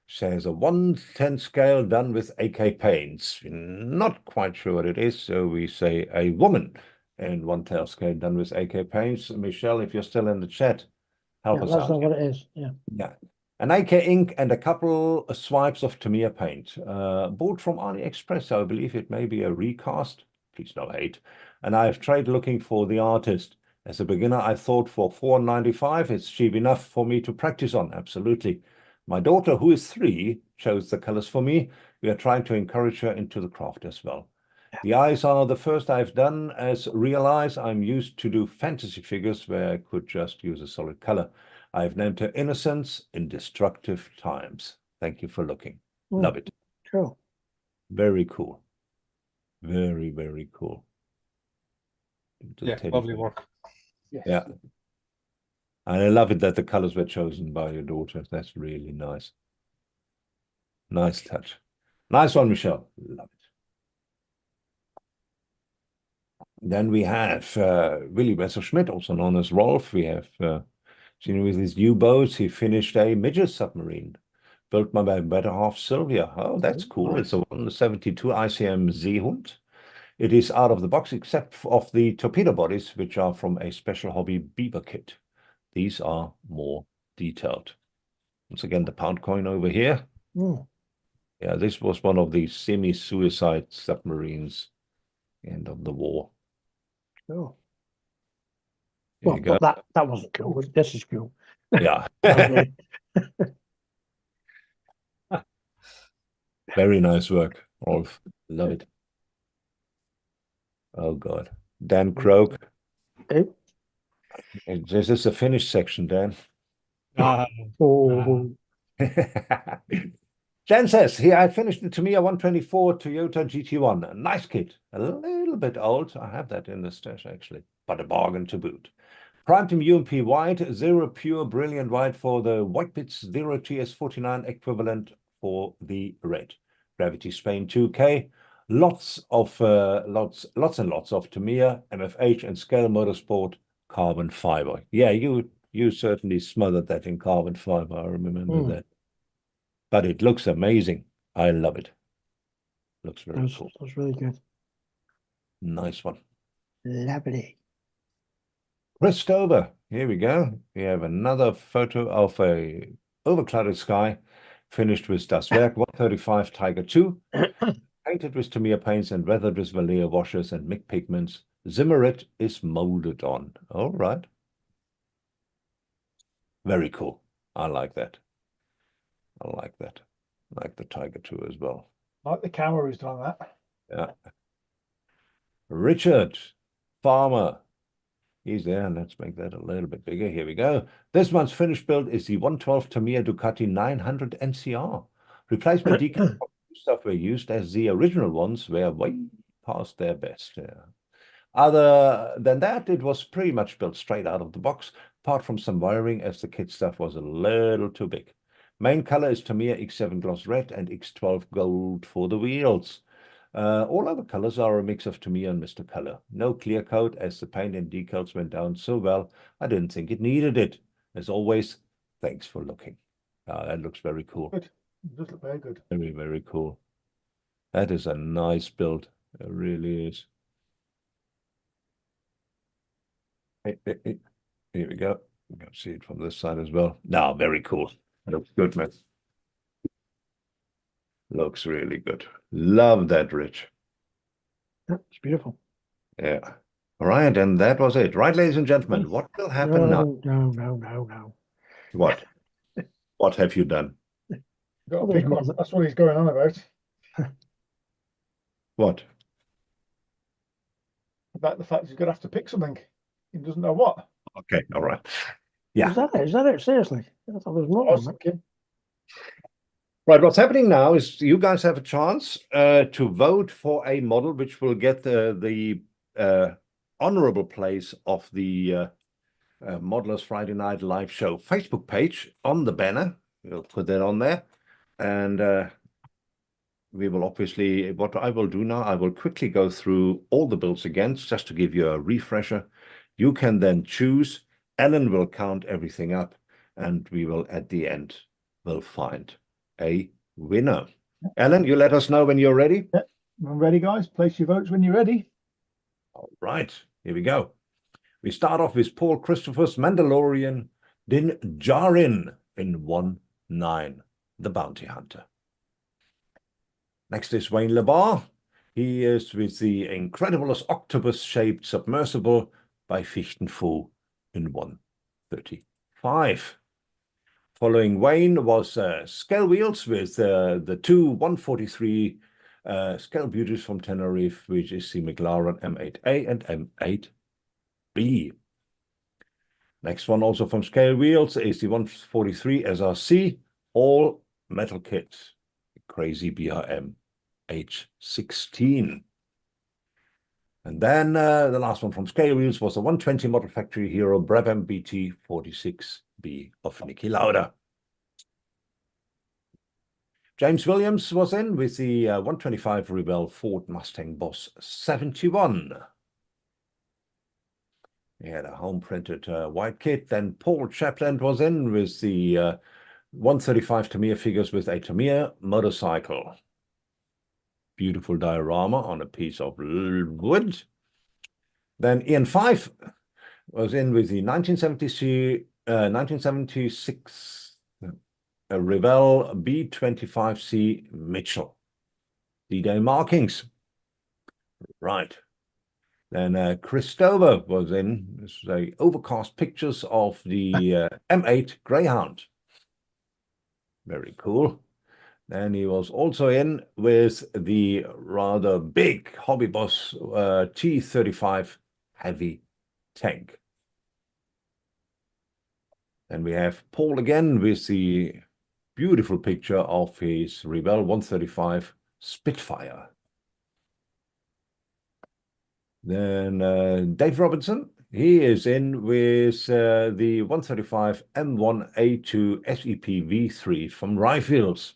Says a 1/10 scale done with AK paints. Not quite sure what it is, so we say a woman in 1/10 scale done with AK paints. Michelle, if you're still in the chat, help us that's out. not what it is. Yeah. Yeah. An AK ink and a couple of swipes of Tamiya paint. Bought from AliExpress, so I believe it may be a recast. Please no hate. And I've tried looking for the artist. As a beginner, I thought for $4.95 it's cheap enough for me to practice on. Absolutely. My daughter, who is 3, chose the colors for me. We are trying to encourage her into the craft as well. The eyes are the first I've done as real eyes. I'm used to do fantasy figures where I could just use a solid color. I've named her Innocence in Destructive Times. Thank you for looking. Love it. Cool. Very cool. Very, very cool. Yeah, Teddy lovely bear. work. Yes. Yeah. And I love it that the colors were chosen by your daughter. That's really nice. Nice touch. Nice one, Michelle. Love it. Then we have Willy Messerschmidt, also known as Rolf. We have seen with his new boats, he finished a midget submarine built by my better half Sylvia. Oh, that's cool. It's a 172 ICM Seehund. It is out of the box except of the torpedo bodies, which are from a special hobby beaver kit. These are more detailed. Once again, the pound coin over here. Mm. Yeah, this was one of the semi-suicide submarines end of the war. Cool. There Well, you go. but that wasn't cool. This is cool. Yeah. Okay. Very nice work, Rolf. Love it. Oh, God. Dan Croak. Okay. This is the finish section, Dan. Ah, Oh, Dan says, here I finished the Tamiya 124 Toyota GT1. A nice kit. A little bit old. I have that in the stash, actually. But a bargain to boot. Prime Team UMP white, zero pure brilliant white for the white bits, zero TS49 equivalent for the red. Gravity Spain 2K. Lots and lots of Tamiya, MFH, and Scale Motorsport carbon fiber. Yeah, you certainly smothered that in carbon fiber. I remember that. But it looks amazing. I love it. Looks very cool. that's really good. Nice one. Lovely. Chris Stover. Here we go. We have another photo of a overclouded sky, finished with Das Werk 135 Tiger 2, painted with Tamiya paints and weathered with Vallejo washes and MIG pigments. Zimmerit is molded on. All right. Very cool. I like that. I like that. I like the Tiger 2 as well. Like the camera who's done that. Yeah. Richard Farmer. He's there. Let's make that a little bit bigger. Here we go. This month's finished build is the 112 Tamiya Ducati 900 NCR. Replacement decals stuff were used as the original ones were way past their best. Yeah. Other than that, it was pretty much built straight out of the box, apart from some wiring as the kit stuff was a little too big. Main color is Tamiya X7 gloss red and X12 gold for the wheels. All other colors are a mix of Tamiya and Mr. Color. No clear coat as the paint and decals went down so well, I didn't think it needed it. As always, thanks for looking. That looks very cool. Good. It does look very good. Very, very cool. That is a nice build. It really is. Here we go. You can see it from this side as well. Now, very cool. Looks good, man. Looks really good. Love that, Rich. Yeah, it's beautiful. Yeah. All right, and that was it. Right, ladies and gentlemen, what will happen now? No. What? What have you done? Got Oh, to pick one. That's what he's going on about. What? About the fact he's going to have to pick something. He doesn't know what. Okay, all right. Yeah. Is that it? Is that it? Seriously? I thought there was I more was on that. thinking. Right, what's happening now is you guys have a chance to vote for a model which will get the honorable place of the Modelers Friday Night Live Show Facebook page on the banner. We'll put that on there. And we will obviously, what I will do now, I will quickly go through all the builds again, just to give you a refresher. You can then choose. Ellen will count everything up, and we will, at the end, will find a winner. Ellen, you let us know when you're ready. I'm ready, guys. Place your votes when you're ready. All right, here we go. We start off with Paul Christopher's Mandalorian Din Djarin in 1-9, the Bounty Hunter. Next is Wayne LeBar. He is with the Incredibles octopus-shaped submersible by Fichtenfu in 135. Following Wayne was Scale Wheels with the two 143 Scale Beauties from Tenerife, which is the McLaren M8A and M8B. Next one also from Scale Wheels is the 143 SRC, all metal kit. Crazy BRM. age 16. And then the last one from Scale Wheels was the 120 Model Factory Hero Brabham BT 46B of Niki Lauda. James Williams was in with the 125 Rebel Ford Mustang Boss 71. He had a home-printed white kit. Then Paul Chaplin was in with the 135 Tamiya figures with a Tamiya motorcycle. Beautiful diorama on a piece of wood. Then Ian Fife was in with the 1976 Revell B25C Mitchell. D-Day markings. Right. Then Chris Stover was in. This is a overcast pictures of the M8 Greyhound. Very cool. Then he was also in with the rather big Hobby Boss T35 heavy tank. Then we have Paul again with the beautiful picture of his Rebel 135 Spitfire. Then Dave Robinson, he is in with the 135 M1A2 SEP V3 from Rifles.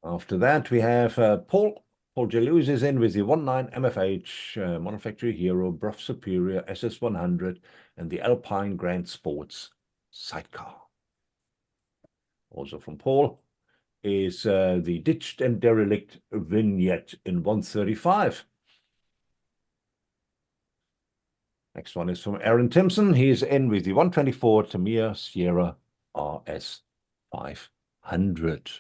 After that, we have Paul Jaluz is in with the 19 MFH Model Factory Hero Bruff Superior SS100 and the Alpine Grand Sports sidecar. Also from Paul is the Ditched and Derelict vignette in 135. Next one is from Aaron Timpson. He is in with the 124 Tamiya Sierra RS 500.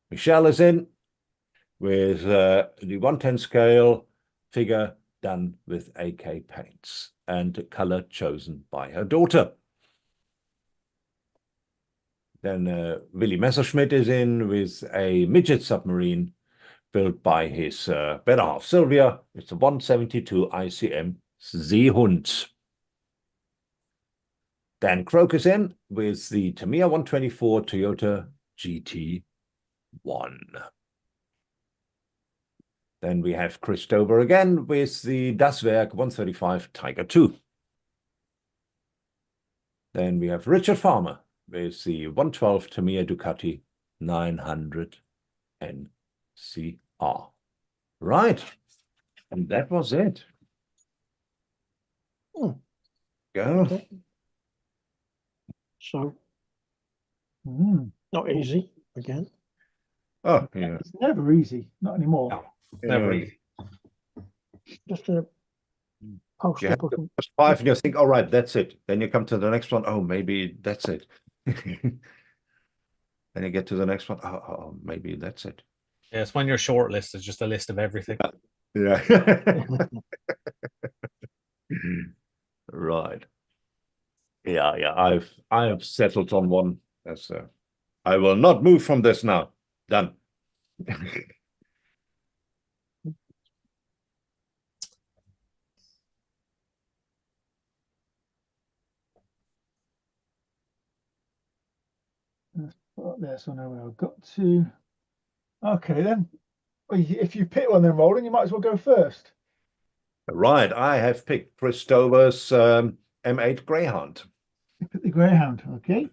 Michelle is in with the 110 scale figure done with AK paints and color chosen by her daughter. Then Willy Messerschmidt is in with a midget submarine built by his better half Sylvia. It's a 172 ICM Seehund. Dan Croak is in with the Tamiya 124 Toyota GT1. Then we have Chris Stover again with the Das Werk 135 Tiger 2. Then we have Richard Farmer with the 112 Tamiya Ducati 900 NCR. Right. And that was it. Hmm. Go. Okay. So, not easy again. Oh, yeah. It's never easy, not anymore. No, never Yeah. easy. Just a post You have up. the first 5 and you think, all right, that's it. Then you come to the next one. Oh, maybe that's it. Then you get to the next one. Oh, maybe that's it. Yes, when your short list is just a list of everything. Yeah. Right. Yeah. I have settled on one. That's I will not move from this now. Done. Put there, so now I've got to. Okay, then. Well, if you pick one, then Roland, you might as well go first. Right. I have picked Chris Stover's M8 Greyhound. You pick the Greyhound, okay?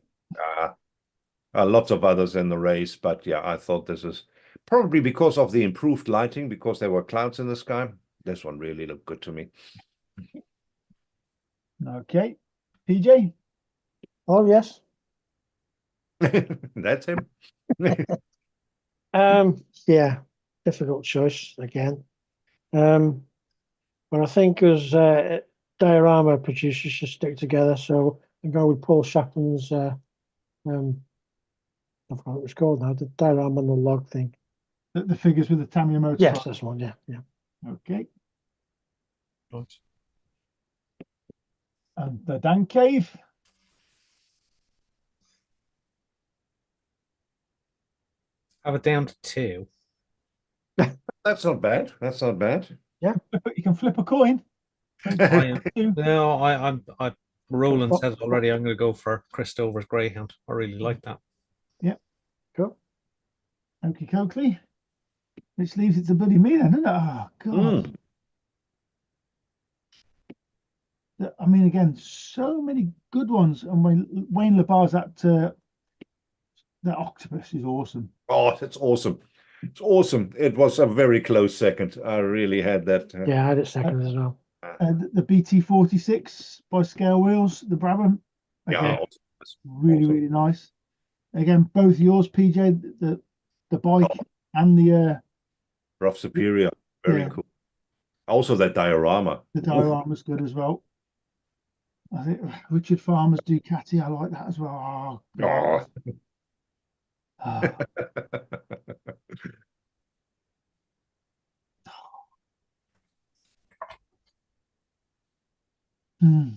Lots of others in the race, but yeah, I thought this is probably because of the improved lighting, because there were clouds in the sky. This one really looked good to me. Okay. PJ? Oh, yes. That's him. Yeah, difficult choice again. But I think as diorama producers should stick together, so I'm going with Paul Chaplin's I forgot what it was called now, the diorama on the log thing. The figures with the Tamiya motor. Yes, that's one, yeah. Okay. Right. And the Dan Cave? Have it down to 2. That's not bad. That's not bad. You can flip a coin. Roland said already I'm going to go for Chris Stover's Greyhound. I really like that. Cool. Okie dokie. Which leaves it to bloody me then, doesn't it? Oh, God. I mean, again, so many good ones. And when Wayne Labar's that octopus is awesome. Oh, that's awesome. It's awesome. It was a very close second. I really had that. Yeah, I had it second as well. The BT46 by Scale Wheels, the Brabham. Again, Yeah, really, really nice. Again, both yours, PJ, the bike and the Rough Superior. Very yeah. cool. Also that diorama. The diorama's good as well. I think Richard Farmer's Ducati, I like that as well. Oh, God. Ah. Hmm.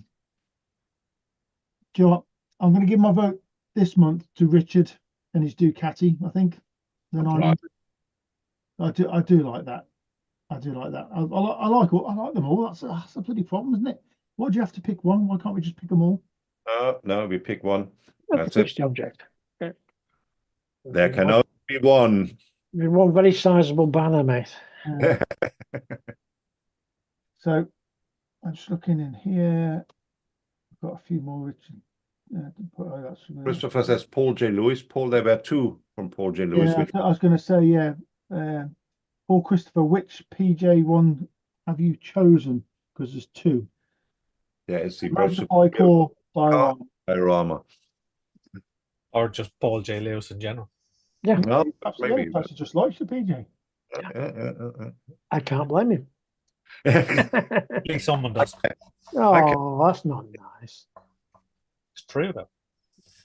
Do you know what? I'm going to give my vote this month to Richard and his Ducati. I think the 900. I do like that. I do like that. I like them all. That's a bloody problem, isn't it? Why do you have to pick one? Why can't we just pick them all? No, we pick one. That's That's it. the object. Yeah. There can only be one. One very sizable banner, mate. So I'm just looking in here. I've got a few more Richard. Christopher says Paul J. Lewis. Paul, there were two from Paul J. Lewis. Yeah, I was going to say, yeah. Paul Christopher, which PJ one have you chosen? Because there's two. Yeah, it's the Mountain bike or diorama. diorama. Or just Paul J. Lewis in general. Yeah. No, Absolutely. maybe. Perhaps he just likes the PJ. I can't blame him. At least someone does. Oh, that's not nice. It's true, though.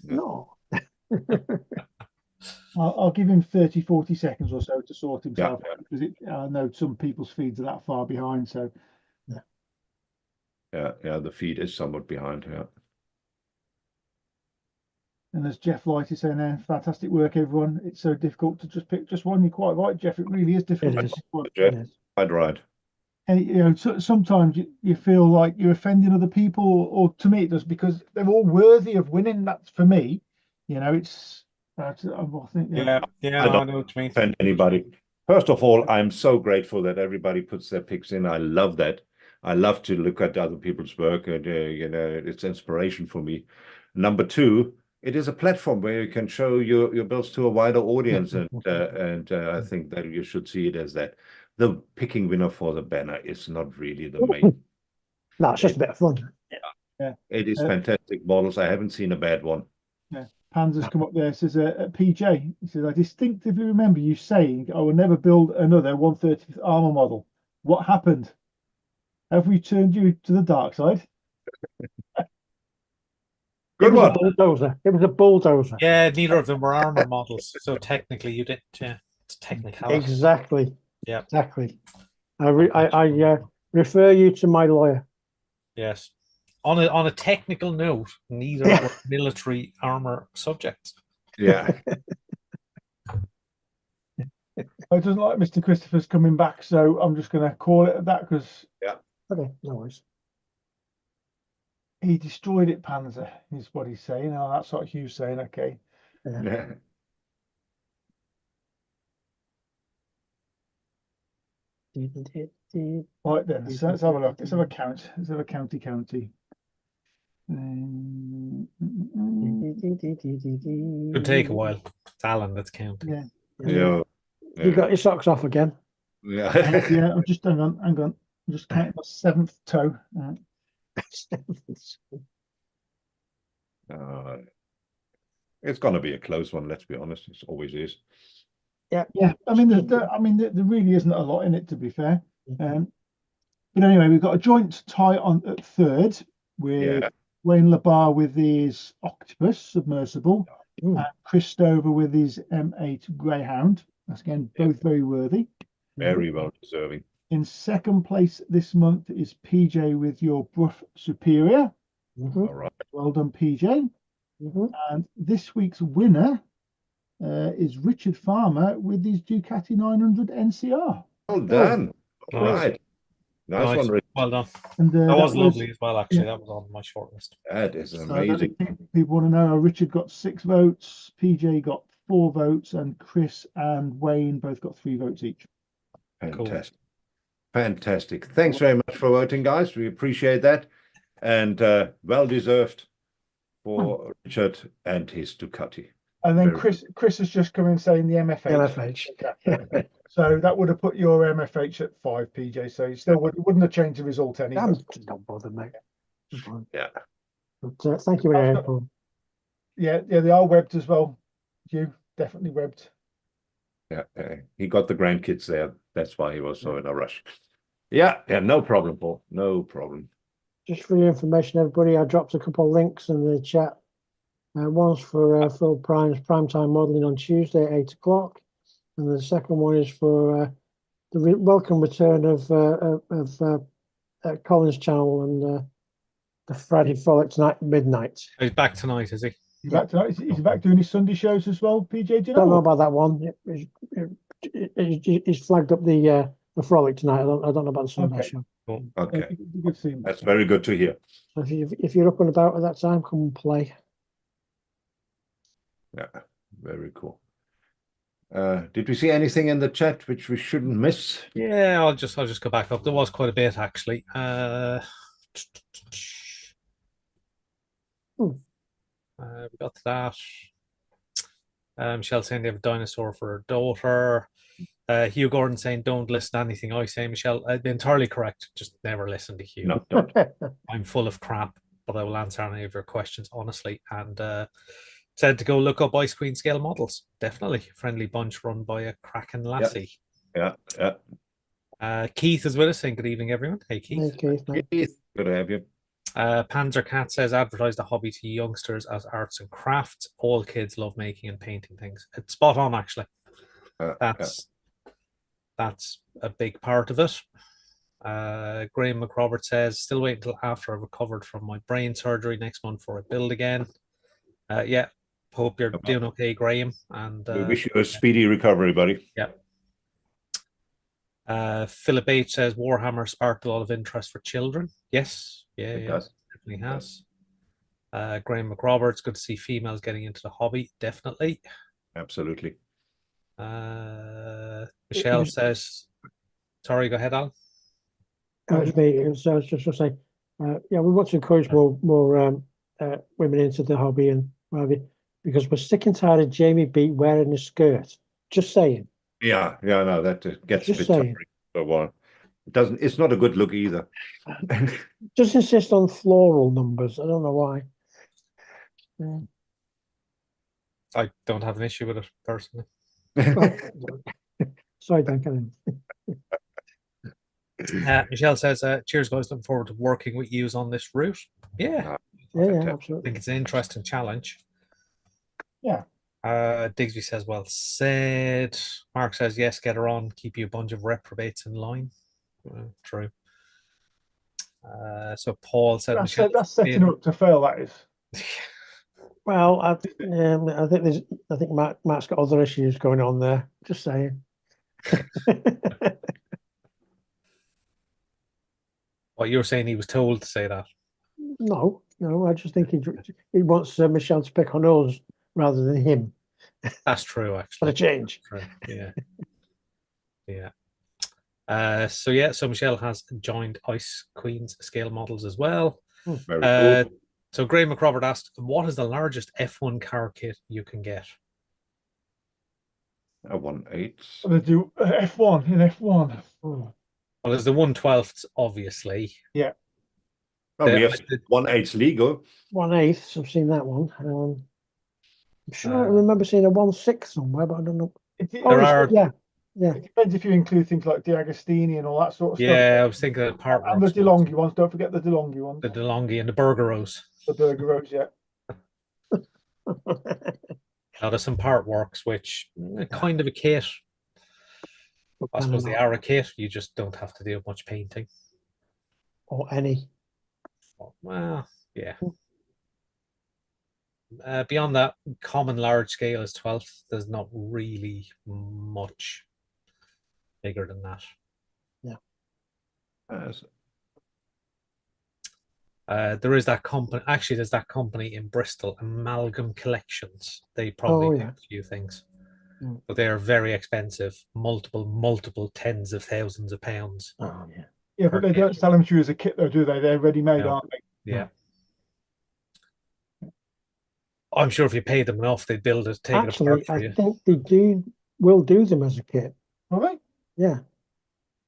No. I'll give him 30, 40 seconds or so to sort himself Yeah. out because I know some people's feeds are that far behind. So Yeah, the feed is somewhat behind. Yeah. and as Jeff Light is saying there, fantastic work, everyone. It's so difficult to just pick just one. You're quite right, Jeff. It really is difficult. It is. Jeff, It is. quite right. And you know, sometimes you feel like you're offending other people, or to me it does, because they're all worthy of winning. That's for me. You know, it's. I think. Yeah, I don't I know what you mean. offend anybody. First of all, I'm so grateful that everybody puts their picks in. I love that. I love to look at other people's work, and you know, it's inspiration for me. Number two, it is a platform where you can show your builds to a wider audience, and I think that you should see it as that. The picking winner for the banner is not really the main. No, it's just a bit of fun. Yeah. It is fantastic models. I haven't seen a bad one. Yeah, Panzer's come up there. Says PJ. He says, I distinctively remember you saying, "I will never build another 130th armor model." What happened? Have we turned you to the dark side? Good one. Bulldozer. It was a bulldozer. Yeah, neither of them were armor models, so technically you didn't. Yeah, it's technicality. Exactly. Yeah. Exactly. I refer you to my lawyer. Yes. On a technical note, neither were military armor subjects. Yeah. I doesn't like Mr. Christopher's coming back, so I'm just going to call it at that because Okay, no worries. he destroyed it. Panzer is what he's saying. Oh, that's what Hugh's saying. Okay. Yeah. Right then, so let's have a look. Let's have a count. Let's have a county. Could take a while. It's Alan that's counting. Yeah. Yeah. You got your socks off again. Yeah. Yeah, I'm just hang on. I'm just counting my seventh toe. It's gonna be a close one. Let's be honest. It always is. Yeah. I mean, there really isn't a lot in it, to be fair. But anyway, we've got a joint tie on at third with Wayne Labar with his Octopus submersible, and Chris Stover with his M8 Greyhound. That's again both very worthy. Very well deserving. In second place this month is PJ with your Bruff Superior. All right. Well done, PJ. And this week's winner is Richard Farmer with his Ducati 900 NCR. Well done. All right. Nice one, Rick. Well done. And that was lovely as well, actually. Yeah. That was on my short list. That is amazing. People want to know Richard got 6 votes, PJ got 4 votes, and Chris and Wayne both got 3 votes each. Fantastic. Fantastic. Thanks very much for voting, guys. We appreciate that. And well deserved for Richard and his Ducati. And then Very Chris has just come in saying the MFH. MFH. So that would have put your MFH at 5, PJ. So you still wouldn't have changed the result any. Don't bother, mate. Yeah. But, thank you very much. Yeah, they are webbed as well. You definitely webbed. Yeah, he got the grandkids there. That's why he was so in a rush. Yeah, no problem, Paul. No problem. Just for your information, everybody, I dropped a couple of links in the chat. One's for Phil Prime's primetime modelling on Tuesday at 8 o'clock. And the second one is for the welcome return of Colin's channel and the Friday Frolic tonight at midnight. He's back tonight, is he? He's back tonight. He's back doing his Sunday shows as well, PJ. Do you Don't know know? about that one. He's flagged up the Frolic tonight. I don't know about the Sunday Okay. show. Cool. Okay, Good to see him. that's very good to hear. So if you're up and about at that time, come and play. Yeah, very cool. Did we see anything in the chat which we shouldn't miss? Yeah, I'll just go back up. There was quite a bit actually. We got to that. Michelle saying they have a dinosaur for her daughter. Hugh Gordon saying don't listen to anything I say. Michelle, entirely correct. Just never listen to Hugh. No, don't. I'm full of crap, but I will answer any of your questions honestly. And said to go look up Ice Queen scale models. Definitely friendly bunch run by a cracking lassie. Yeah. Keith is with us saying good evening, everyone. Hey Keith. Hey, Keith, mate. Keith, good to have you. Panzer Cat says advertise the hobby to youngsters as arts and crafts. All kids love making and painting things. It's spot on, actually. That's a big part of it. Graham McRobert says still wait until after I've recovered from my brain surgery next month for a build again. Yeah, hope you're doing okay, Graham. And We wish you a speedy recovery, buddy. Yeah. Philip H says Warhammer sparked a lot of interest for children. Yes, it does. Definitely has. Graham McRoberts, good to see females getting into the hobby. Definitely. Absolutely. Michelle says, sorry, go ahead, Alan. It was me. I was just to say, we want to encourage more women into the hobby and because we're sick and tired of Jamie B wearing a skirt. Just saying. Yeah, no, that gets Just a bit saying. tiring for a while. It's not a good look either. Just insist on floral numbers. I don't know why. I don't have an issue with it personally. Sorry, Duncan. Michelle says, cheers guys, looking forward to working with you on this route. Yeah, Yeah, I absolutely. think it's an interesting challenge. Yeah. Digsby says, well said. Mark says, yes, get her on, keep you a bunch of reprobates in line. True. So Paul said That's setting her up to fail, that is. Well, I think Matt's got other issues going on there. Just saying. Well, you're saying he was told to say that. No, I just think he wants Michelle to pick on us rather than him. That's true, For actually. a change. True. Yeah. So Michelle has joined Ice Queen's scale models as well. Very cool. So Graham McRobert asked, what is the largest F1 car kit you can get? A 1/8. They do F1 in F1. Oh. Well, there's the 1/12, obviously. Yeah. Oh, we have 1/8 legal. 1/8. I've seen that one. I'm sure I remember seeing a 1/6 somewhere, but I don't know. Yeah. It depends if you include things like D'Agostini and all that sort of stuff. Yeah, I was thinking of the part And the DeLonghi ones. Don't forget the DeLonghi ones. The DeLonghi and the Burgeros. The Burger Rose, yeah. Now there's some part works which kind of a kit. I suppose they are a kit. You just don't have to do much painting. Or any. Well, yeah. Beyond that, common large scale is 12th. There's not really much bigger than that. Yeah. There is that company. Actually, there's that company in Bristol, Amalgam Collections. They probably do yeah. a few things, Mm. but they are very expensive. Multiple tens of thousands of pounds. Oh yeah. Yeah, but per they kit. don't sell them to you as a kit though, do they? They're ready made, No. aren't they? Yeah. I'm sure if you pay them enough, they build it, take it Actually, apart for you. I think they will do them as a kit. All right, Yeah.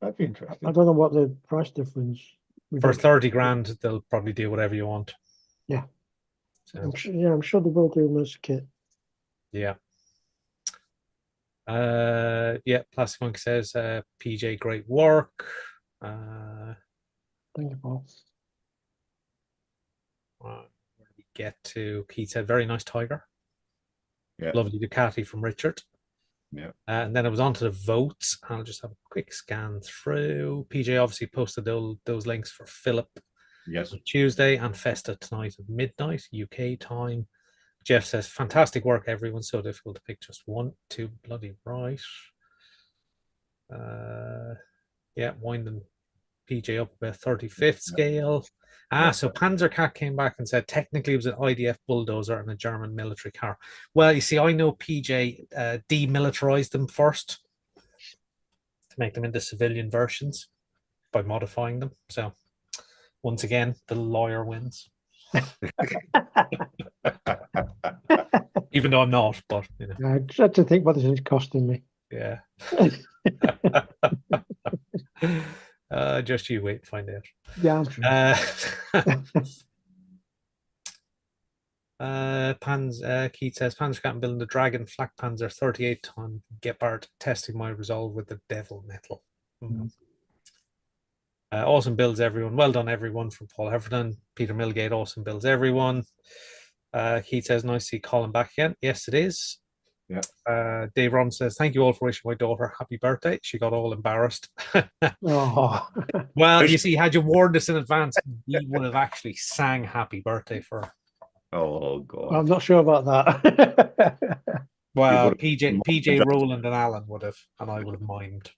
that'd be I interesting. don't know what the price difference would For be. 30 grand, they'll probably do whatever you want. Yeah. So, I'm sure they will do them as a kit. yeah. Yeah, Plastic Monkey says, PJ, great work. Thank you, Paul. Where did we get to? Keith said, very nice tiger. Yeah. Lovely Ducati from Richard. Yeah. And then I was on to the votes. I'll just have a quick scan through. PJ obviously posted those links for Philip Yes. on Tuesday and Festa tonight at midnight, UK time. Jeff says, fantastic work, everyone. So difficult to pick just one, two, bloody right. Yeah, winding PJ up about 35th scale. So Panzercat came back and said technically it was an IDF bulldozer and a German military car. Well, you see, I know PJ demilitarized them first to make them into civilian versions by modifying them. So once again, the lawyer wins. Even though I'm not, but you know. I just had to think what this is costing me. Yeah. Just you wait and find out. Yeah, I'm sure. Keith says Panzercat building the Dragon Flak Panzer 38-ton Gepard, testing my resolve with the Devil Metal. Awesome builds, everyone. Well done, everyone, from Paul Heffernan. Peter Milgate, awesome builds, everyone. Keith says, nice to see Colin back again. Yes, it is. Yeah. Dave Rom says, thank you all for wishing my daughter happy birthday. She got all embarrassed. Oh. Well, you see, had you warned us in advance, we would have actually sang happy birthday for her. Oh God. I'm not sure about that. Well, PJ, Roland, and Alan would have, and I would have mimed.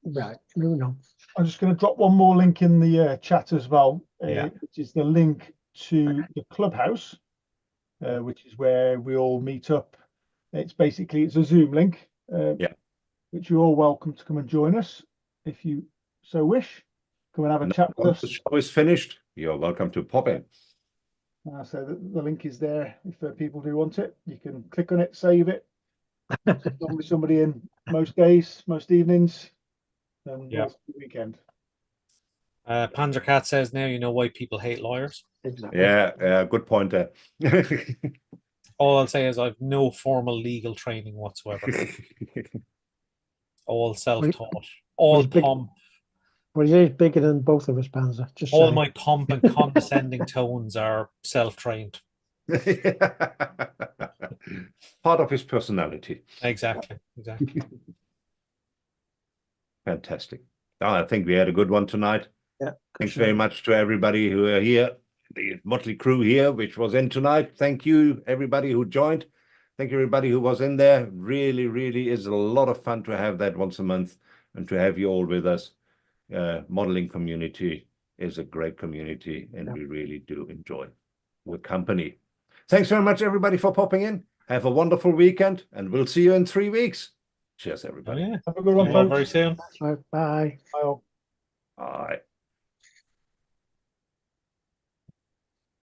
Right, moving on. I'm just going to drop one more link in the chat as well, Yeah. which is the link to the clubhouse, which is where we all meet up. It's a Zoom link, which you're all welcome to come and join us if you so wish. Come and have a chat with us. The show is finished. You're welcome to pop in. So the link is there if people do want it. You can click on it, save it. Normally somebody in most days, most evenings, and the weekend. Panzercat says, now you know why people hate lawyers. Exactly. Yeah, good point there. All I'll say is I've no formal legal training whatsoever. All self-taught. All pomp. Well, he's bigger than both of us, Panzer. Just all saying. my pomp and condescending tones are self-trained. Part of his personality. Exactly. Fantastic. I think we had a good one tonight. Yeah. Thanks very much to everybody who are here, the motley crew here, which was in tonight. Thank you, everybody who joined. Thank you, everybody who was in there. Really, really is a lot of fun to have that once a month and to have you all with us. Modeling community is a great community, and we really do enjoy your company. Thanks very much, everybody, for popping in. Have a wonderful weekend, and we'll see you in 3 weeks. Cheers, everybody. Oh, yeah. Have a good one, folks. Very soon. Bye. Bye. Bye.